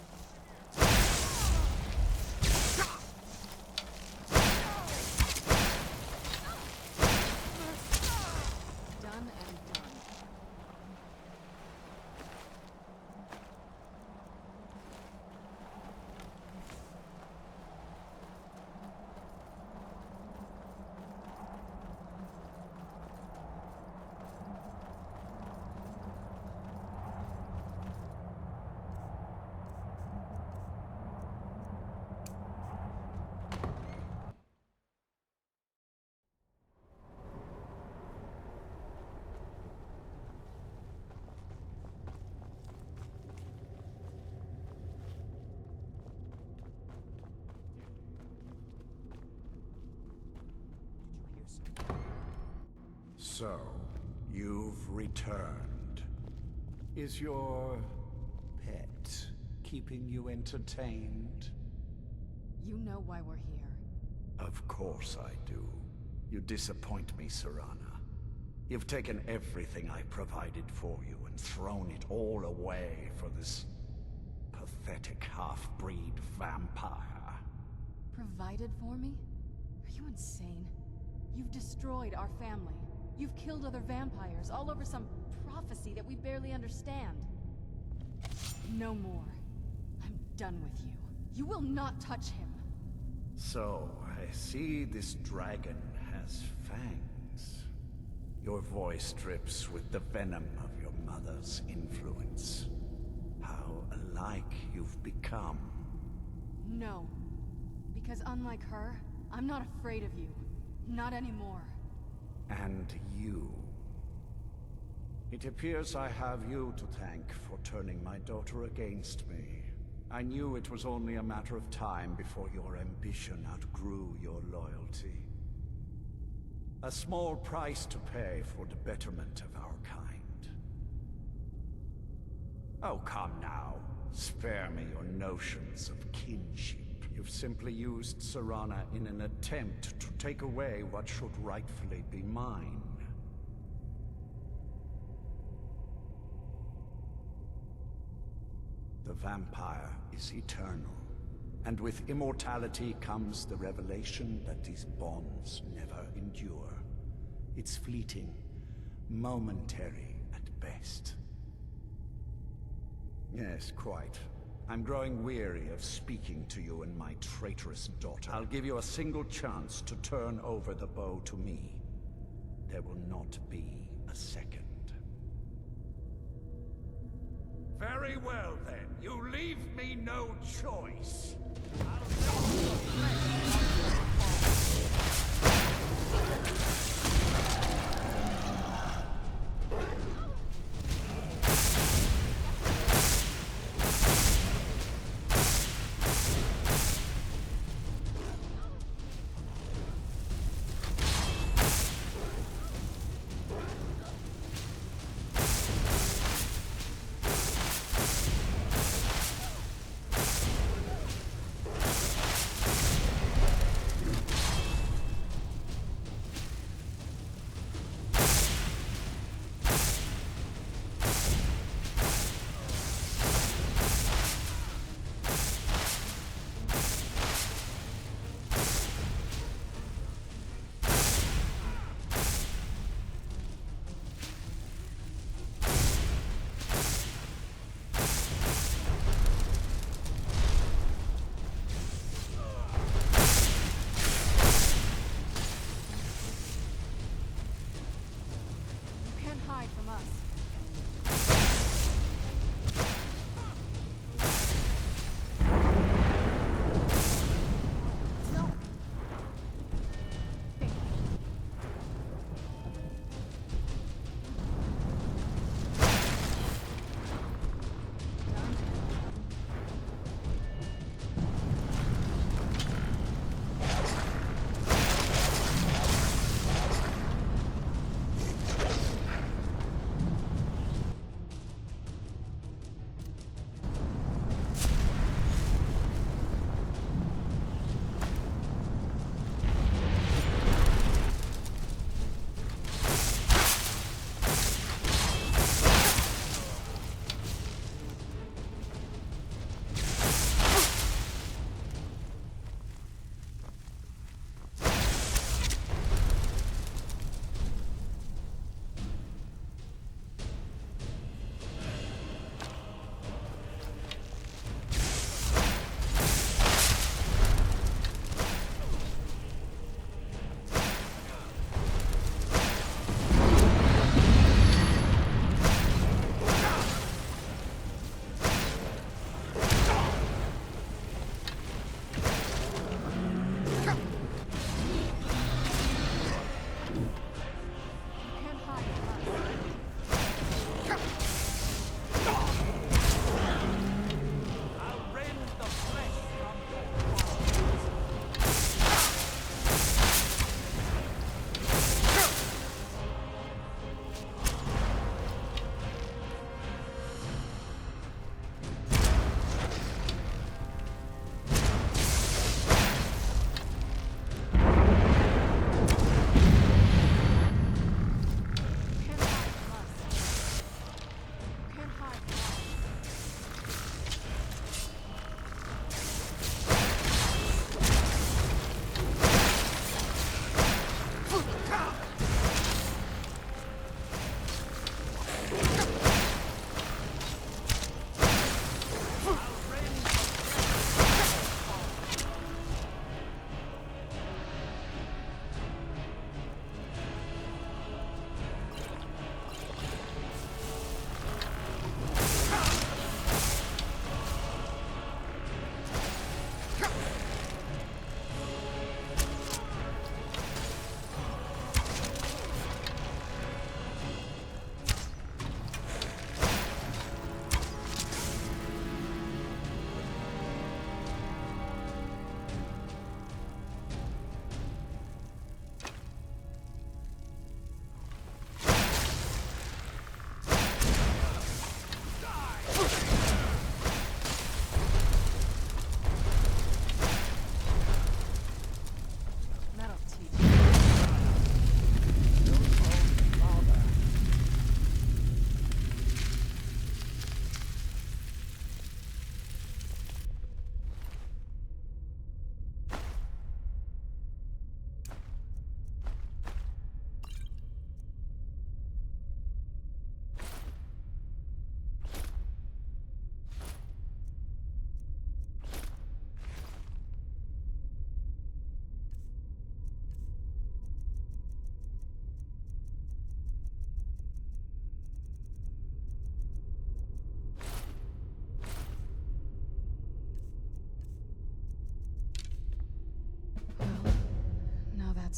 Done and done.
So, you've returned. Is your pet keeping you entertained?
You know why we're here.
Of course I do. You disappoint me, Serana. You've taken everything I provided for you and thrown it all away for this pathetic half-breed vampire.
Provided for me? Are you insane? You've destroyed our family. You've killed other vampires all over some prophecy that we barely understand. No more. I'm done with you. You will not touch him.
So, I see this dragon has fangs. Your voice drips with the venom of your mother's influence. How alike you've become.
No. Because unlike her, I'm not afraid of you. Not anymore.
And you. It appears I have you to thank for turning my daughter against me. I knew it was only a matter of time before your ambition outgrew your loyalty. A small price to pay for the betterment of our kind. Oh, come now. Spare me your notions of kinship. You've simply used Serana in an attempt to take away what should rightfully be mine. The vampire is eternal, and with immortality comes the revelation that these bonds never endure. It's fleeting, momentary at best. Yes, quite. I'm growing weary of speaking to you and my traitorous daughter. I'll give you a single chance to turn over the bow to me. There will not be a second.
Very well, then. You leave me no choice.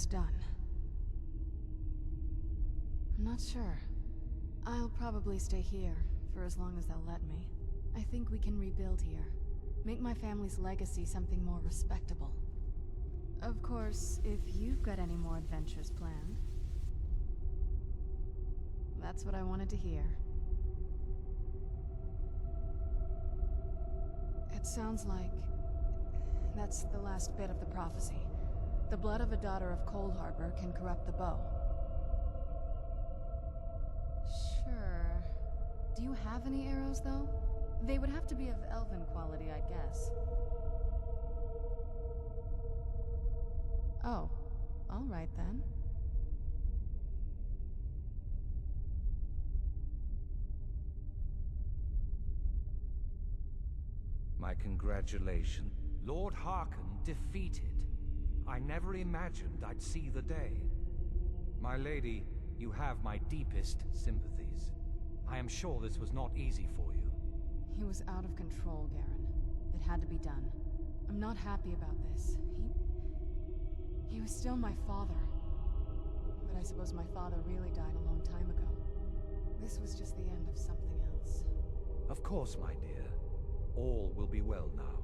it's done. I'm not sure. I'll probably stay here for as long as they'll let me. I think we can rebuild here. Make my family's legacy something more respectable. Of course, if you've got any more adventures planned. That's what I wanted to hear. It sounds like that's the last bit of the prophecy. The blood of a daughter of Cold Harbor can corrupt the bow. Sure. Do you have any arrows, though? They would have to be of elven quality, I guess. Oh, all right then.
My congratulations. Lord Harkon defeated. I never imagined I'd see the day. My lady, you have my deepest sympathies. I am sure this was not easy for you.
He was out of control, Garen. It had to be done. I'm not happy about this. He was still my father. But I suppose my father really died a long time ago. This was just the end of something else.
Of course, my dear. All will be well now.